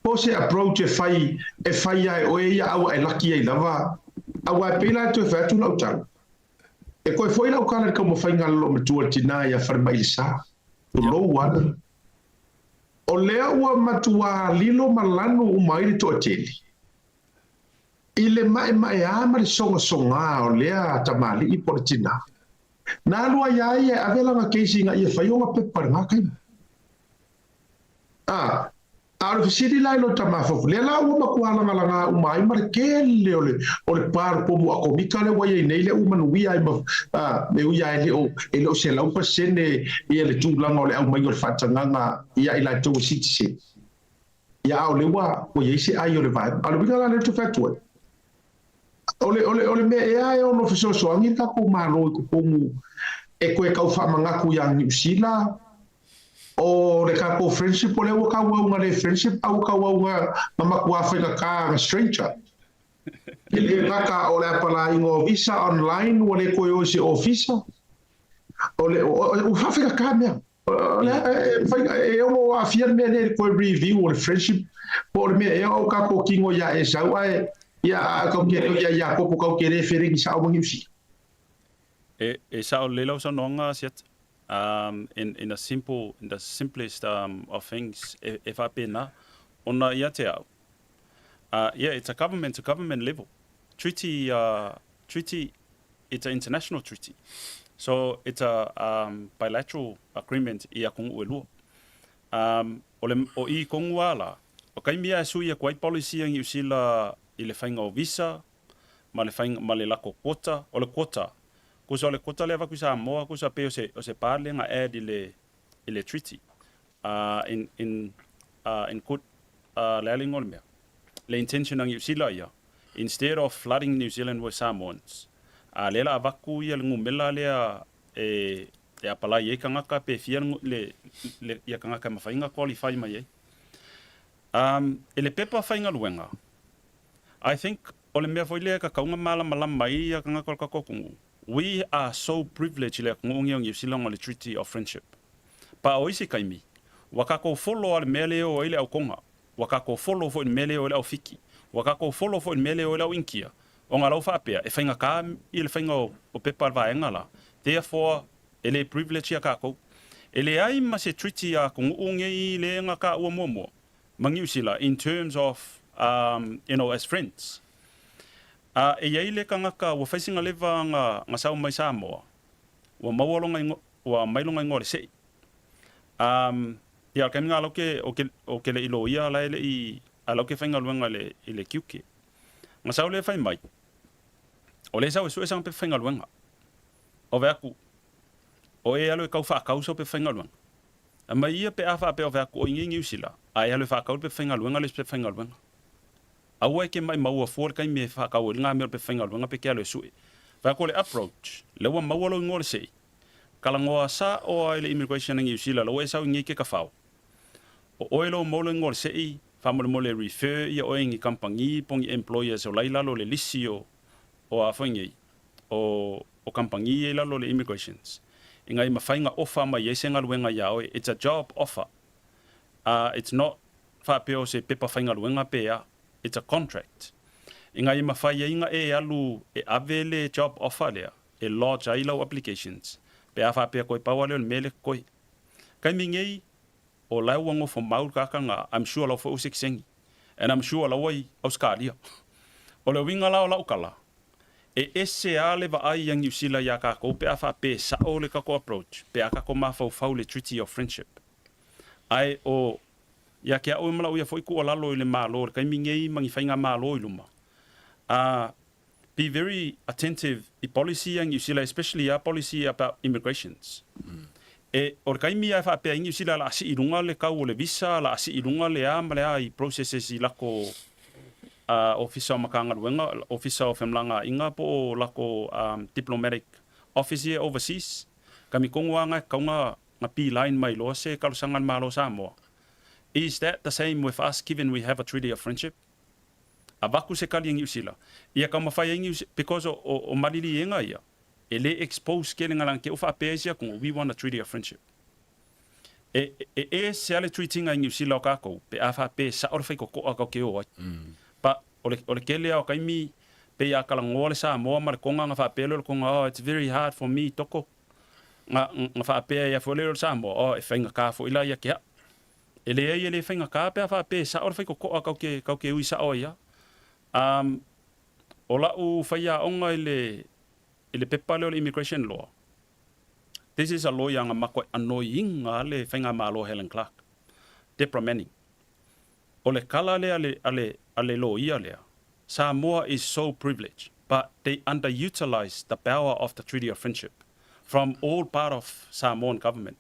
S1: o se approach e fai ai o ia au e laki ai lava au e pila to fa tu no tang e ko foi la ukala como fai ngala lo matua tina ia farma ilsa lo wana o le ua matua lilo malano umai to teli ile mai ama le songa o lea tamali I portina na lua ia e avela nga keisi nga ia fai o nga pepar nga kai a fisiri lai lo tamafofu le la ua makuala nga langa umai mara kele o le par pomu a komika le wai nei le umanuia me uia ele o se lau pasene ia le tūlanga o le au mai o le whatanganga ia ila tau citizen ia au le wa o yeise ai o le vai a le wika la le tu fatua ole me e ono fiso so angi ka ko malo ko pomu e ko e ka fa manga ku yang New Zealand o le ka ko friendship ole o ka wa le friendship au ka wa mama ku Africa ka stranger ile ka ole pala ingo visa online ole ko yo se officer ole o Africa ka me ole e o afirme le ko review ole friendship por me e o ka ko kingo ya e sa wa ia ko ia ko ko ke referi ki sa o ngiusi
S10: e sa o lelo so nonga set in the simplest of things if I pena ona ia te au yeah, it's a government to government level treaty it's an international treaty, so it's a bilateral agreement ia kong uelu o I kong wala o kai mia su ia kwai policy ang usila ile fainga o visa ma le lako kota o le kota ko so le kota leva ku sa moa ku sa pe o se parle nga add ile treaty in good le lingol me le intention ang usila ia instead of flooding New Zealand with Samoans lela avaku ia ngumela le apala ye kanga ka pe fia le ia kanga ka mafainga qualify mai ele pepa fainga luenga I think ole mea foi le ka kaunga mala mai ia kanga ka kokungu we are so privileged le ngongi New Zealand le Treaty of Friendship pa o isi kaimi waka ko follow al mele o ile au konga waka ko follow fo mele o ile au fiki waka ko follow fo mele o ile au inkia o ngalo fa pe e fainga ka ile fainga o pepa va engala therefore ele privilege ya ka ko ele ai ma se treaty ya ko ngi le nga ka o momo mangiusila in terms of as friends e ile kanga ka wo facing leva nga sa mai sa mo wo mawolonga wa mailonga ngore se ya kanga loke o ke le ilo ia la le I aloke fainga luenga le ile kiuke nga sa le fai mai o le sa o suesa pe fainga luenga o veku o e alo ka fa kauso pe fainga luenga ama ia pe afa pe o veku o ngi usila ai alo fa ka pe fainga luenga le pe fainga luenga awa ke mai maua for kai me fa ka o nga me pe fainga luenga pe ke alo sui fa ko le approach le wa mawolo ngor sei kala ngoa sa o ile immigration ngi usila lo e sa ngi ke ka fa o oilo molo ngor sei fa mo le refer ia o ngi company pong employers o laila lo le lisio o afangi o company ila lo le immigrations ingai mafainga offer mai yesenga luenga ya o it's a job offer it's not fa peo se pepa fainga luenga pe it's a contract ingai mafai inga e alu e avele job offer le e lodge ai lo applications pe afa pe ko pa wale mele ko kai mingei o la wango fo maul ka kanga I'm sure lo fo usixengi and I'm sure lo wai australia o le winga la kala ese ale va ai yang usila ya ka ko pe afa pe sa ole ka ko approach pe aka ko mafau fau le treaty of friendship ai o ya ke o mala o ya foi ko lalo le malo kai mingei mangi fainga malo iluma be very attentive I policy yang usila especially a policy about immigrations e or kai mi afa pe yang usila la si ilunga le ka o le visa la si ilunga le amale ai processes I lako officer makanga wenga officer of mlanga inga po lako diplomatic office here overseas kami kongwanga kaunga ngapi line mai lo se kalusangan malo Samoa. Is that the same with us given we have a treaty of friendship? Abaku se kali yang usila ia kama fa yang because o malili yenga ia ele expose kelinga lang ke ufa pesia kung we want a treaty of friendship se ale treaty nga yang usila ka ko pe afa pe sa or fa ko ko ke o pa ole kele o kai mi pe ya kala ngole sa mo mar konga nga fa pelo konga it's very hard for me toko nga fa pe ya fo le sa mo e fa nga ka fo ila ya ke ele fa nga ka pe fa pe sa or fa ko ke ui sa o ya ola u fa ya onga ele pepa le immigration law this is a law yang mako annoying ale fa nga malo Helen Clark Deborah Manning ole kala le ale lo ia lea. Samoa is so privileged, but they underutilize the power of the Treaty of Friendship from all part of Samoan government.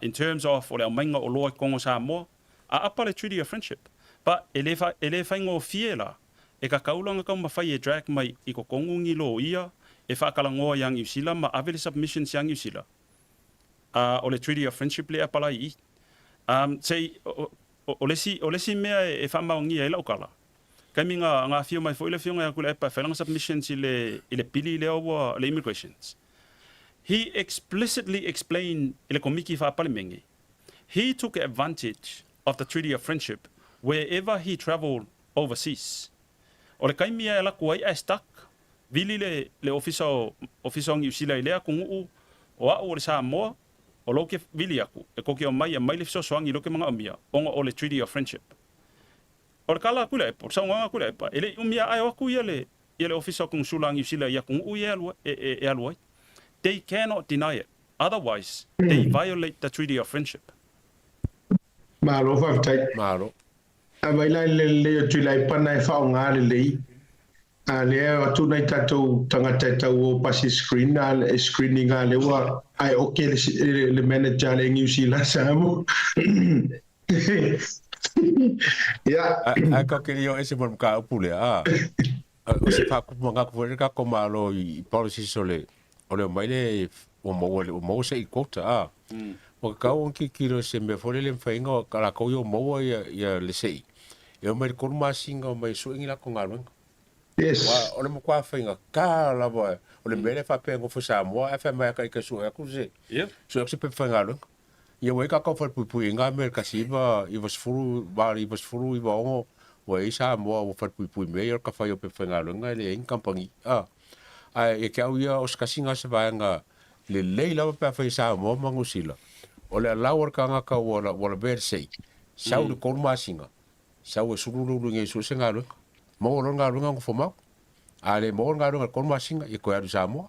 S10: In terms of ole mainga o loa kongo Samoa, apa le Treaty of Friendship. But ele whaingo fiela, e ka kaulanga kau mawhai e drag mai I ko kongo ngi lo ia, e whakalangoa yang Usila, ma avele submissions yang Usila. Ole Treaty of Friendship le apala I. Say, o lesi mea e whamaongi e lau kala. Kaimi ngā whio mai fo ile whio ngai akula e pa whailanga submissions I le pili le awa le immigrations. He explicitly explained ile komiki whapalimengi. He took advantage of the Treaty of Friendship wherever he traveled overseas. O le kaimi e laku ai stuck. Vili le officer ngi usila I lea kungu o au o le Samoa. O loke vili aku, e koke o mai le fisosoangi loke mga umia, onga o le Treaty of Friendship. O le kala akula epa, o saunga akula epa, ele umia ai aku ia le officer kung sulangi usila ia kung ui e aluai. They cannot deny it. Otherwise, they violate the Treaty of Friendship.
S1: Malo whaftai. Malo. A mai lai le o tui lai pana e whao ngā le lei. A lea atu nei tatou tangata tau o pasi screen screening a lewa ai oke le manager le New Zealand Samoa. Ya.
S9: Ai ka kiri o ese mon ka upule o se fa ku manga ku ka ko malo I policy sole. Ole mai le o mo se I kota o ka on ki kiro se me fole le fainga kala ko yo mo ya le sei. Yo mai ko ma singa mai so ngi la ko ngalo.
S1: Yes.
S9: Ole mo kwa fainga ka la boy. Ole mele fa pengo fo Samoa fa mai ka so ya ku se. Yep. So se pe fainga lo. Ia wai ka fa pui nga mer ka siva I was furu I wa ongo wai Samoa wo fa pui me ka fa yo pe fainga lo nga le in kampangi. Ai e ka ia os ka singa se va nga le leila pa fa Samoa mangusila. Ole lawar ka nga ka wala ber sei. Sau de kon ma singa. Sau e suru lu nge so se nga lo. Mo ro nga runga ko foma ale mo nga runga kon masinga I ko ya Samoa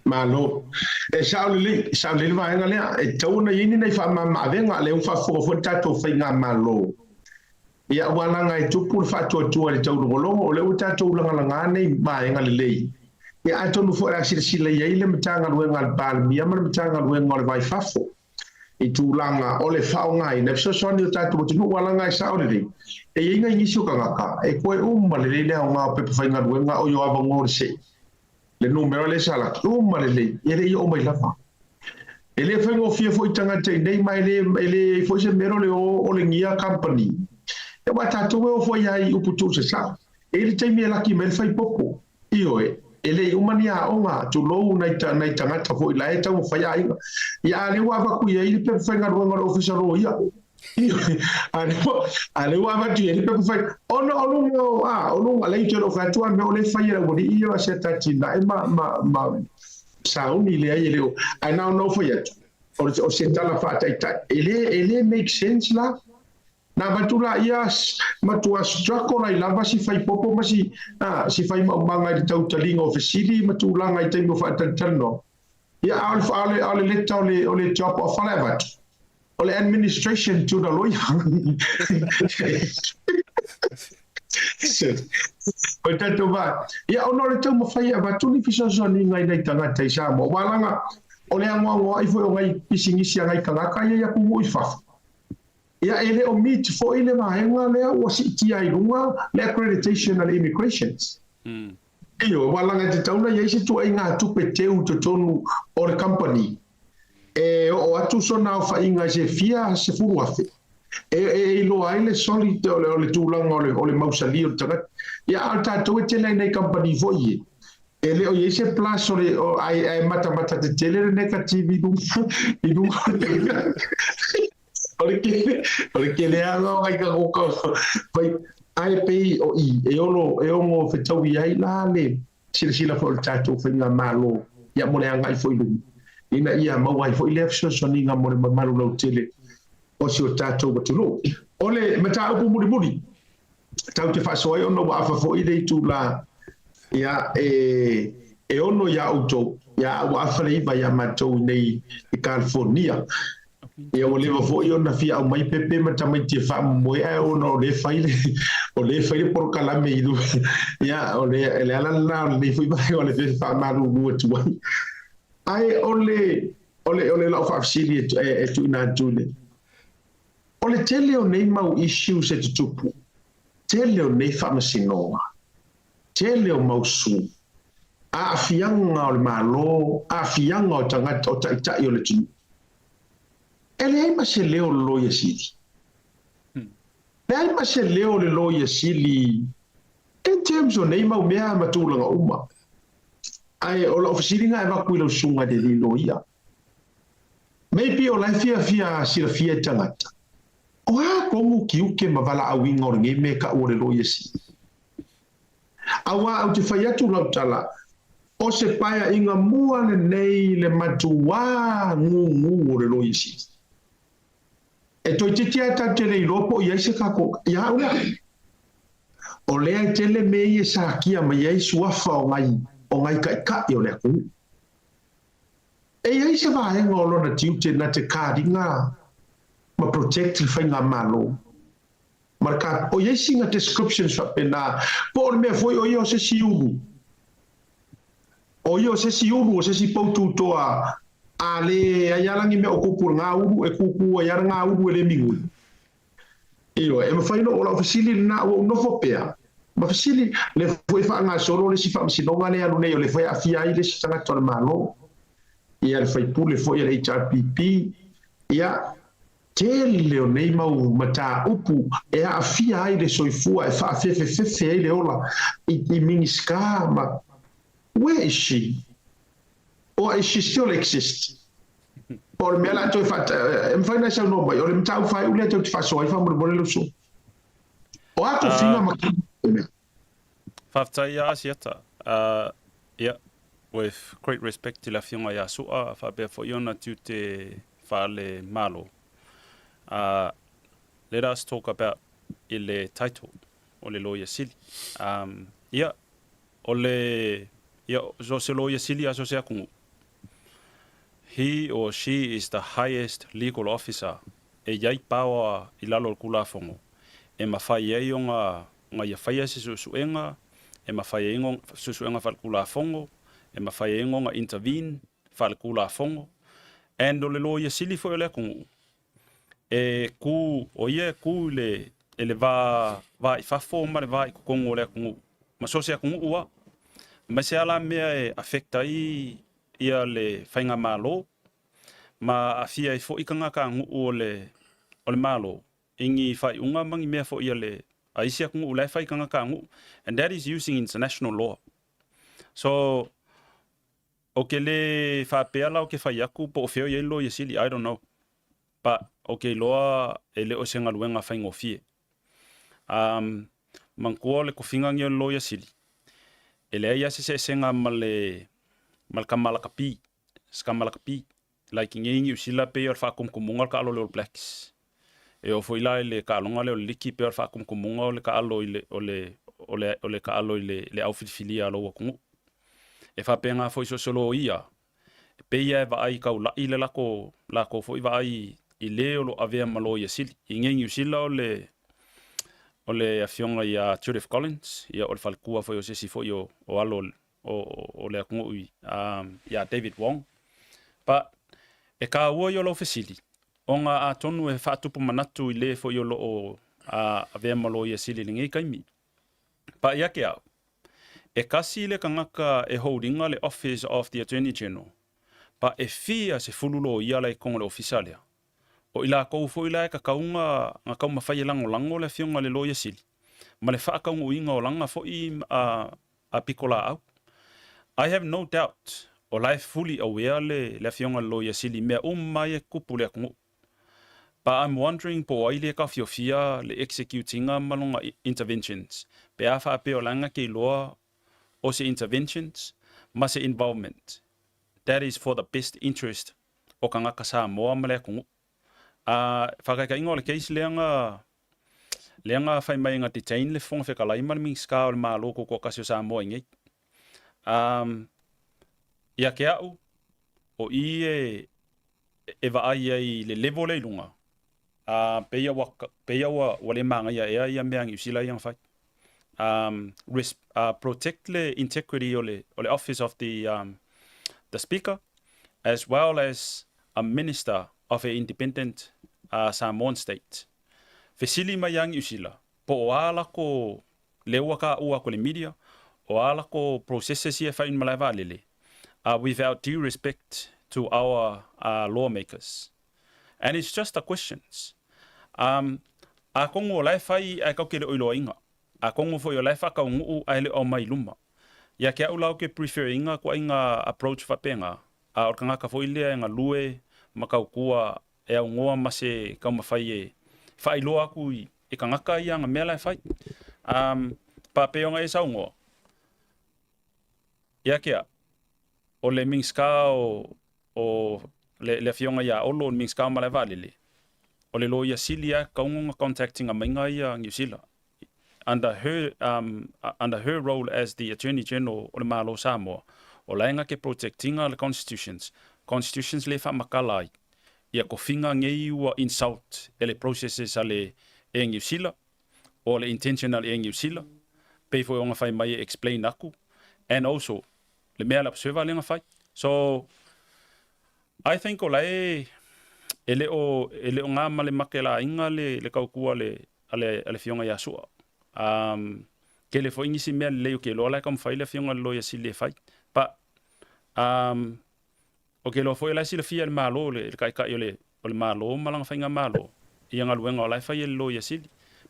S1: malo e sauli vai nga le e tona yini nei fa ma venga le un fa fo tato fa nga malo ia wala nga I tupu fa to le tau lo o le tato langa langa nei ba nga le lei ia atonu fo ra sila ia ile mtanga ruenga bal mi amar mtanga ruenga vai fa fo I tūlanga o le whaongai, na fisosoni o tātou tunu wala ngai saorere. E inga ingisio ka ngaka, e koe umma le lea o ngā pepe whainga ruenga o yo ava ngore se. Le numero le sala, umma le e le I o mai lafa. E le whainga o fia fo I tangata nei mai le fo se mero le o le ngia company. E wa tātou e o fo iai uputu se sa. E le taimi e laki me le whai popo. Io ele umani a onga tu lo nai tangata fo ila e tau fa ia ia le wa ba ku ia I pe fenga ro officer ro ia ale wa ba tu ele pe fa ono ale ke ro fa tu me ole fa ia wo di ia se tati na ma sauni le ai le I now know for yet o se tala fa tai ele make sense la na matula ia matua strako lai lava si fai popo masi si fai manga i tau talinga o fesili matula ngai te mo fa tantano ia ale leta ole job of forever ole administration to the lawyer o tato va ia ono le tau mo fai ava tuni fiso ni ngai nei tanga te sa mo walanga ole ango ai foi ngai pisingisi ngai kanga ia ku mo i fa ia ele o meet fo ile mahenga lea o si tia i runga le accreditation and immigrations. Iyo, walanga te tauna ia isi tua inga tupe teu te tonu o le company. O atu sona o whainga se fia se furu afe. Ilo aile soli te ole tūlanga ole mausali o tagat. Ia al tātou e tele nei company fo ie. Ele o ia se plus ole ai mata te tele negative i runga. Ole ke le alo ai ka ko pai ai pe o I e ono fetau ai la le sila fo tato fenga malo ya mo le ngai fo ilu ina ia mau ai fo ile so ninga mo le malo lo tele o si o tato ko tulo ole mata upu muri tau te fa so ai ono wa fa fo ile tu la ya e ono ya auto ya wa fa le va ya mato nei i California. E o leva foi ona fia o mai pepe ma tamai te fa mo e o le fai por kala me idu ya o le ala na le foi ba o le fa ma ru tu ai ole la fa sili e tu na jule ole tele o nei mau issues e tupu tele o nei fa masinoa tele o mau su a fianga o malo a fianga o tanga o ta o le tu ele ai ma se leo lo ia sili. Ai ma se leo le lo ia sili. In terms o nei mau mea matulanga uma. Ai o la ofisiri nga e waku ilo sunga de li lo ia. Maybe o lai fia sila fia tangata. O a kongu ki uke ma wala awinga o nge me ka ore lo ia sili. Awa au te whai atu lau tala. O se paia inga mua le nei le matua ngu o le lo ia sili. E toi te tia ta tele i lopo i aise kako ia ula. O lea i tele me i e sa kia ma i aise wafa o ngai ka i o lea ku. E i aise vahenga o lona tiute na te kāringa ma protective whainga malo. Marka o i aise inga descriptions wa pena. Po o mea foi o i o se si uru. O i o se si uru o se si pautu toa ale ayalangi me okupu nga uru e kuku ayar nga uru ele mingu iyo e mafaino ola ofisili na no fopea mafisili le foi fa nga solo le sifa msinonga le anu ne le foi afia ile sitanga tona malo ia le foi pu le foi le HRPP ia tele o nei mau mata upu e afia ile soifua e fa fefe ile ola i miniska ma where is she? Or is she still exist? Or me ala to fat em faina sa no boy or em tau fai ule to fa so fa mo le so. O ato fina ma
S10: Fafta ya asiata. Yeah, with great respect to la fiona ya sua fa be for yona tute fa le malo. Let us talk about ile title o le loya sili. Yeah, ole yeah, so se loya sili aso se kungu. He or she is the highest legal officer e yai pawa i lalo kula fongo. E mawhai e nga ia whaia se susuenga, e mawhai e ngon susuenga whal kula fongo, e mawhai e nga intervene whal kula fongo. And o le lo ia sili fo le kungu. E ku o ia ku le ele va i fafo ma le va i kongo le kungu. Ma so se kungu ua. Ma se ala mea e affecta ia le whainga malo, ma afia i fo ikanga ka ngu o le malo. Ingi whai unga mangi mea fo ia le aisia kungu le whai ikanga ka ngu. And that is using international law. So, okay le whapea lau ke whai aku po o whio ia lo ia sili, I don't know. But, okay loa e le o senga luenga whaingo fie. Mangkua le kufingang ia lo ia sili. E le ia se senga male malakapi, skamalakapi, like ingi usila pe or fa kumkumungal ka lo blacks. e o foi la le ka longa le liki pe fa kum kumunga o le ka alo ile o le ka alo ile le au filia lo ku e fa penga foi so solo ia pe ia va ai ka ula ile la ko foi va ai ile o ave malo ia sil ingen you sila o le afionga ia Judith Collins ia o le falkua foi o sesi foi o alo o le ku ia David Wong pa e ka ua yo lo fesili onga a tonu e fa tupu manatu ile foi yo lo ave malo ia sili ngi kaimi pa ia ke au e kasi le kangaka e holdinga le Office of the Attorney General pa e fia se fululo ia le kong le ofisalia o ila ko fo ila ka kaunga nga ka mafai lango le fionga le loia sili ma le fa ka uinga o langa fo I a pikola au I have no doubt o life fully aware le fionga le loia sili me mai kupu le kungu but I'm wondering po ai le ka fiofia le executinga malonga interventions pe afa pe o langa ke loa o se interventions ma se involvement that is for the best interest o kanga ka sa mo male kungu whakaika ingo le case leanga whai mai ngā detain le whonga whekalai marami ska o le maa loko ko kasio sa moa ingei. Ia ke au, o I e vaai ai le levo le ilunga. Peia wa le manga ia meang usila iang whai. Protect le integrity o le office of the speaker, as well as a minister of an independent Samoan state. Fesili mai yang usila. Po o ala ko lewa ka ua ko le media, o ala ko processes ia whain malaiwa lele. Without due respect to our lawmakers. And it's just the questions. A kongo lai whai ai kau ke le oiloa inga. A kongo fo yo lai whaka o nguu ai le o mai luma. Ia ke au lau ke prefer inga ko inga approach whapenga. A orkanga ka fo ilea inga lue makau kua e au ngoa mase kau mawhai e whai loa aku I kangaka ia nga mea lai whai. Pa peonga e sau ngoa. Ia ke a. O le mingska o le fionga ia olo mingska malai valele. O le lo ia silia kaunga contacting a mainga ia New Zealand. Under her role as the Attorney General o le Malo Samoa, o laenga ke protectinga le constitutions le fa makalai. Ia ko finga ngei ua insult ele processes ale e New Zealand o le intentional e New Zealand. Pei fo onga fai mai explain aku. And also le mea la pseva lenga fai. So I think o lai ele o ngā male make la inga le kaukua ale fionga ia sua. Ke le fo ingisi mea le leo ke loa lai kam fai le fionga lo ia si le fai. Pa o ke lo fo lai si le fia le malo le kai o le malo malanga fai ngā malo. Ia ngā luenga o lai fai le lo ia si.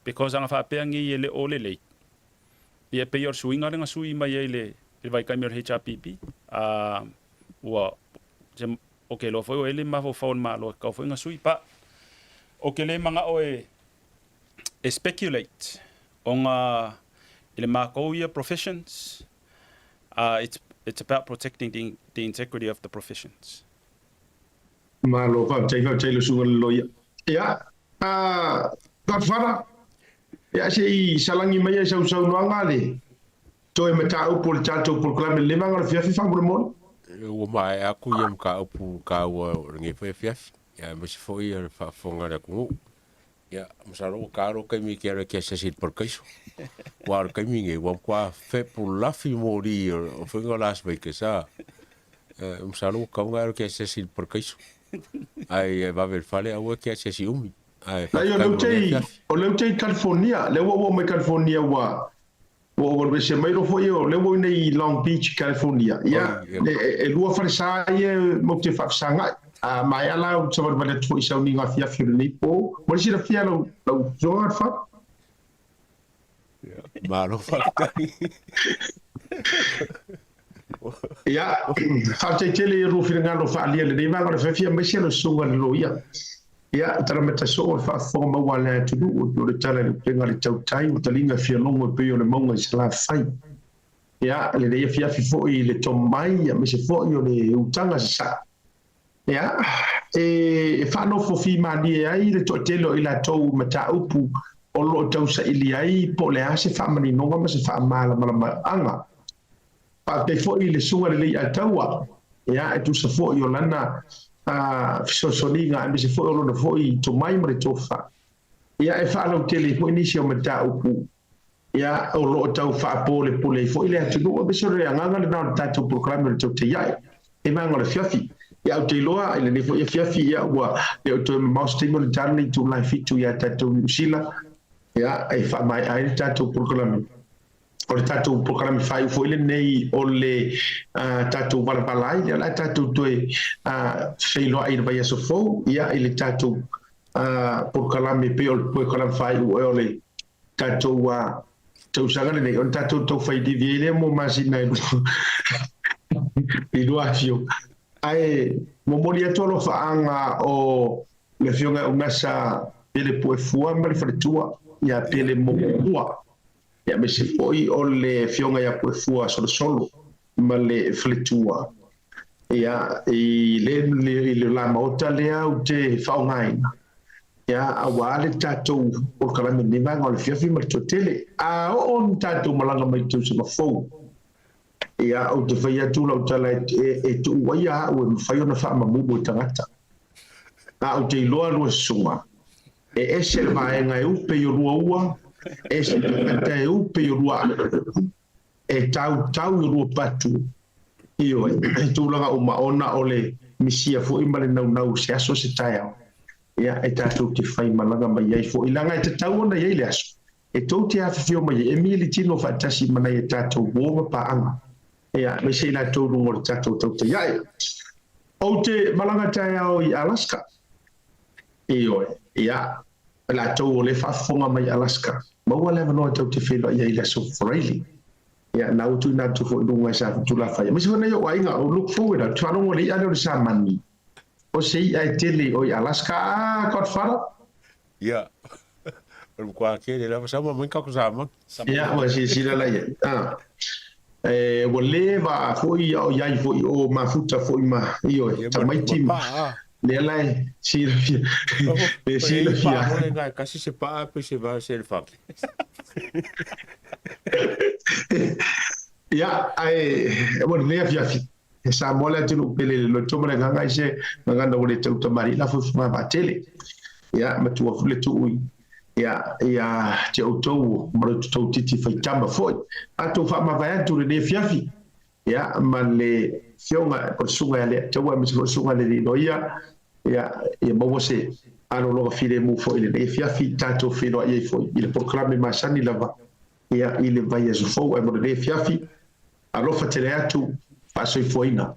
S10: Because anga fa pea ngi ele o le lei. Ia pe yor suinga le ngā sui mai ele vai kai mer HRPP okay lo foi ele ma fo malo ka foi nga sui pa o ke le manga o e speculate on ele ma ko ia professions it's about protecting the integrity of the professions
S1: malo fa tai lo su lo ya godfather ya sei salangi mai sau no ngale to e mata upu le tato por klame le manga le fiafi fa mo
S9: o mai aku ia ka upu ka o ngi fiafi ya me se foi e fa fonga le ku ya mosaro caro que mi quero que se por queso war que mi ngi wa qua fe pour la fi mori o fonga las veces mosaro ka ngaro que se por queso ai va ver fale a que se umi ai o le tei California le wo me California wa o se mai ro foi o le wo nei Long Beach California ya e lua farsa ye mo te fa sanga a mai ala o tsa ba tu isa ni nga fia nei po mo si la fia lo jogar fa malo fa ya fa te tele ro fi nga lo fa ali le nei va lo fa fia mai se lo sunga lo ya tara meta so fa forma wala tu do le tala le penga le tau tai o talinga fia longo pe o le monga isla fai ya le dei fia fi fo I le tomai ya me se fo yo le utanga sa
S1: ia e whanofo fi mani ai le to telo i la tau mata upu o lo tau sa ili ai po le ase whamani nonga ma se whamala malama anga pa te fo i le sunga le a taua ia e tu sa fo i o lana fisosoninga e se fo i o lona fo i to mai ma le tofa ia e whanau tele fo inisi o mata upu ia o lo tau whaapole pole fo i le atunu o beso re anganga le nao tatou programe le tau te iai e manga le fiafi ia o te loa ile ne fo ia fiafi ia ua le o to mouse table le tani tu lai fitu ia tatou usila ia e fa mai ai tatou programe o le tatou programe fai fo ile nei o le tatou balai ia la tatou toe feilo ai vai so fo ia ile tatou programe pe o programe fai o le tatou tau sanga nei on tatou to fai di viele mo masina i lua fio ai mo moli atolo faanga o le fionga umasa pele poe fua ma le fatua ia pele mo fua ia me se foi o le fionga ia poe fua solo ma le fletua ia i le la mota le au te faungaina ia awale tatou o kala me ni vanga o le fiafi ma totele a on tatou malanga mai tu se mafou ia o te whaia tūla o tala e tu waia o e mwhai ona wha mamumu tangata. A o te iloa lua sunga. E ese le vaenga e upe i rua ua, ese le kata e upe i rua e tau i rua patu. Io e tūlanga o maona o le misia fo imale nau se aso se tai au. Ia e tātou te whai malanga mai ai fo ilanga e te tau ona iei le aso. E tau te awhawhio mai e mili tino whaatasi mana e tātou wōma pa anga. Ia, me se la tau rungo le tātou tau te iai. O te malanga tai au i Alaska. Io, ia, la tau o le whaafonga mai Alaska. Maua lewa noa tau te whenua iai la so freili. Ia, na utu ina tu fo runga sa tula whai. Me se wana yo wainga o look forward au tuanongo le iane o le sa mani. O se i ai tele o i Alaska, kot whara?
S9: Ia. Pero kwa ke le la sama mun ka ko sama.
S1: Ia, wa si la ia. Wa leva foi o iai foi o mafuta foi ma io tamaiti le lai si le si le fia
S9: le casi se pa pe se va ser fa
S1: ia ai bueno le fia fi sa mola tinu pele lo tomre nganga se nganga o le tauta mari la fu ma batele ia ma tu le tu ia te autou maro tau titi fai tamba foi ato fa ma vai atu le fiafi ia ma le fionga o sunga le te wa mi sunga le no ia mo se ano lo file mu foi le fiafi tato fino ia foi il proclame masani lava ia il vai as fo e mo le fiafi alo fatele atu fa so foina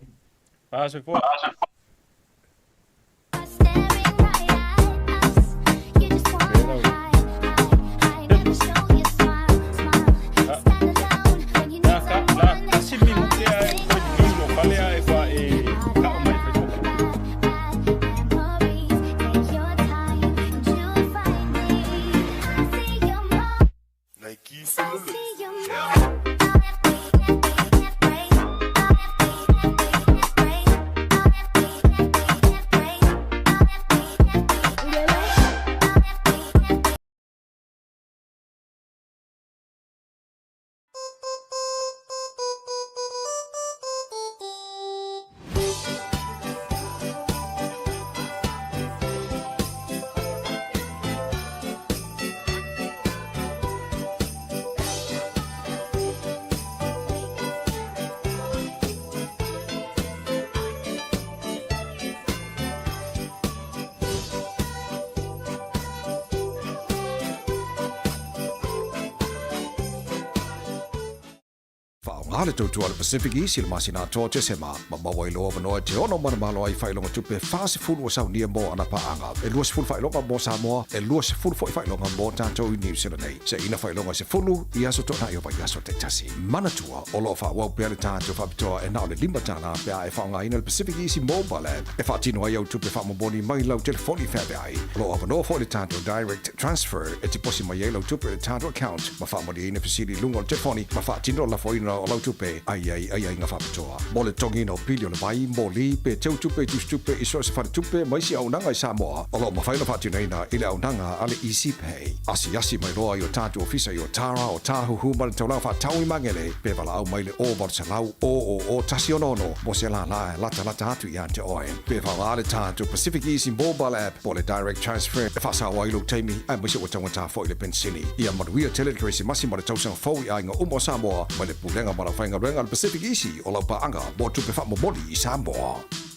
S2: Ale tautua le Pacific East il masina tote sema mamawa i loa manoa te ono manamalo ai whailonga tupe whaase fulu o saunia mo ana paanga. E lua se fulu whailonga mo Samoa, e lua se fulu whailonga mo tātou i New Zealand nei. Se ina whailonga se fulu i aso tona i opa i aso te tasi. Manatua o loa whawau pia le tātou whapitoa e nao le lima tāna pia e whaonga ina le Pacific East mobile app. E whaatino ai au tupe whamaboni mai lau telefoni whawe ai. Loa manoa fo le tātou direct transfer e te posi mai lau tupe le tātou account. Ma whamoni ina pisiri lungo le telefoni ma whaatino la fo ina o lau tupe ai nga whapitoa. Mo le tongi no pilio le vai, mo li pe tau tupe tupe iso se whare tupe maisi au nanga i Samoa. Olo ma whaila whatu neina ile au nanga ale Easy Pay. Asi mai roa i o tātu ofisa i o Tara o Tāhuhu ma le taulau whatau i mangele. Pe wala au mai le o Varsalau o tasi onono. Mo se la lata atu i ante oe. Pe wala ale tātu Pacific Easy mobile app. Mo le direct transfer. E whasa wailu teimi ai maisi o tangata fo i le pensini. Ia maruia telegresi masi ma le tausanga fau i ainga umo Samoa. Ma le pulenga ma la whainga renga le Pacific Easy o lau paanga mo tupe wha momoli i Samoa.